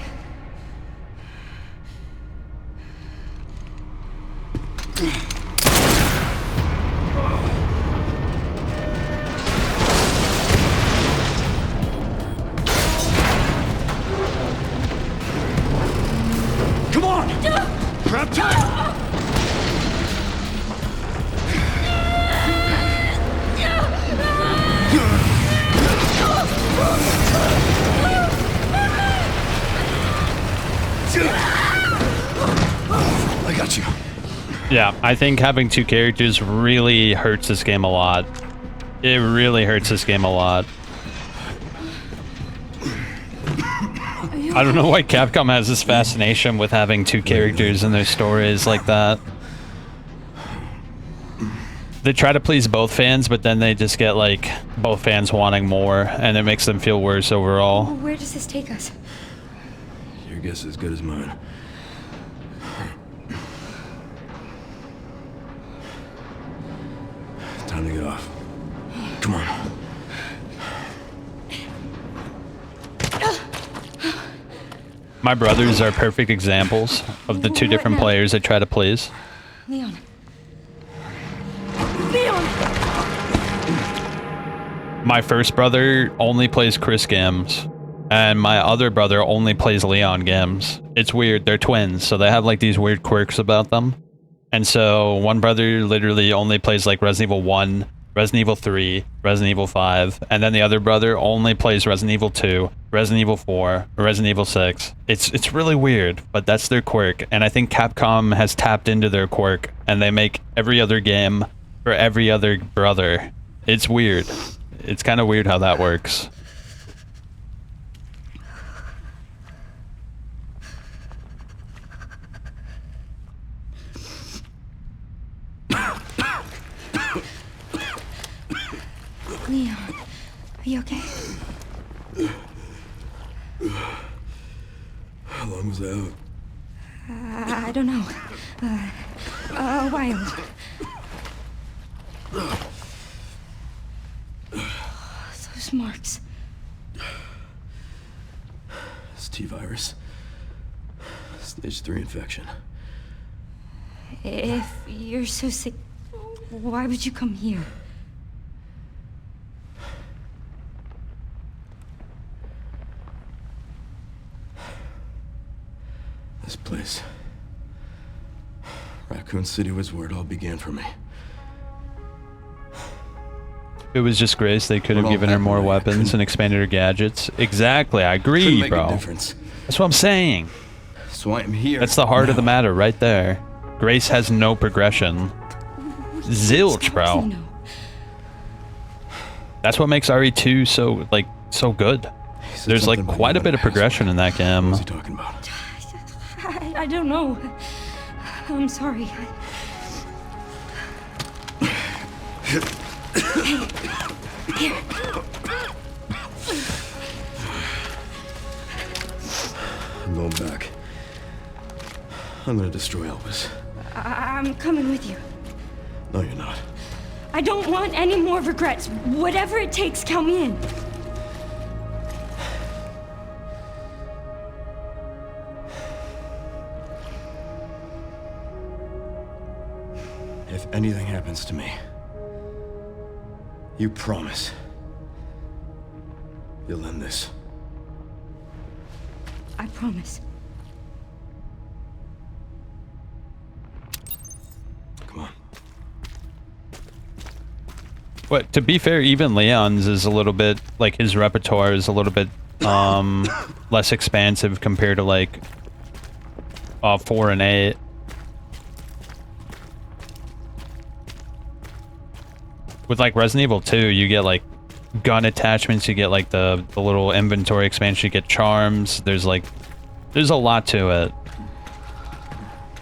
C: Come on! Grab tight!
F: I got you.
A: Yeah, I think having 2 characters really hurts this game a lot. It really hurts this game a lot. I don't know why Capcom has this fascination with having 2 characters in their stories like that. They try to please both fans, but then they just get like both fans wanting more, and it makes them feel worse overall.
G: Where does this take us?
C: Your guess is as good as mine. Time to get off. Come on.
A: My brothers are perfect examples of the 2 different players they try to please.
G: Leon. Leon!
A: My first brother only plays Chris games, and my other brother only plays Leon games. It's weird. They're twins, so they have like these weird quirks about them. And so one brother literally only plays like Resident Evil 1, Resident Evil 3, Resident Evil 5, and then the other brother only plays Resident Evil 2, Resident Evil 4, Resident Evil 6. It's really weird, but that's their quirk, and I think Capcom has tapped into their quirk, and they make every other game for every other brother. It's weird. It's kind of weird how that works.
G: Leon, are you okay?
C: was out?
G: I don't know. A while. Those marks.
C: It's T-virus. Stage 3 infection.
G: If you're so sick, why would you come here?
C: This place. Raccoon City was where it all began for me.
A: If it was just Grace, they could have
C: Well,
A: given her more
C: I
A: weapons
C: couldn't-
A: and expanded her gadgets. Exactly, I
C: Couldn't
A: agree,
C: make a
A: bro.
C: difference.
A: That's what I'm saying.
C: So I'm here.
A: That's the heart of the
C: now.
A: matter right there. Grace has no progression. Zilch, bro.
G: No.
A: That's what makes RE2 so good.
C: He said
A: There's
C: something
A: like
C: about
A: quite a
C: you
A: bit of
C: password.
A: progression in that
C: What
A: game.
C: was he talking about?
G: I don't know. I'm sorry. Here.
C: I'm going back. I'm gonna destroy Elvis.
G: I'm coming with you.
C: No, you're not.
G: I don't want any more regrets. Whatever it takes, count me in.
C: If anything happens to me, you promise you'll end this.
G: I promise.
C: Come on.
A: But to be fair, even Leon's is a little bit, like, his repertoire is a little bit less expansive compared to, like, 4 and 8. With, like, Resident Evil 2, you get, like, gun attachments, you get, like, the little inventory expansion, you get charms, there's a lot to it.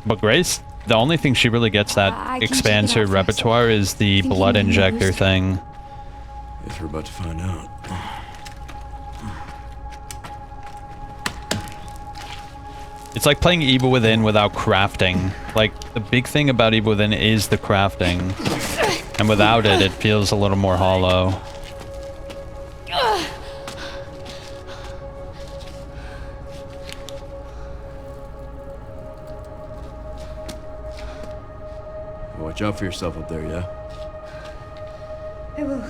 A: But Grace, the only thing she really gets that
G: I can
A: expands
G: check it
A: her
G: out first.
A: repertoire is the
G: Thinking
A: blood
G: I'm
A: injector
G: used.
A: thing.
C: Guess we're about to find out.
A: It's like playing Evil Within without crafting. Like, the big thing about Evil Within is the crafting. And without it, it feels a little more hollow.
C: Watch out for yourself up there, yeah?
G: I will.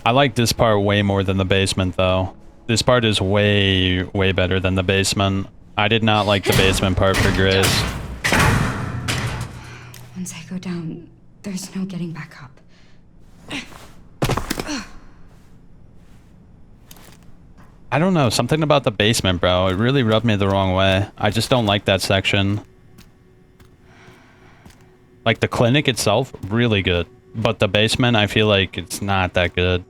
A: I like this part way more than the basement, though. This part is way, way better than the basement. I did not like the basement part for Grace.
G: Once I go down, there's no getting back up.
A: I don't know, something about the basement, bro. It really rubbed me the wrong way. I just don't like that section. Like, the clinic itself, really good. But the basement, I feel like it's not that good.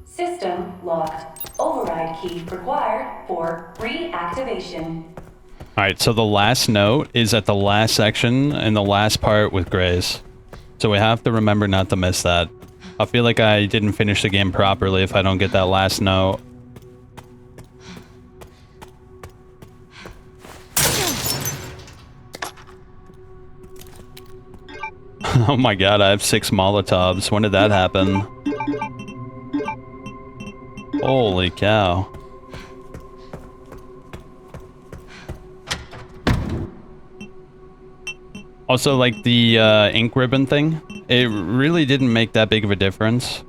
I: System locked. Override key required for reactivation.
A: Alright, so the last note is at the last section in the last part with Grace. So we have to remember not to miss that. I feel like I didn't finish the game properly if I don't get that last note. Oh my god, I have 6 Molotovs. When did that happen? Holy cow. Also, like, the ink ribbon thing, it really didn't make that big of a difference.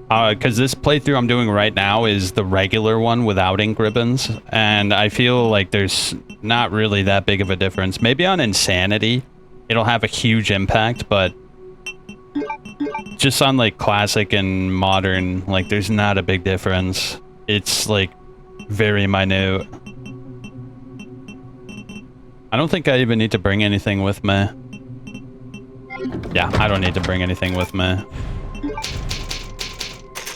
A: Because this playthrough I'm doing right now is the regular one without ink ribbons, and I feel like there's not really that big of a difference. Maybe on Insanity, it'll have a huge impact, but just on, like, classic and modern, like, there's not a big difference. It's, like, very minute. I don't think I even need to bring anything with me. Yeah, I don't need to bring anything with me.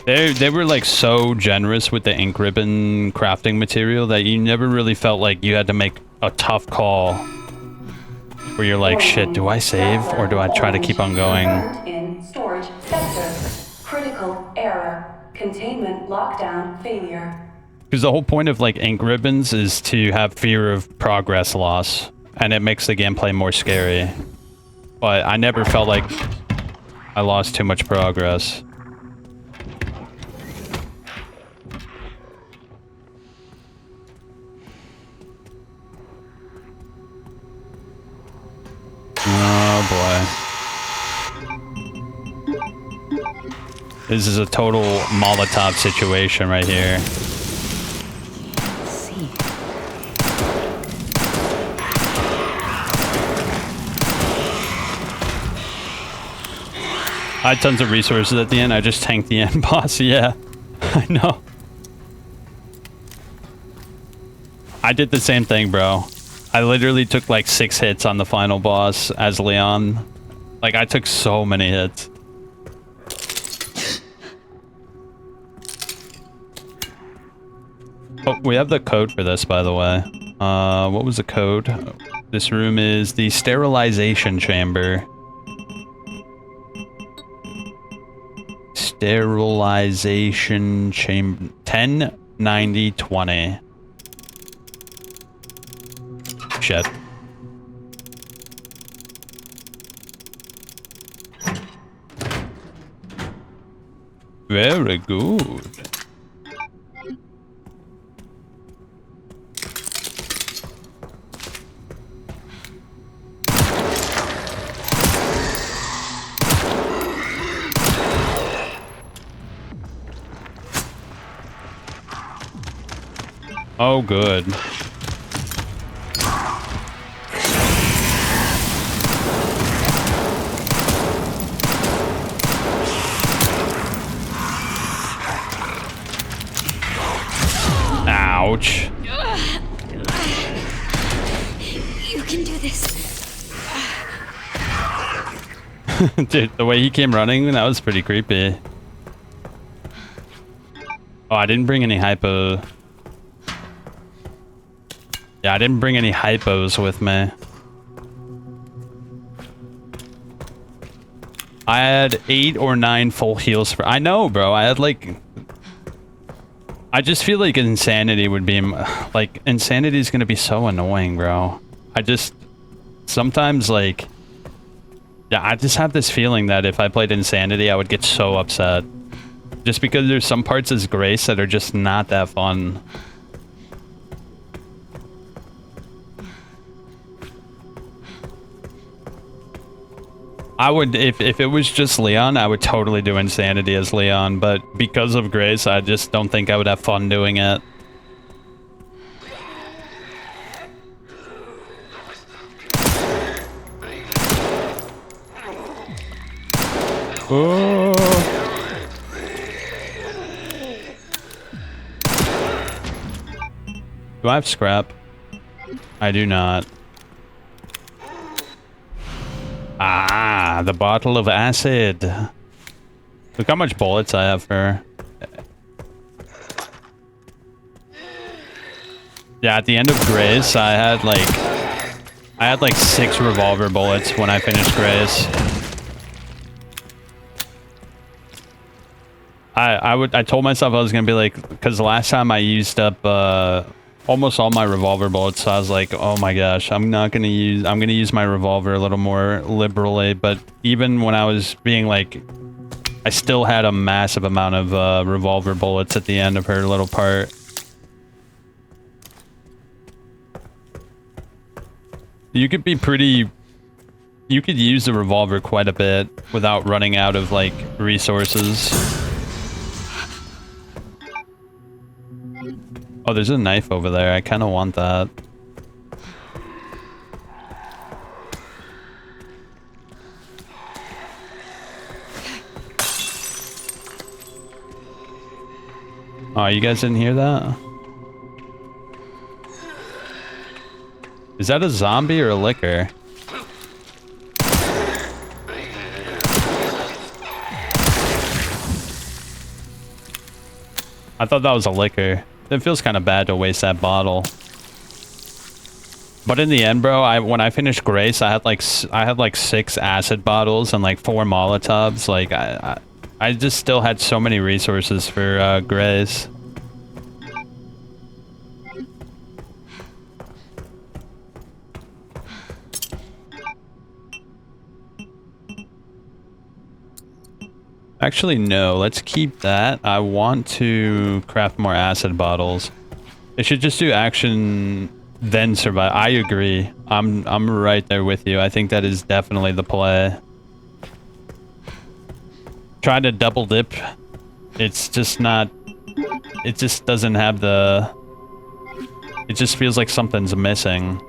A: They were like so generous with the ink ribbon crafting material that you never really felt like you had to make a tough call where you're like, shit, do I save or do I try to keep on going?
I: In storage sector. Critical error. Containment lockdown failure.
A: Because the whole point of like ink ribbons is to have fear of progress loss, and it makes the gameplay more scary. But I never felt like I lost too much progress. Oh boy. This is a total Molotov situation right here. I had tons of resources at the end. I just tanked the end boss. Yeah, I know. I did the same thing, bro. I literally took like 6 hits on the final boss as Leon. Like, I took so many hits. Oh, we have the code for this, by the way. What was the code? This room is the sterilization chamber. Sterilization chamber 109020. Shit. Very good. Oh, good. Ouch.
G: You can do this.
A: Dude, the way he came running, that was pretty creepy. Oh, I didn't bring any hypo. Yeah, I didn't bring any hypos with me. I had 8 or 9 full heals for... I know, bro. I had like... I just feel like Insanity would be... Like, Insanity is going to be so annoying, bro. I just... Sometimes, like... Yeah, I just have this feeling that if I played Insanity, I would get so upset. Just because there's some parts as Grace that are just not that fun. I would, if it was just Leon, I would totally do Insanity as Leon, but because of Grace, I just don't think I would have fun doing it. Oh. Do I have scrap? I do not. Ah, the bottle of acid. Look how much bullets I have for her. Yeah, at the end of Grace, I had like 6 revolver bullets when I finished Grace. I told myself I was gonna be like, because the last time I used up almost all my revolver bullets, so I was like, oh my gosh, I'm gonna use my revolver a little more liberally. But even when I was being like, I still had a massive amount of revolver bullets at the end of her little part. You could use the revolver quite a bit without running out of like resources. Oh, there's a knife over there. I kind of want that. Oh, you guys didn't hear that? Is that a zombie or a licker? I thought that was a liquor. It feels kind of bad to waste that bottle. But in the end, bro, when I finished Grace, I had like 6 acid bottles and like 4 Molotovs. Like I just still had so many resources for Grace. Actually, no. Let's keep that. I want to craft more acid bottles. It should just do action, then survive. I agree. I'm right there with you. I think that is definitely the play. Trying to double dip. It's just not... It just doesn't have the... It just feels like something's missing.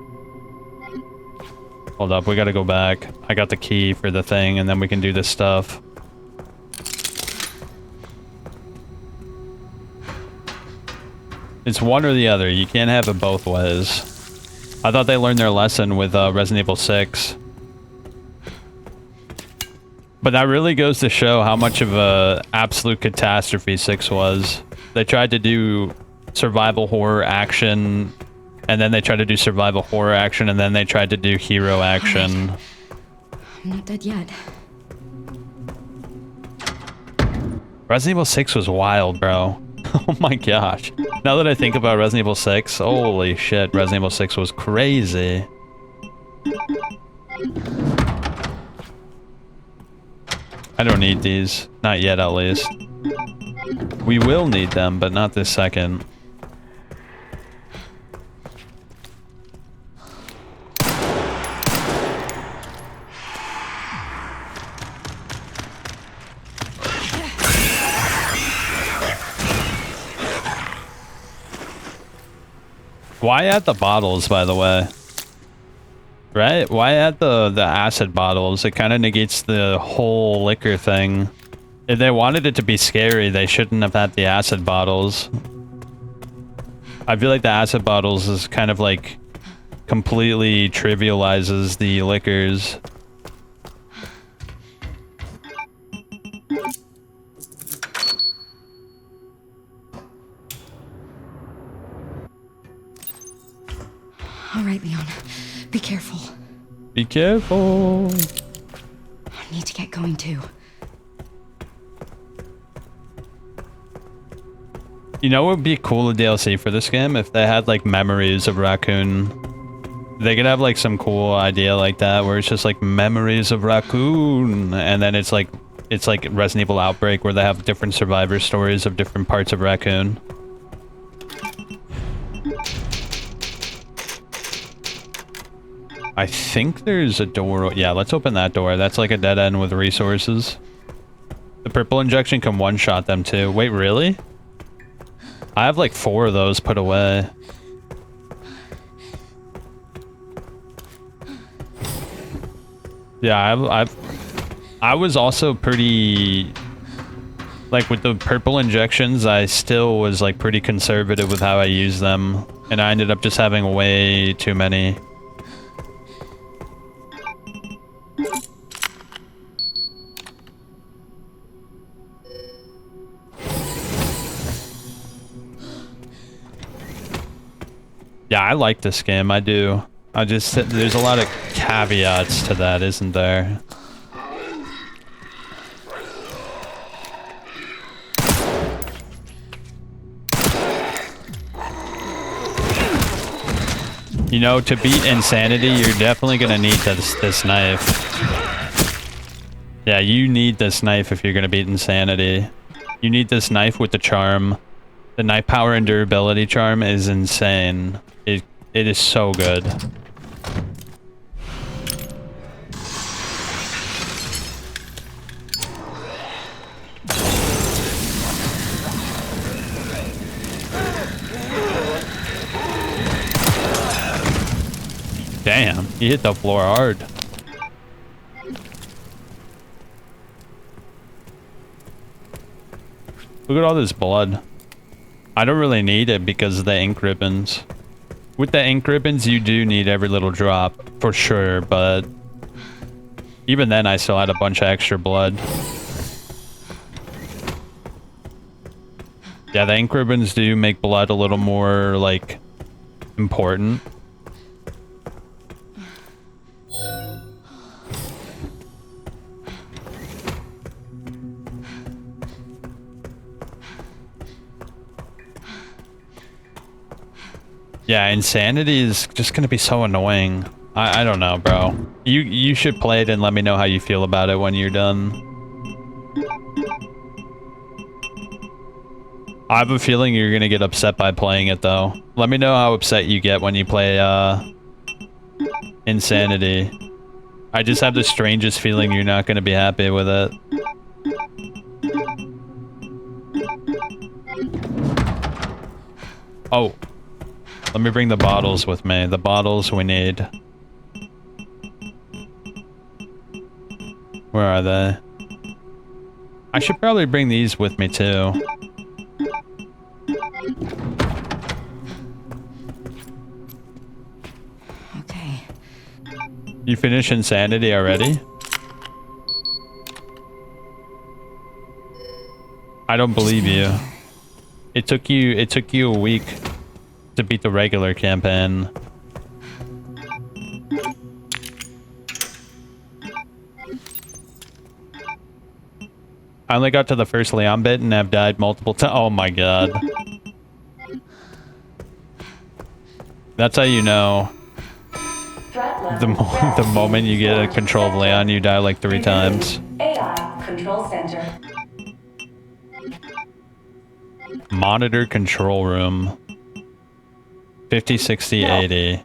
A: Hold up, we gotta go back. I got the key for the thing, and then we can do this stuff. It's one or the other. You can't have it both ways. I thought they learned their lesson with Resident Evil 6. But that really goes to show how much of a absolute catastrophe 6 was. They tried to do survival horror action, and then they tried to do survival horror action, and then they tried to do hero action.
G: I'm not dead yet.
A: Resident Evil 6 was wild, bro. Oh my gosh. Now that I think about Resident Evil 6, holy shit, Resident Evil 6 was crazy. I don't need these. Not yet, at least. We will need them, but not this second. Why add the bottles, by the way? Right? Why add the acid bottles? It kind of negates the whole liquor thing. If they wanted it to be scary, they shouldn't have had the acid bottles. I feel like the acid bottles is kind of like completely trivializes the liquors.
G: All right, Leon. Be careful.
A: Be careful.
G: I need to get going too.
A: You know what would be cool DLC for this game? If they had like memories of Raccoon. They could have like some cool idea like that where it's just like memories of Raccoon, and then it's like Resident Evil Outbreak where they have different survivor stories of different parts of Raccoon. I think there's a door. Yeah, let's open that door. That's like a dead end with resources. The purple injection can one-shot them too. Wait, really? I have like 4 of those put away. Yeah, I was also pretty... Like with the purple injections, I still was like pretty conservative with how I used them. And I ended up just having way too many. Yeah, I like this game, I do. There's a lot of caveats to that, isn't there? You know, to beat Insanity, you're definitely gonna need this knife. Yeah, you need this knife if you're gonna beat Insanity. You need this knife with the charm. The knife power and durability charm is insane. It is so good. Damn, he hit the floor hard. Look at all this blood. I don't really need it because of the ink ribbons. With the ink ribbons, you do need every little drop, for sure, but... Even then, I still had a bunch of extra blood. Yeah, Yeah, the ink ribbons do make blood a little more, like, important. Yeah, insanity is just gonna be so annoying. I don't know, bro. You should play it and let me know how you feel about it when you're done. I have a feeling you're gonna get upset by playing it, though. Let me know how upset you get when you play, Insanity. I just have the strangest feeling you're not gonna be happy with it. Oh. Let me bring the bottles with me. The bottles we need. Where are they? I should probably bring these with me, too.
G: Okay.
A: You finish Insanity already? I don't believe you. It took you a week to beat the regular campaign. I only got to the first Leon bit and have died multiple times. Oh my god. That's how you know. The moment you get a control of Leon, you die like 3 times.
I: AI Control Center.
A: Monitor control room. 50, 60, 80.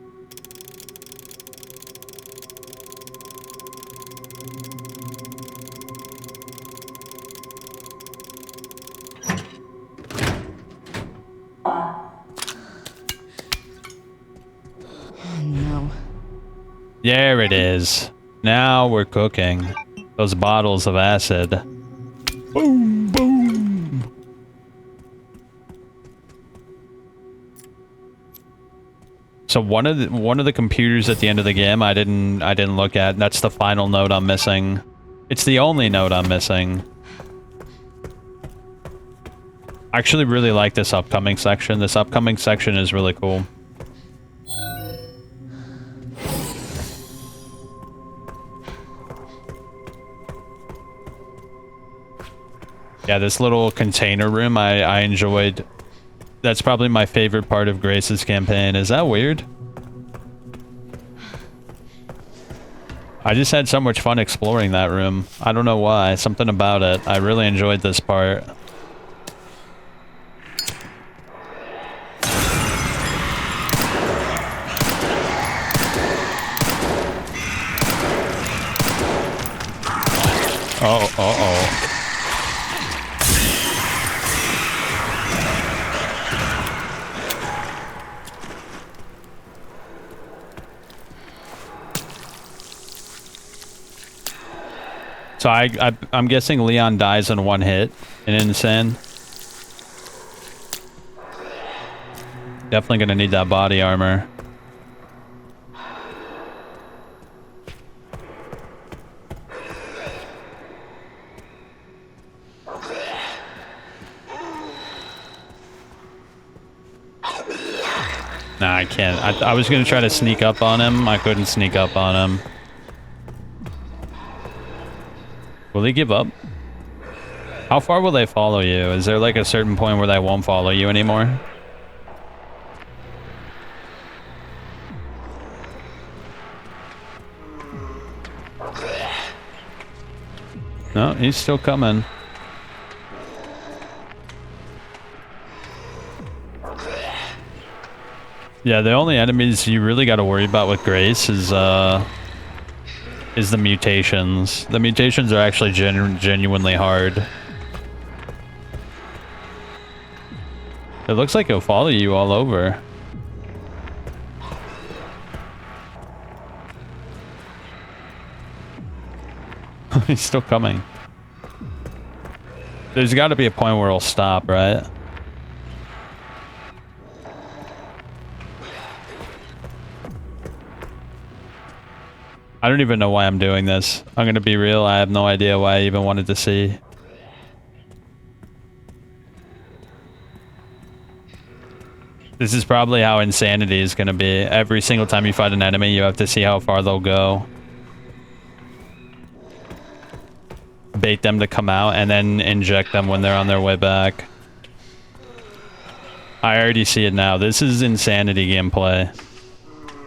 G: No.
A: There it is. Now we're cooking. Those bottles of acid. Boom, boom. So one of the computers at the end of the game I didn't look at. That's the final note I'm missing. It's the only note I'm missing. I actually really like this upcoming section. This upcoming section is really cool. Yeah, this little container room I enjoyed. That's probably my favorite part of Grace's campaign. Is that weird? I just had so much fun exploring that room. I don't know why. Something about it. I really enjoyed this part. Oh, uh-oh. So I'm guessing Leon dies in 1 hit in Insane. Definitely gonna need that body armor. Nah, I can't. I was gonna try to sneak up on him. I couldn't sneak up on him. Will he give up? How far will they follow you? Is there like a certain point where they won't follow you anymore? No, he's still coming. Yeah, the only enemies you really got to worry about with Grace is the mutations. The mutations are actually genuinely hard. It looks like he'll follow you all over. He's still coming. There's got to be a point where he'll stop, right? I don't even know why I'm doing this. I'm gonna be real, I have no idea why I even wanted to see. This is probably how insanity is going to be. Every single time you fight an enemy, you have to see how far they'll go. Bait them to come out and then inject them when they're on their way back. I already see it now. This is insanity gameplay.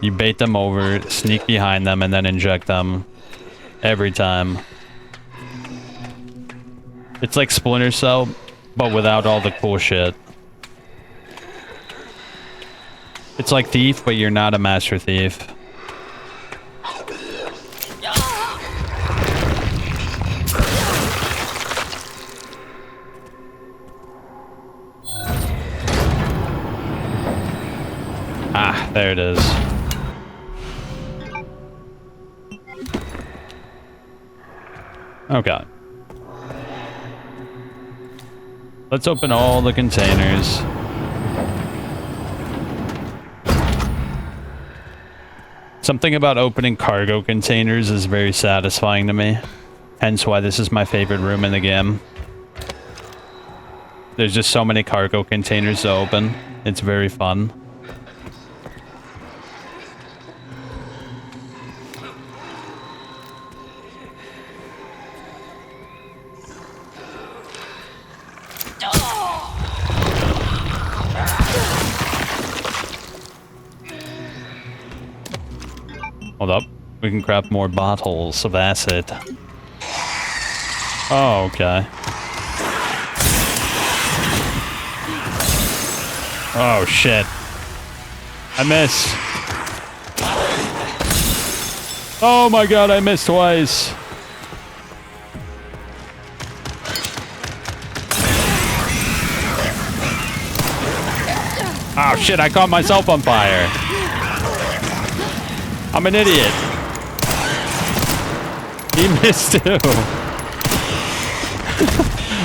A: You bait them over, sneak behind them, and then inject them. Every time. It's like Splinter Cell, but without all the cool shit. It's like Thief, but you're not a master thief. Ah, there it is. Okay. Let's open all the containers. Something about opening cargo containers is very satisfying to me. Hence why this is my favorite room in the game. There's just so many cargo containers to open. It's very fun. Hold up. We can craft more bottles of acid. Oh, okay. Oh, shit. I miss. Oh my god, I missed twice. Oh shit, I caught myself on fire. I'm an idiot. He missed too.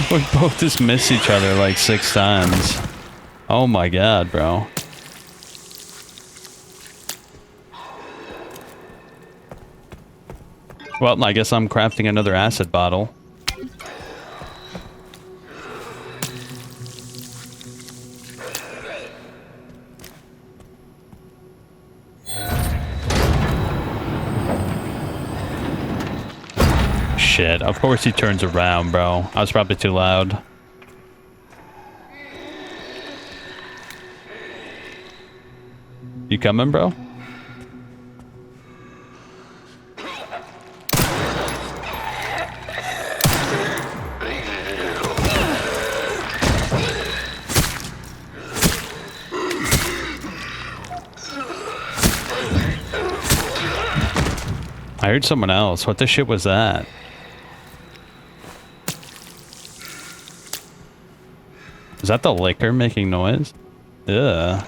A: We both just miss each other like 6 times. Oh my god, bro. Well, I guess I'm crafting another acid bottle. Shit, of course he turns around, bro. I was probably too loud. You coming, bro? I heard someone else. What the shit was that? Is that the liquor making noise? Ugh.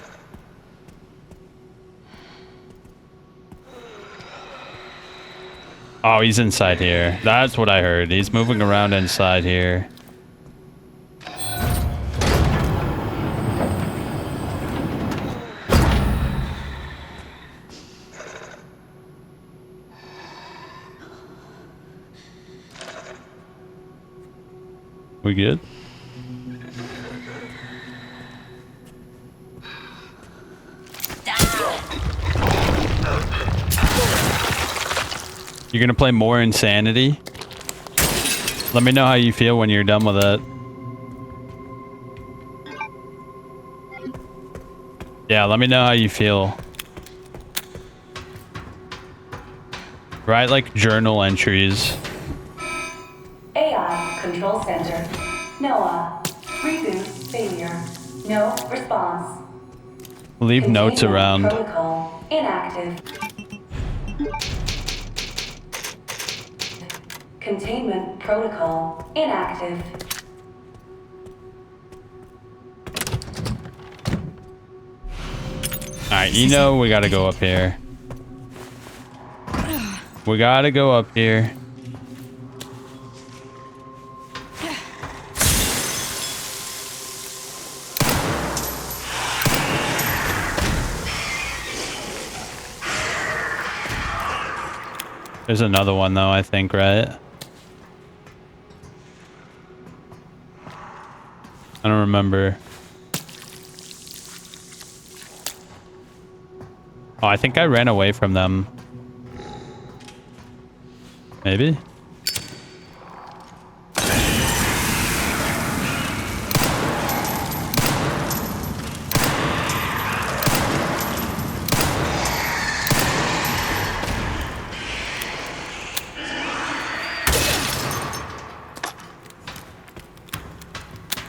A: Oh, he's inside here. That's what I heard. He's moving around inside here. We good? You're gonna play more Insanity? Let me know how you feel when you're done with it. Yeah, let me know how you feel. Write like journal entries.
I: AI Control Center. NOAA. Reboot failure. No response.
A: Leave notes around.
I: Protocol inactive. Containment protocol inactive.
A: Alright, you know we gotta go up here. We gotta go up here. There's another one though, I think, right? I don't remember. Oh, I think I ran away from them. Maybe?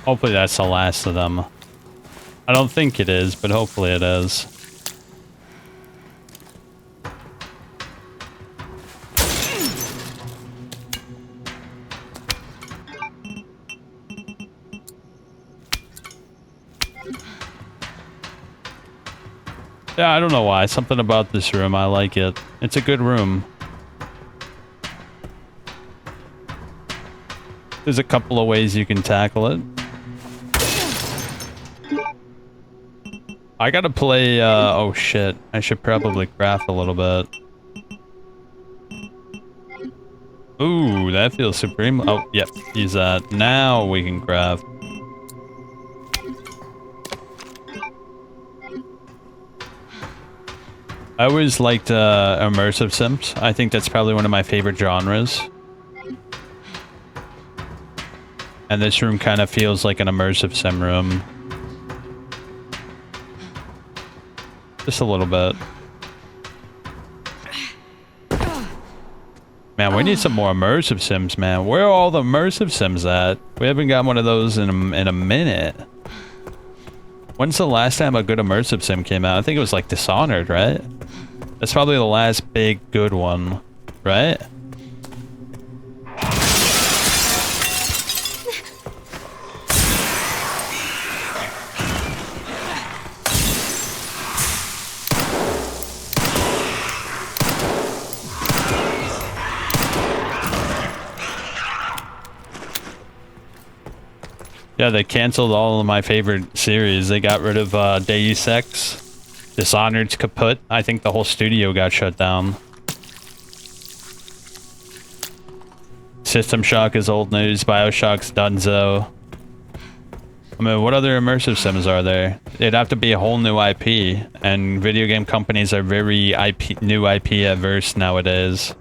A: Hopefully that's the last of them. I don't think it is, but hopefully it is. Yeah, I don't know why. Something about this room, I like it. It's a good room. There's a couple of ways you can tackle it. I gotta play, oh shit. I should probably craft a little bit. Ooh, that feels supreme. Oh, yep, use that. Now we can craft. I always liked immersive sims. I think that's probably one of my favorite genres. And this room kind of feels like an immersive sim room. Just a little bit. Man, we need some more immersive sims, man. Where are all the immersive sims at? We haven't got one of those in a minute. When's the last time a good immersive sim came out? I think it was like Dishonored, right? That's probably the last big good one, right? Yeah, they canceled all of my favorite series. They got rid of Deus Ex. Dishonored's kaput. I think the whole studio got shut down. System Shock is old news. BioShock's donezo. I mean, what other immersive sims are there? It'd have to be a whole new IP, and video game companies are very new IP averse nowadays.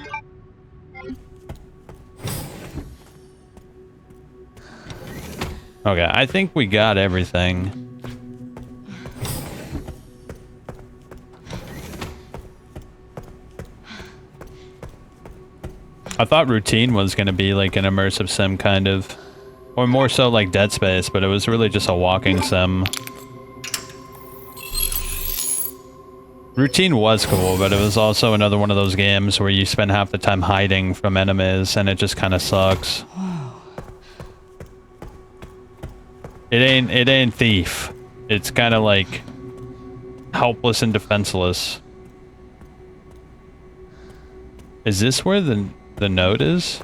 A: Okay, I think we got everything. I thought Routine was going to be like an immersive sim kind of. Or more so like Dead Space, but it was really just a walking sim. Routine was cool, but it was also another one of those games where you spend half the time hiding from enemies and it just kind of sucks. It ain't Thief. It's kind of like helpless and defenseless. Is this where the note is?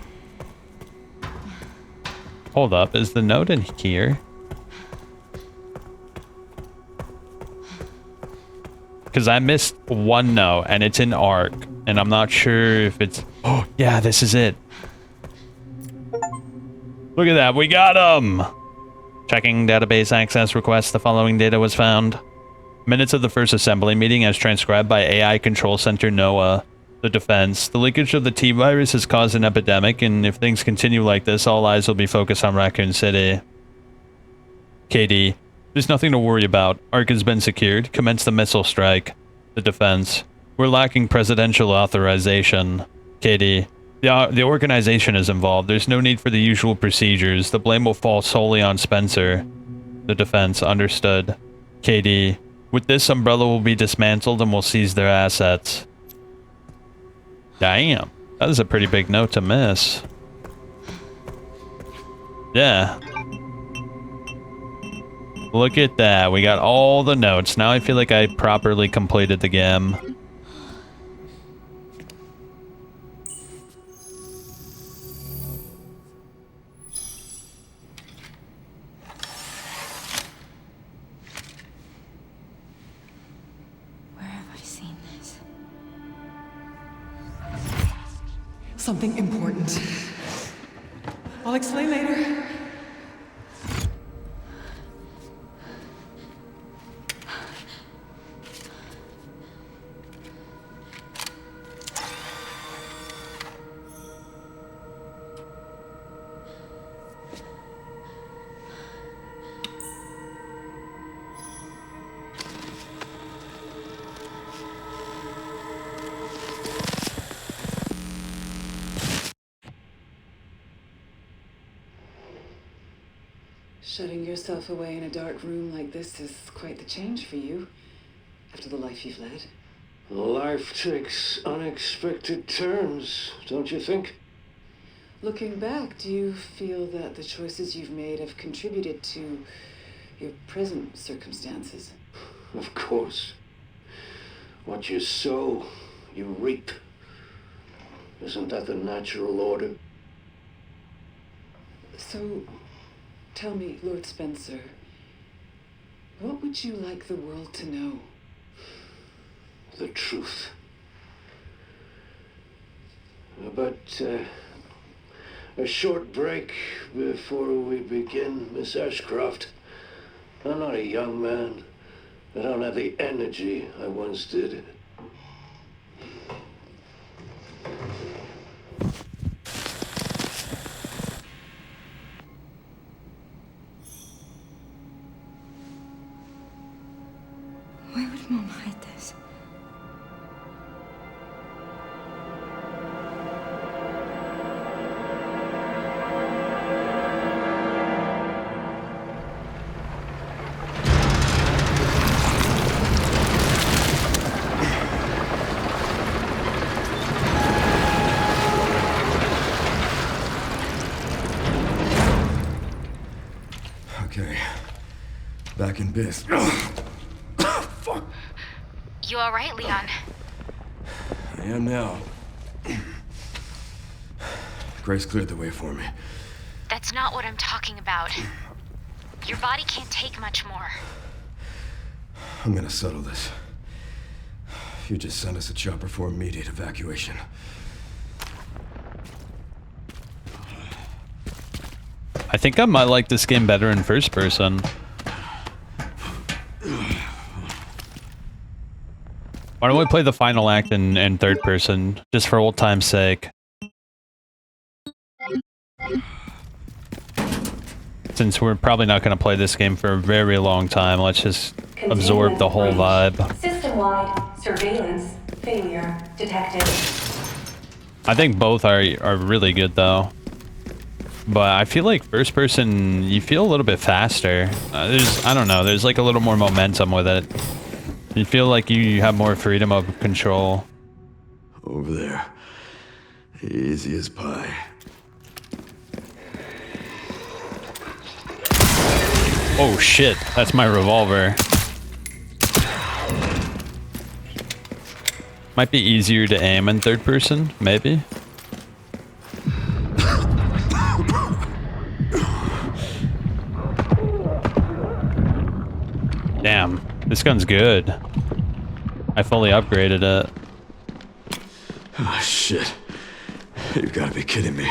A: Hold up, is the note in here? Because I missed one note and it's in Arc, and I'm not sure if it's... Oh, yeah, this is it. Look at that, we got him! Checking database access requests, the following data was found. Minutes of the first assembly meeting as transcribed by AI Control Center NOAA. The defense. The leakage of the T-virus has caused an epidemic, and if things continue like this, all eyes will be focused on Raccoon City. KD. There's nothing to worry about. Arc has been secured. Commence the missile strike. The defense. We're lacking presidential authorization. KD. The organization is involved. There's no need for the usual procedures. The blame will fall solely on Spencer. The defense. Understood. KD. With this, Umbrella will be dismantled and we'll seize their assets. Damn. That is a pretty big note to miss. Yeah. Look at that. We got all the notes. Now I feel like I properly completed the game.
K: Something important. I'll explain later. Shutting yourself away in a dark room like this is quite the change for you, after the life you've led.
L: Life takes unexpected turns, don't you think?
K: Looking back, do you feel that the choices you've made have contributed to your present circumstances?
L: Of course. What you sow, you reap. Isn't that the natural order?
K: So, tell me, Lord Spencer, what would you like the world to know?
L: The truth. But, a short break before we begin, Miss Ashcroft. I'm not a young man. I don't have the energy I once did.
G: Why would Mom hide this?
E: Okay. Back in biz. Fuck.
B: You alright, Leon?
C: I am now.
E: Grace cleared the way for me.
B: That's not what I'm talking about. Your body can't take much more.
E: I'm gonna settle this. You just send us a chopper for immediate evacuation.
A: I think I might like this game better in first person. Why don't we play the final act in third person, just for old time's sake? Since we're probably not going to play this game for a very long time, let's just absorb the whole vibe.
I: System-wide surveillance failure detected.
A: I think both are really good though. But I feel like first person, you feel a little bit faster. I don't know, there's like a little more momentum with it. You feel like you have more freedom of control.
C: Over there. Easy as pie.
A: Oh shit, that's my revolver. Might be easier to aim in third person, maybe. Damn, this gun's good. I fully upgraded it.
C: Oh, shit. You've got to be kidding me.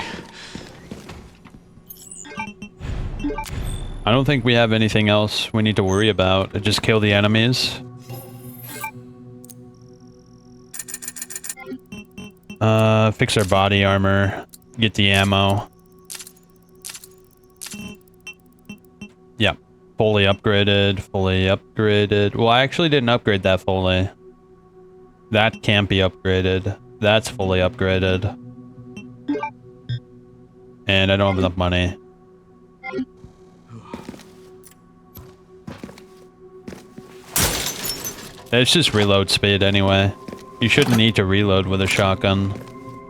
A: I don't think we have anything else we need to worry about. Just kill the enemies. Fix our body armor. Get the ammo. Yeah. Fully upgraded. Fully upgraded. Well, I actually didn't upgrade that fully. That can't be upgraded. That's fully upgraded. And I don't have enough money. It's just reload speed anyway. You shouldn't need to reload with a shotgun.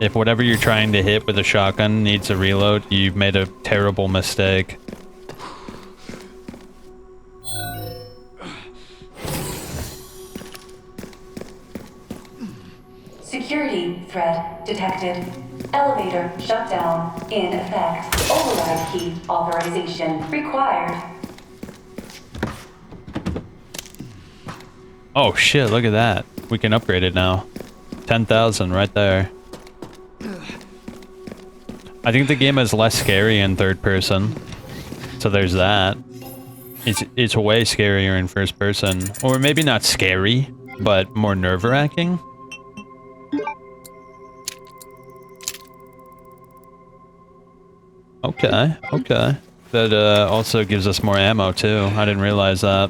A: If whatever you're trying to hit with a shotgun needs a reload, you've made a terrible mistake.
I: Security threat detected. Elevator shut down. In effect. Override key authorization required.
A: Oh shit, look at that. We can upgrade it now. 10,000 right there. I think the game is less scary in third person. So there's that. It's way scarier in first person. Or maybe not scary, but more nerve-wracking. Okay, okay. That also gives us more ammo too. I didn't realize that.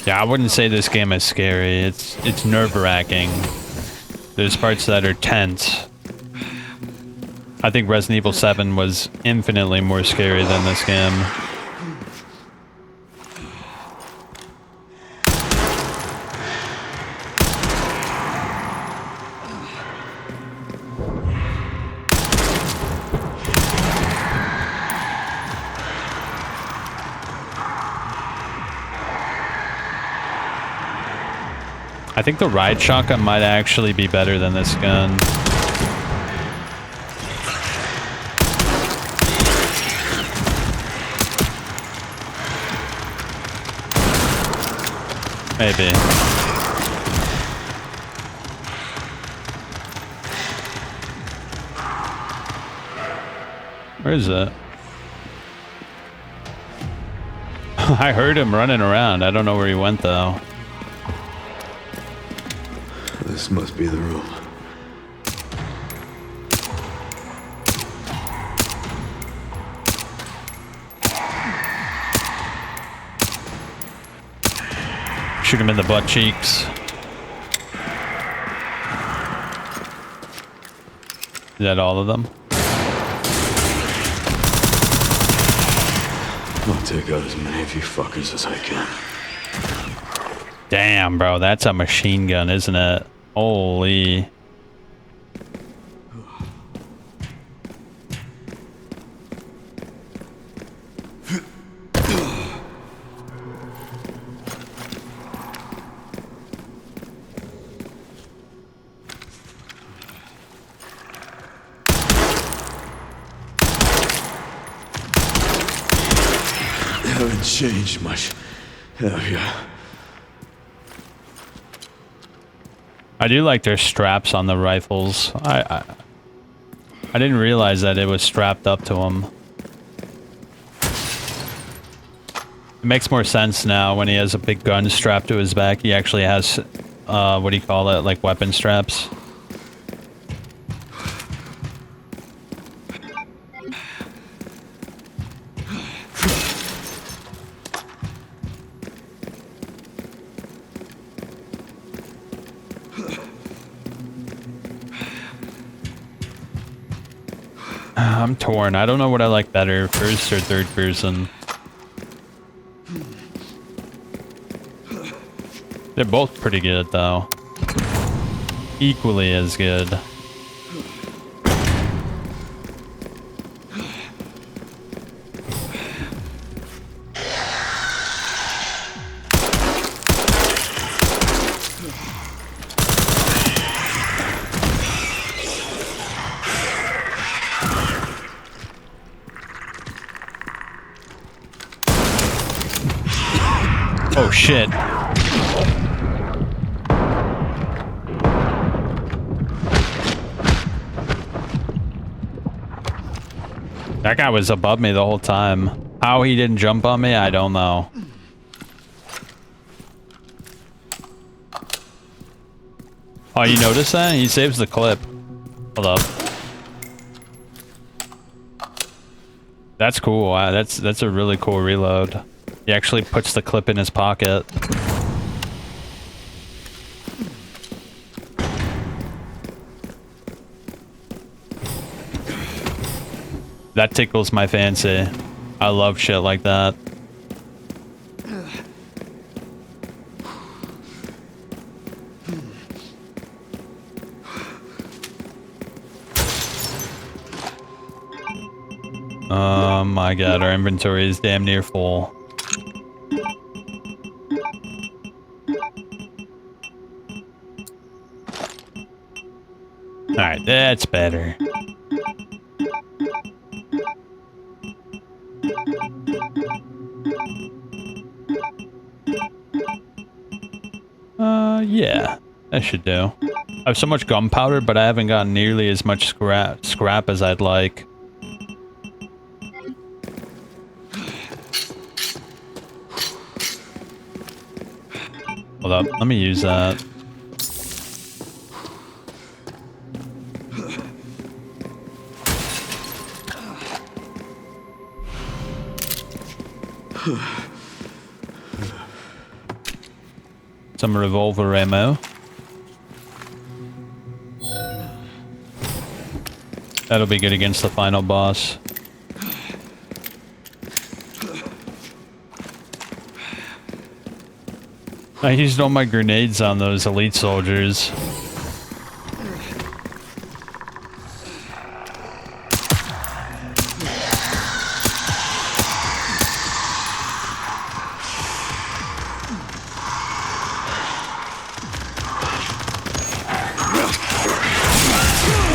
A: Yeah, I wouldn't say this game is scary. It's nerve-wracking. There's parts that are tense. I think Resident Evil 7 was infinitely more scary than this game. I think the ride shotgun might actually be better than this gun. Maybe. Where is it? I heard him running around. I don't know where he went though.
C: This must be the room.
A: Shoot him in the butt cheeks. Is that all of them?
C: I'll take out as many of you fuckers as I can.
A: Damn, bro, that's a machine gun, isn't it? Holy.
C: Haven't changed much, have ya?
A: I do like their straps on the rifles. I didn't realize that it was strapped up to them. It makes more sense now when he has a big gun strapped to his back. He actually has, what do you call it, like weapon straps. I'm torn. I don't know what I like better, first or third person. They're both pretty good, though. Equally as good. Oh shit. That guy was above me the whole time. How he didn't jump on me, I don't know. Oh, you notice that? He saves the clip. Hold up. That's cool. That's a really cool reload. He actually puts the clip in his pocket. That tickles my fancy. I love shit like that. Oh my god, our inventory is damn near full. Alright, that's better. Yeah, that should do. I have so much gunpowder, but I haven't gotten nearly as much scrap as I'd like. Hold up, let me use that. Some revolver ammo. That'll be good against the final boss. I used all my grenades on those elite soldiers.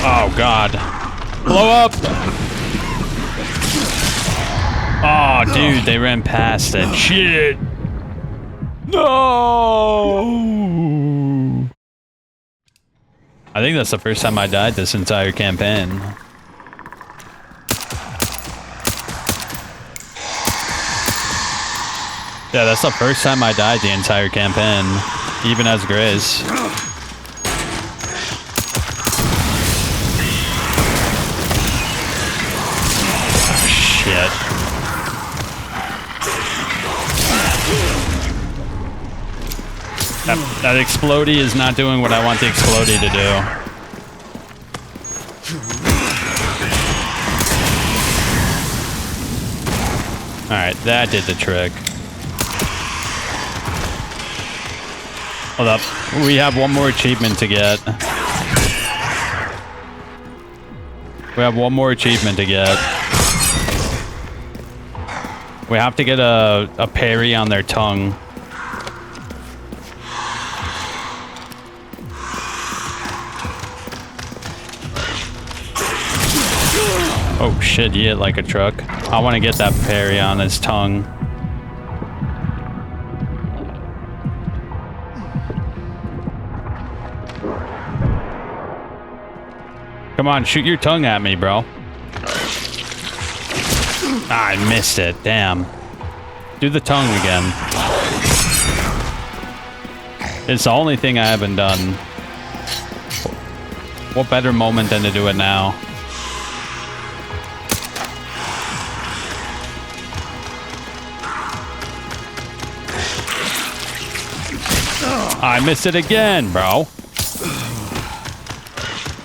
A: Oh god. Blow up! Oh dude, they ran past it. Shit! No! I think that's the first time I died this entire campaign. Yeah, that's the first time I died the entire campaign, even as Grace. Shit. That explodey is not doing what I want the explodey to do. Alright, that did the trick. Hold up. We have one more achievement to get. We have one more achievement to get. We have to get a parry on their tongue. Oh shit, he hit like a truck. I want to get that parry on his tongue. Come on, shoot your tongue at me, bro. Ah, I missed it. Damn. Do the tongue again. It's the only thing I haven't done. What better moment than to do it now? I missed it again, bro.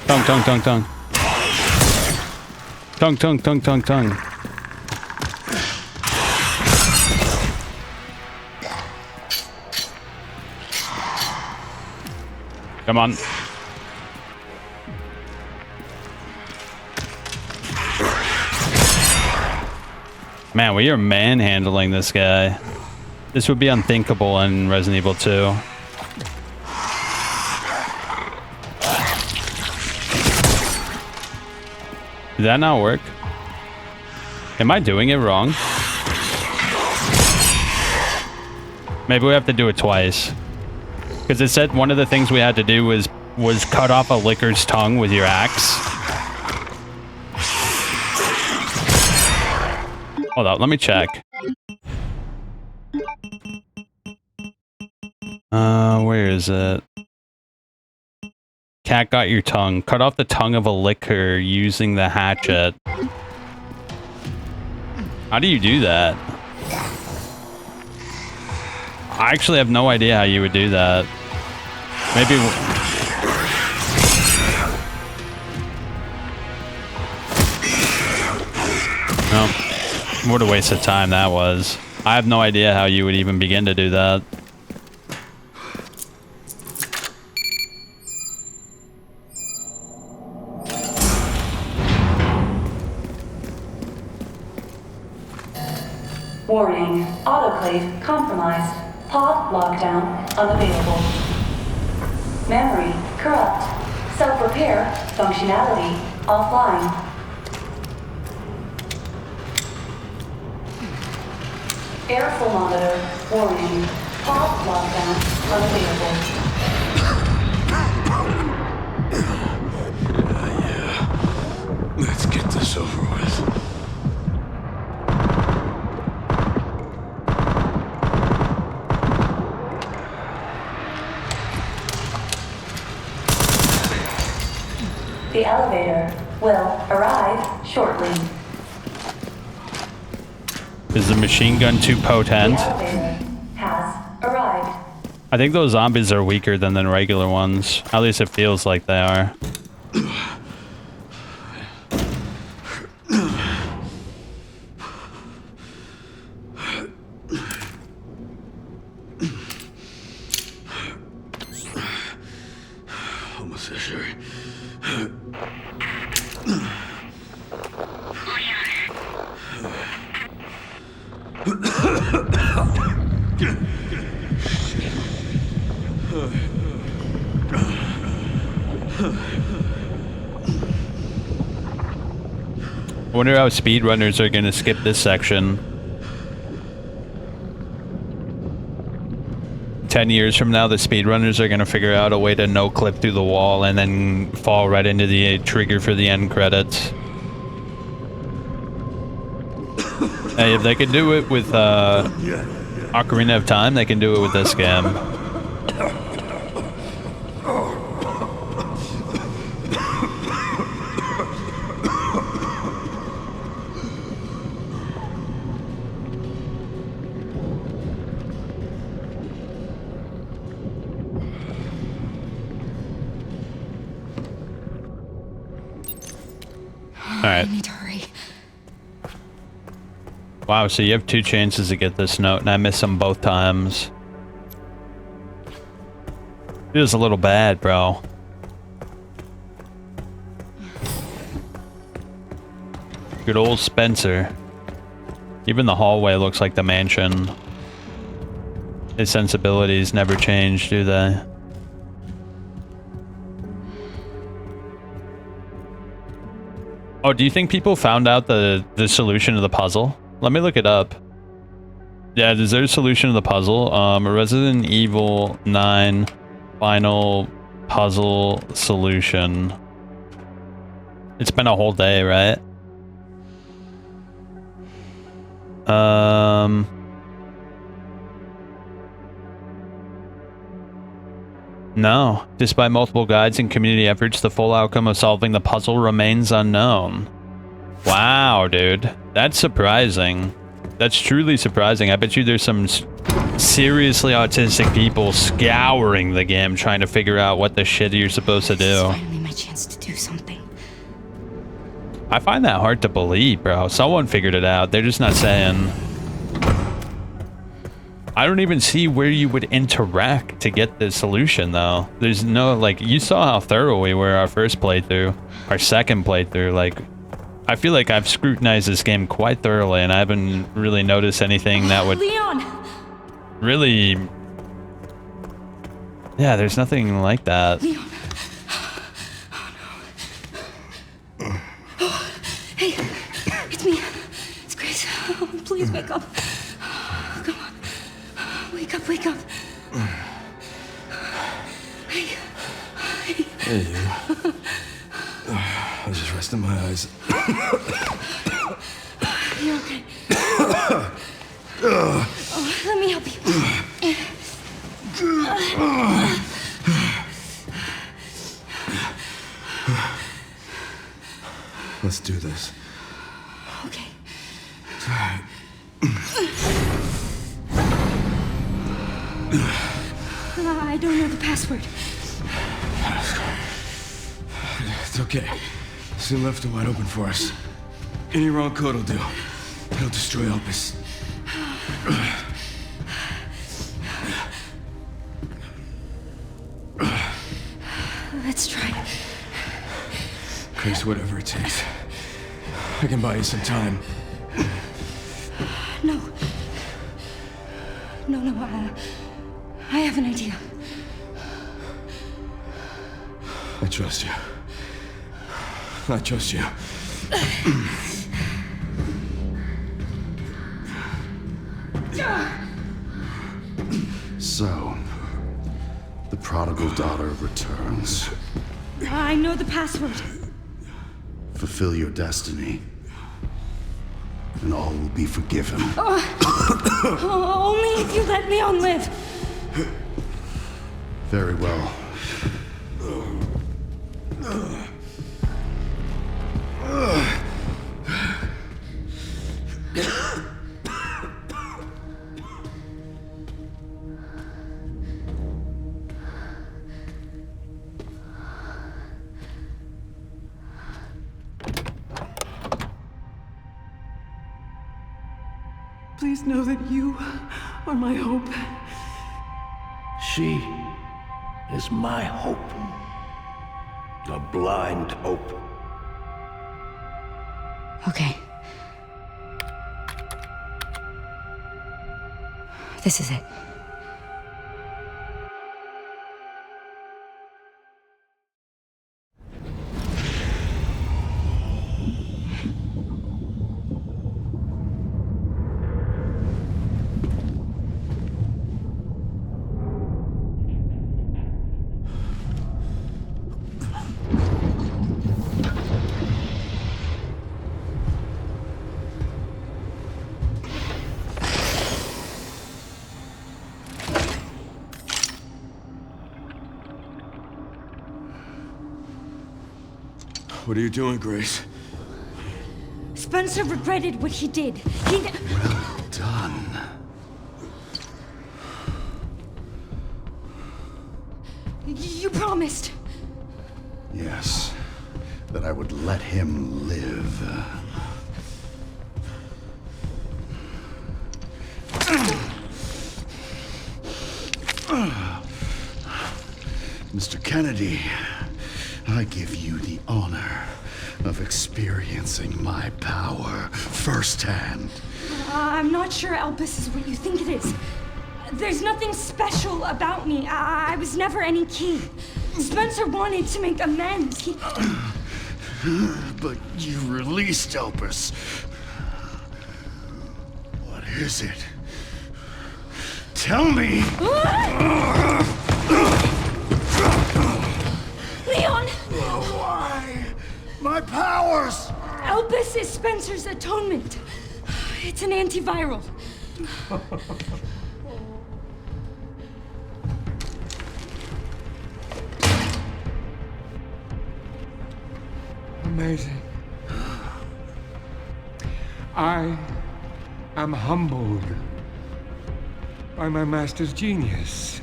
A: Tongue, tongue, tongue, tongue. Tongue, tongue, tongue, tongue, tongue. Come on. Man, we are manhandling this guy. This would be unthinkable in Resident Evil 2. Did that not work? Am I doing it wrong? Maybe we have to do it twice. Because it said one of the things we had to do was cut off a licker's tongue with your axe. Hold on, let me check. Where is it? Cat got your tongue. Cut off the tongue of a licker using the hatchet. How do you do that? I actually have no idea how you would do that. Maybe... No. What a waste of time that was. I have no idea how you would even begin to do that.
I: Warning, autoclave compromised. Pod lockdown unavailable. Memory corrupt. Self-repair functionality offline. Airflow monitor warning. Pod lockdown unavailable.
C: Yeah. Let's get this over with.
I: The elevator will arrive shortly.
A: Is the machine gun too potent?
I: The elevator has arrived.
A: I think those zombies are weaker than the regular ones. At least it feels like they are.
E: Almost there, Sherry.
A: I wonder how speedrunners are gonna skip this section. 10 years from now, the speedrunners are gonna figure out a way to no-clip through the wall and then fall right into the trigger for the end credits. Hey, if they can do it with Ocarina of Time, they can do it with this game. Alright.
G: I need to hurry.
A: Wow, so you have 2 chances to get this note, and I missed them both times. Feels a little bad, bro. Good old Spencer. Even the hallway looks like the mansion. His sensibilities never change, do they? Oh, do you think people found out the solution to the puzzle? Let me look it up. Yeah, is there a solution to the puzzle? Resident Evil 9 final puzzle solution. It's been a whole day, right? No. Despite multiple guides and community efforts, the full outcome of solving the puzzle remains unknown. Wow, dude. That's surprising. That's truly surprising. I bet you there's some seriously autistic people scouring the game trying to figure out what the shit you're supposed to do.
G: This is finally my chance to do something.
A: I find that hard to believe, bro. Someone figured it out. They're just not saying. I don't even see where you would interact to get the solution, though. There's no, like, you saw how thorough we were our first playthrough, our second playthrough. Like, I feel like I've scrutinized this game quite thoroughly, and I haven't really noticed anything that would
G: Leon!
A: really... Yeah, there's nothing like that.
G: Leon. Oh, no. Hey, it's me. It's Grace. Oh, please wake up. Come on. Wake up, wake up. Hey.
E: Hey, you. I was just resting my eyes.
G: You're okay. Oh, let me help you.
E: Let's do this.
G: Okay. I don't know the password.
E: It's okay. Soon left it wide open for us. Any wrong code will do. It'll destroy Opus.
G: Let's try.
E: Grace, whatever it takes. I can buy you some time.
G: No. No, I have an idea.
E: I trust you. I trust you.
F: So, the prodigal daughter returns.
G: I know the password.
F: Fulfill your destiny, and all will be forgiven.
G: Only if you let Leon live.
F: Very well.
K: Please know that you are my hope.
L: She is my hope. A blind hope.
G: Okay. This is it.
C: What are you doing, Grace?
G: Spencer regretted what he did.
F: Well done.
G: You promised.
F: Yes, that I would let him live. Mr. Kennedy, I give you the honor of experiencing my power firsthand.
G: I'm not sure Elpis is what you think it is. There's nothing special about me. I was never any key. Spencer wanted to make amends.
F: But you released Elpis. What is it? Tell me!
G: Leon!
F: Why? My powers!
G: Elpis is Spencer's atonement. It's an antiviral.
M: Amazing. I am humbled by my master's genius.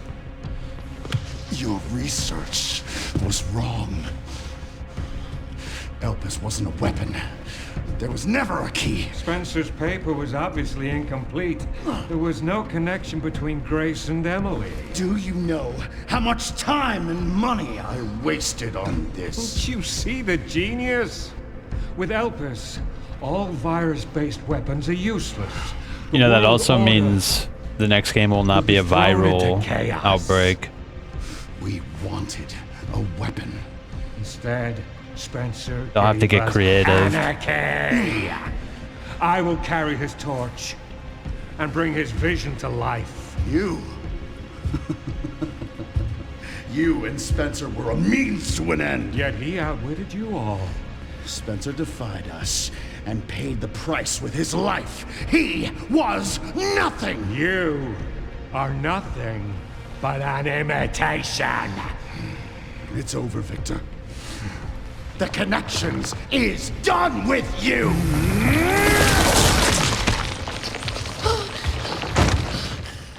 F: Your research was wrong. Elpis wasn't a weapon. There was never a key.
M: Spencer's paper was obviously incomplete. There was no connection between Grace and Emily.
F: Do you know how much time and money I wasted on this?
M: Don't you see the genius? With Elpis, all virus-based weapons are useless.
A: You know, that also means the next game will not be a viral outbreak.
F: We wanted a weapon.
M: Instead, Spencer
A: They'll have to
M: gave
A: get
M: us
A: creative.
M: anarchy. I will carry his torch and bring his vision to life.
F: You? You and Spencer were a means to an end.
M: Yet he outwitted you all.
F: Spencer defied us and paid the price with his life. He was nothing.
M: You are nothing but an imitation.
F: It's over, Victor. The Connections is done with you!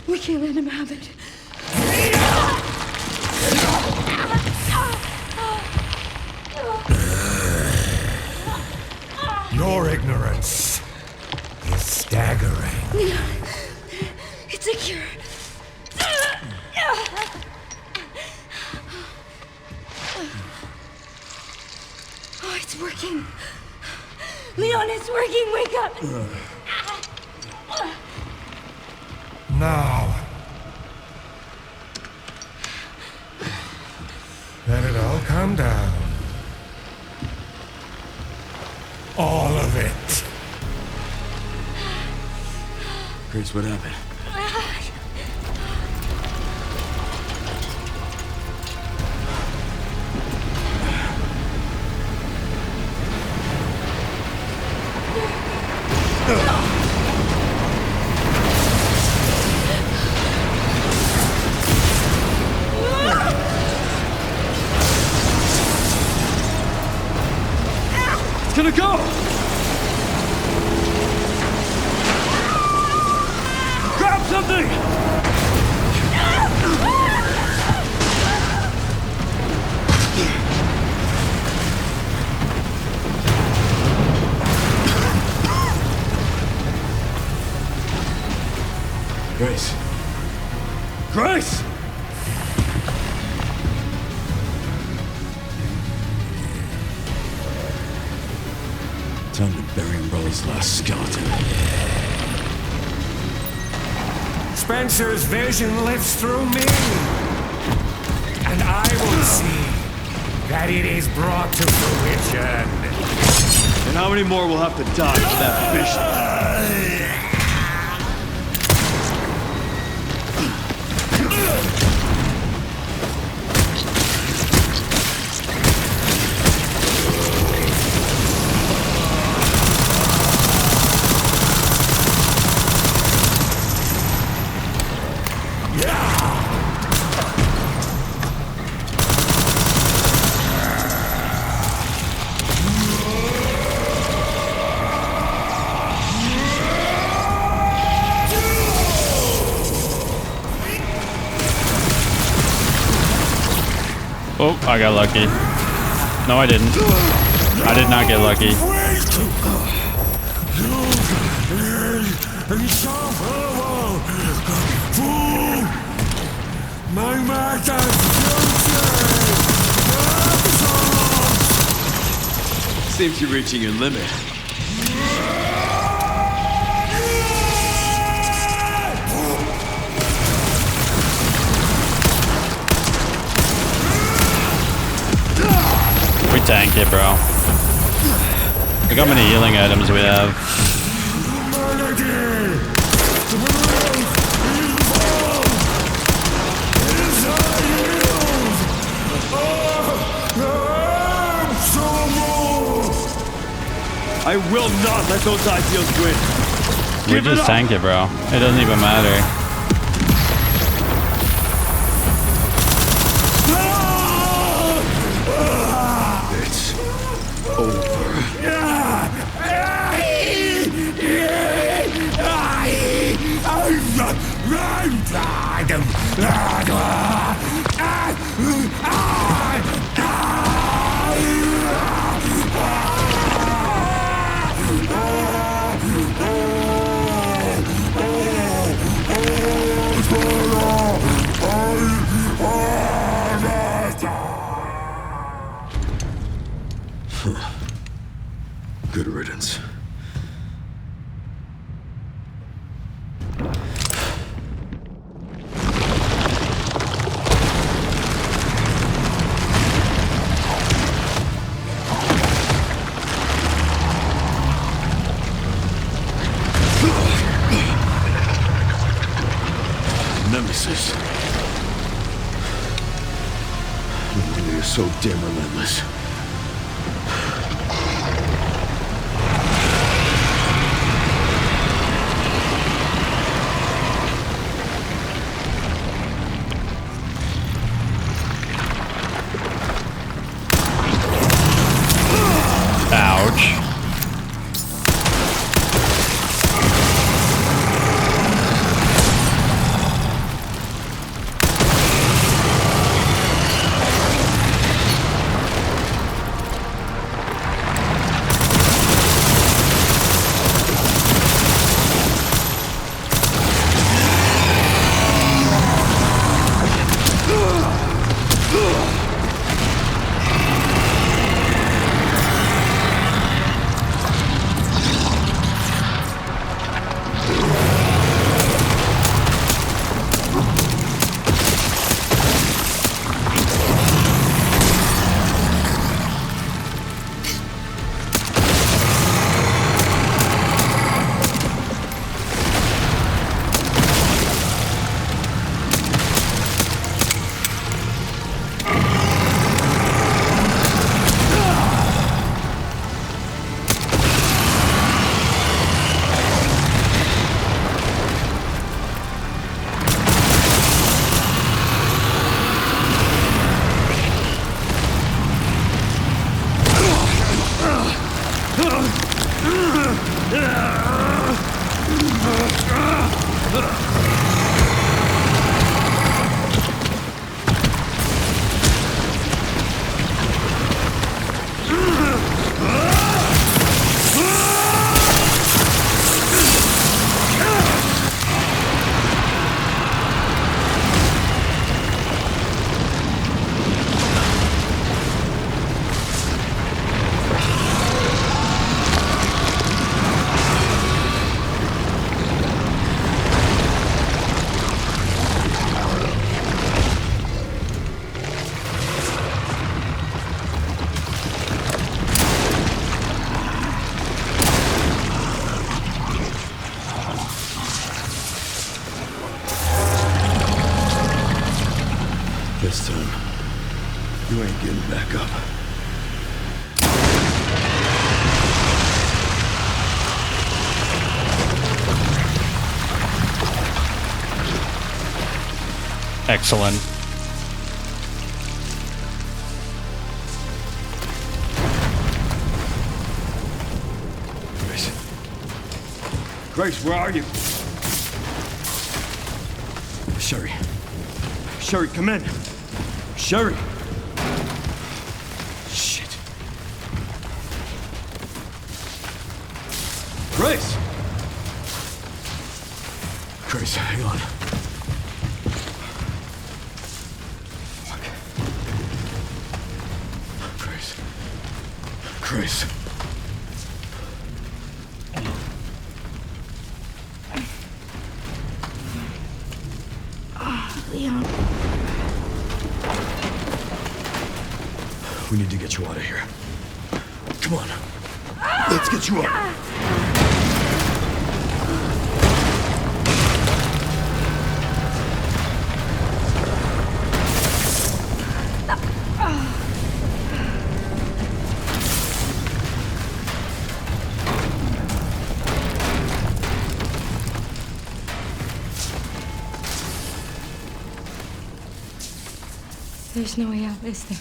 G: We can't let him have it.
M: Your ignorance is staggering.
G: It's a cure. Oh, it's working. Leon, it's working. Wake up.
M: Now, let it all come down. All of it.
C: Grace, what happened? It's gonna go! Grab something! Grace. Grace! Time to bury Umbrella's last skeleton.
M: Spencer's vision lives through me, and I will see that it is brought to fruition.
C: And how many more will have to die for that vision?
A: Oh, I got lucky. No, I didn't. I did not get lucky.
C: Seems you're reaching your limit.
A: We tank it, bro. Look how many healing items we have.
C: I will not let those ideals win.
A: We just tank it, bro. It doesn't even matter.
C: Good riddance. Nemesis. No wonder you're so damn relentless.
A: Ouch.
E: Getting back up.
A: Excellent.
E: Grace, where are you? Sherry. Sherry, come in. Sherry. Shit. Grace! Grace, hang on. Fuck. Grace. Grace.
G: Leon.
E: We need to get you out of here. Come on. Let's get you up.
G: There's no way out, is there?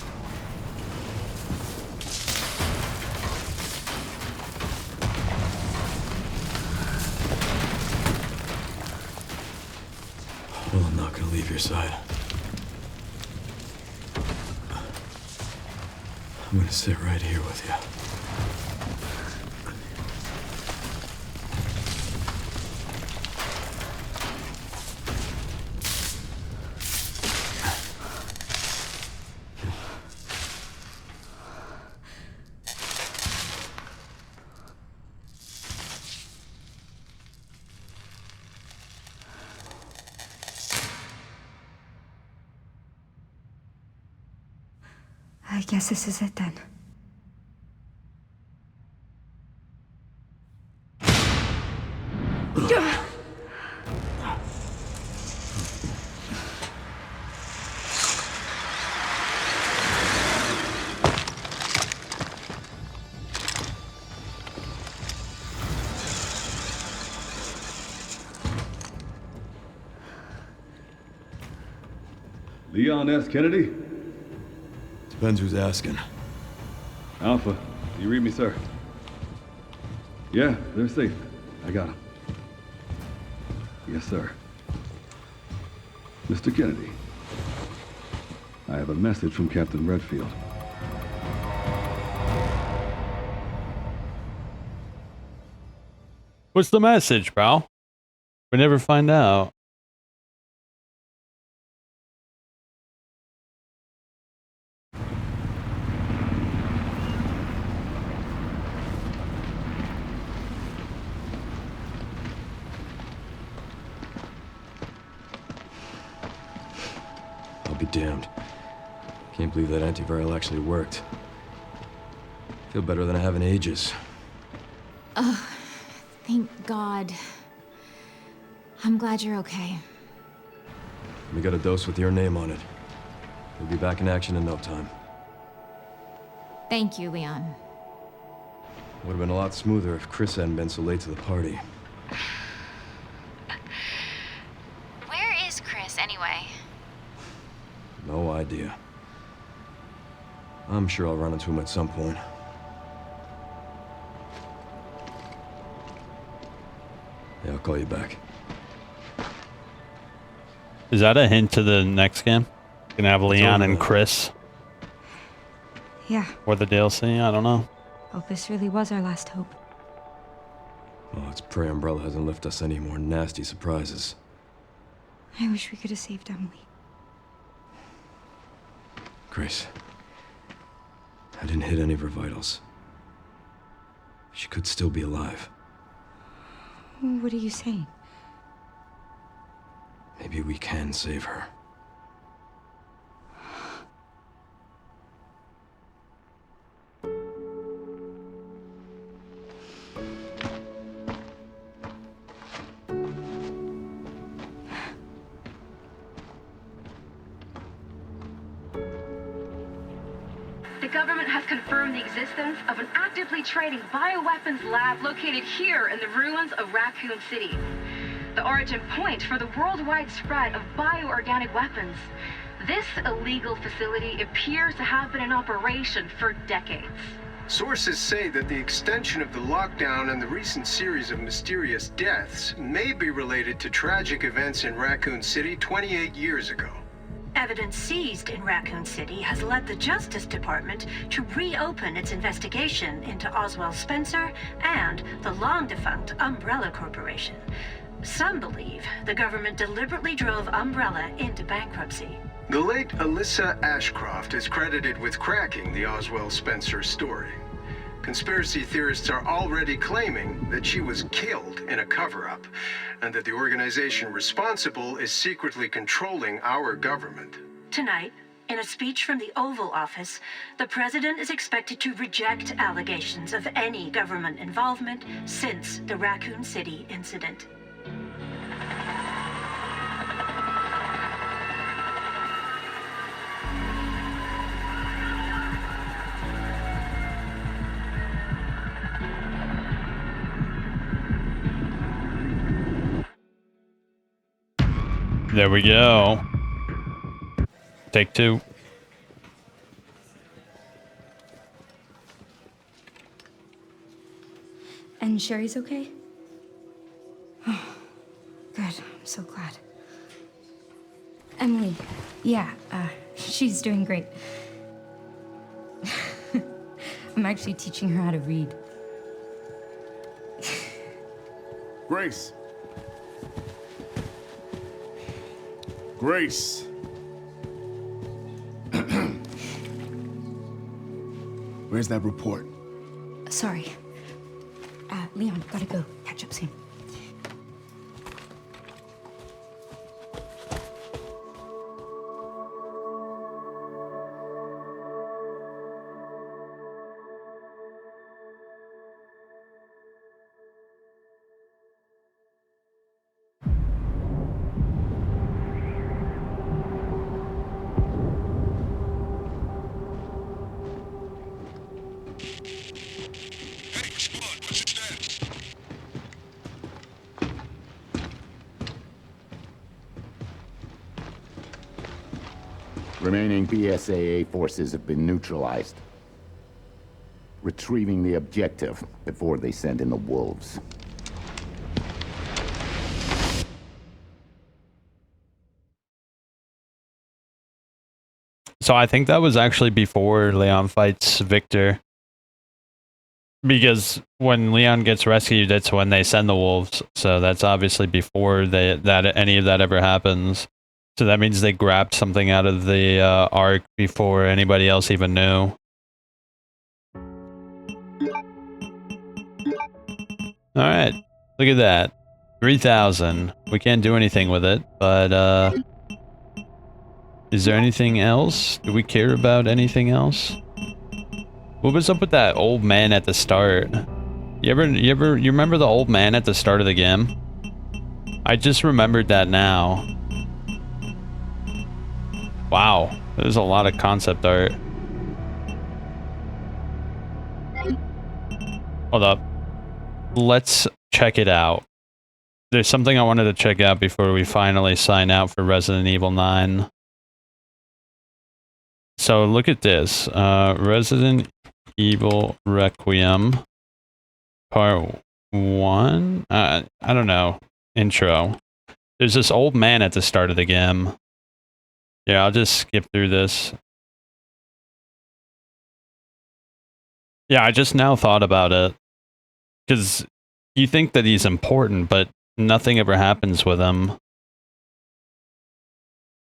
E: Well, I'm not gonna leave your side. I'm gonna sit right here with you.
G: I guess this is it then.
C: Leon S. Kennedy?
E: Depends who's asking.
C: Alpha, do you read me, sir? Yeah, they're safe. I got them. Yes, sir. Mr. Kennedy, I have a message from Captain Redfield.
A: What's the message, pal? We never find out.
C: I'll be damned. Can't believe that antiviral actually worked. Feel better than I have in ages.
B: Oh, thank God. I'm glad you're okay.
C: We got a dose with your name on it. We'll be back in action in no time.
B: Thank you, Leon.
C: Would have been a lot smoother if Chris hadn't been so late to the party.
B: Where is Chris, anyway?
C: No idea. I'm sure I'll run into him at some point. Yeah, I'll call you back.
A: Is that a hint to the next game? Gonna have Leon and Chris?
G: Yeah.
A: Or the DLC? I don't know.
G: Oh, this really was our last hope.
C: Oh, let's pray Umbrella hasn't left us any more nasty surprises.
G: I wish we could have saved Emily.
C: Grace, I didn't hit any of her vitals. She could still be alive.
G: What are you saying?
C: Maybe we can save her.
N: confirmed the existence of an actively trading bioweapons lab located here in the ruins of Raccoon City. The origin point for the worldwide spread of bioorganic weapons. This illegal facility appears to have been in operation for decades.
O: Sources say that the extension of the lockdown and the recent series of mysterious deaths may be related to tragic events in Raccoon City 28 years ago.
P: Evidence seized in Raccoon City has led the Justice Department to reopen its investigation into Oswald Spencer and the long-defunct Umbrella Corporation. Some believe the government deliberately drove Umbrella into bankruptcy.
O: The late Alyssa Ashcroft is credited with cracking the Oswald Spencer story. Conspiracy theorists are already claiming that she was killed in a cover-up, and that the organization responsible is secretly controlling our government.
P: Tonight, in a speech from the Oval Office, the president is expected to reject allegations of any government involvement since the Raccoon City incident.
A: There we go. Take two.
G: And Sherry's okay? Oh, good. I'm so glad. Emily, yeah, she's doing great. I'm actually teaching her how to read.
F: Grace. Grace.
E: Where's that report?
G: Sorry. Leon, gotta go. Catch up soon.
Q: Remaining BSAA forces have been neutralized. Retrieving the objective before they send in the wolves.
A: So I think that was actually before Leon fights Victor. Because when Leon gets rescued, that's when they send the wolves. So that's obviously before any of that ever happens. So that means they grabbed something out of the Ark before anybody else even knew. Alright, look at that. 3,000. We can't do anything with it, but is there anything else? Do we care about anything else? What was up with that old man at the start? You remember the old man at the start of the game? I just remembered that now. Wow, there's a lot of concept art. Hold up. Let's check it out. There's something I wanted to check out before we finally sign out for Resident Evil 9. So look at this. Resident Evil Requiem. Part 1? I don't know. Intro. There's this old man at the start of the game. Yeah, I'll just skip through this. Yeah, I just now thought about it. Because you think that he's important, but nothing ever happens with him.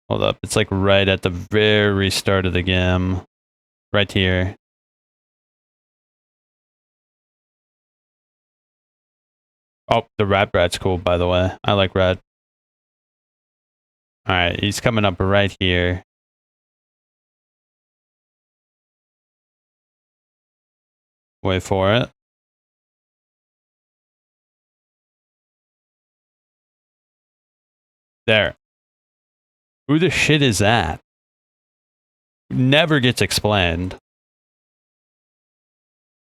A: Hold up, it's like right at the very start of the game. Right here. Oh, the Rat's cool, by the way. I like Rat. Alright, he's coming up right here. Wait for it. There. Who the shit is that? Never gets explained.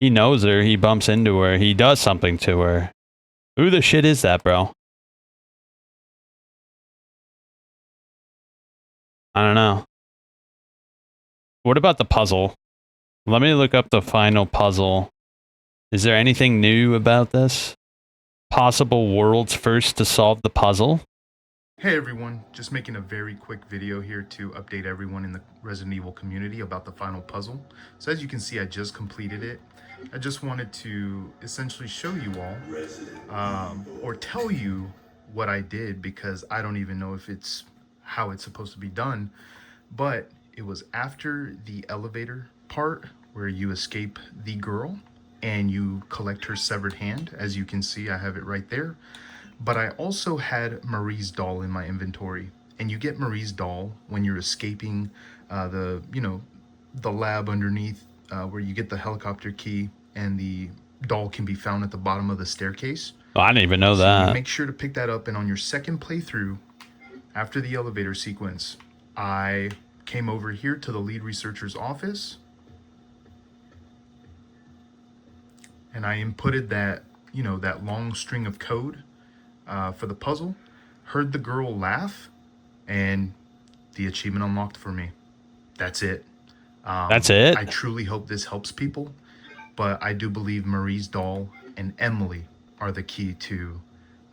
A: He knows her. He bumps into her. He does something to her. Who the shit is that, bro? I don't know. What about the puzzle? Let me look up the final puzzle. Is there anything new about this? Possible world's first to solve the puzzle?
R: Hey everyone, just making a very quick video here to update everyone in the Resident Evil community about the final puzzle. So as you can see, I just completed it. I just wanted to essentially show you all, or tell you what I did, because I don't even know if it's how it's supposed to be done. But it was after the elevator part where you escape the girl and you collect her severed hand. As you can see, I have it right there. But I also had Marie's doll in my inventory, and you get Marie's doll when you're escaping the lab underneath, where you get the helicopter key, and the doll can be found at the bottom of the staircase.
A: Oh, I didn't even know
R: So
A: that.
R: you make sure to pick that up, and on your second playthrough, after the elevator sequence, I came over here to the lead researcher's office, and I inputted that, that long string of code for the puzzle, heard the girl laugh, and the achievement unlocked for me. That's it.
A: That's it?
R: I truly hope this helps people, but I do believe Marie's doll and Emily are the key to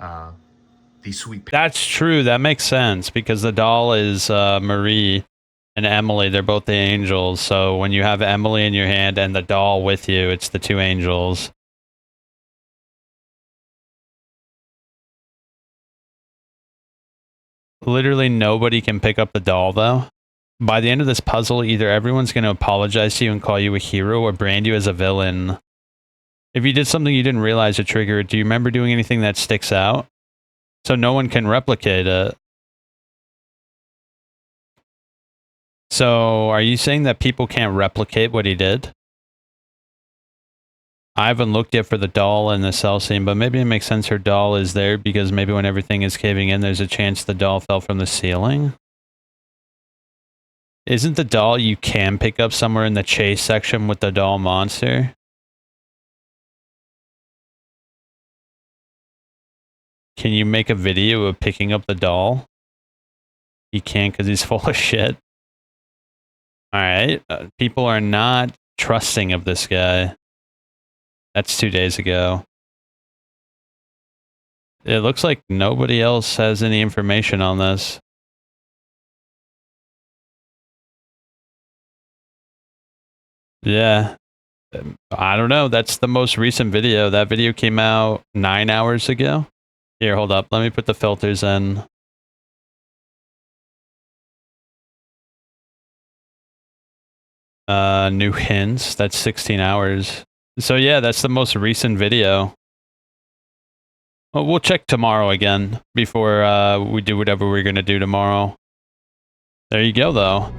R: the sweet.
A: That's true. That makes sense, because the doll is Marie and Emily. They're both the angels. So when you have Emily in your hand and the doll with you, it's the two angels. Literally nobody can pick up the doll, though. By the end of this puzzle, either everyone's going to apologize to you and call you a hero, or brand you as a villain. If you did something you didn't realize to trigger it, do you remember doing anything that sticks out? So no one can replicate it. So are you saying that people can't replicate what he did? I haven't looked yet for the doll in the cell scene, but maybe it makes sense her doll is there because maybe when everything is caving in, there's a chance the doll fell from the ceiling. Isn't the doll you can pick up somewhere in the chase section with the doll monster? Can you make a video of picking up the doll? He can't because he's full of shit. Alright, people are not trusting of this guy. That's 2 days ago. It looks like nobody else has any information on this. Yeah. I don't know. That's the most recent video. That video came out 9 hours ago. Here, hold up. Let me put the filters in. New hints. That's 16 hours. So yeah, that's the most recent video. Well, we'll check tomorrow again before we do whatever we're going to do tomorrow. There you go, though.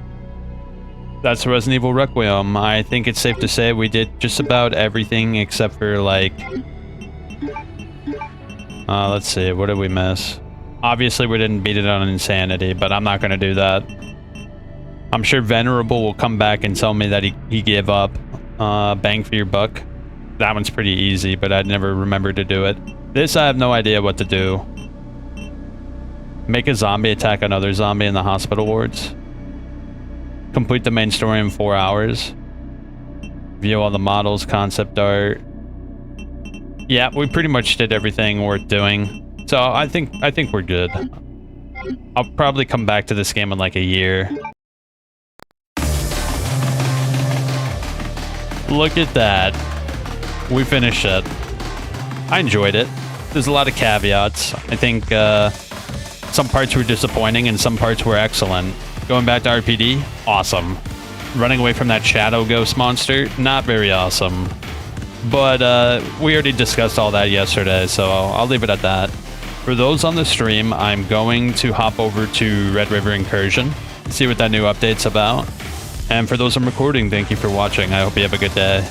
A: That's Resident Evil Requiem. I think it's safe to say we did just about everything except for, like... let's see, what did we miss? Obviously, we didn't beat it on Insanity, but I'm not going to do that. I'm sure Venerable will come back and tell me that he gave up. Bang for your buck. That one's pretty easy, but I'd never remember to do it. This, I have no idea what to do. Make a zombie attack another zombie in the hospital wards. Complete the main story in 4 hours. View all the models, concept art. Yeah, we pretty much did everything worth doing. So I think we're good. I'll probably come back to this game in like a year. Look at that. We finished it. I enjoyed it. There's a lot of caveats. I think some parts were disappointing and some parts were excellent. Going back to RPD, awesome. Running away from that shadow ghost monster, not very awesome. But we already discussed all that yesterday, so I'll leave it at that. For those on the stream, I'm going to hop over to Red River Incursion, see what that new update's about. And for those I'm recording, thank you for watching. I hope you have a good day.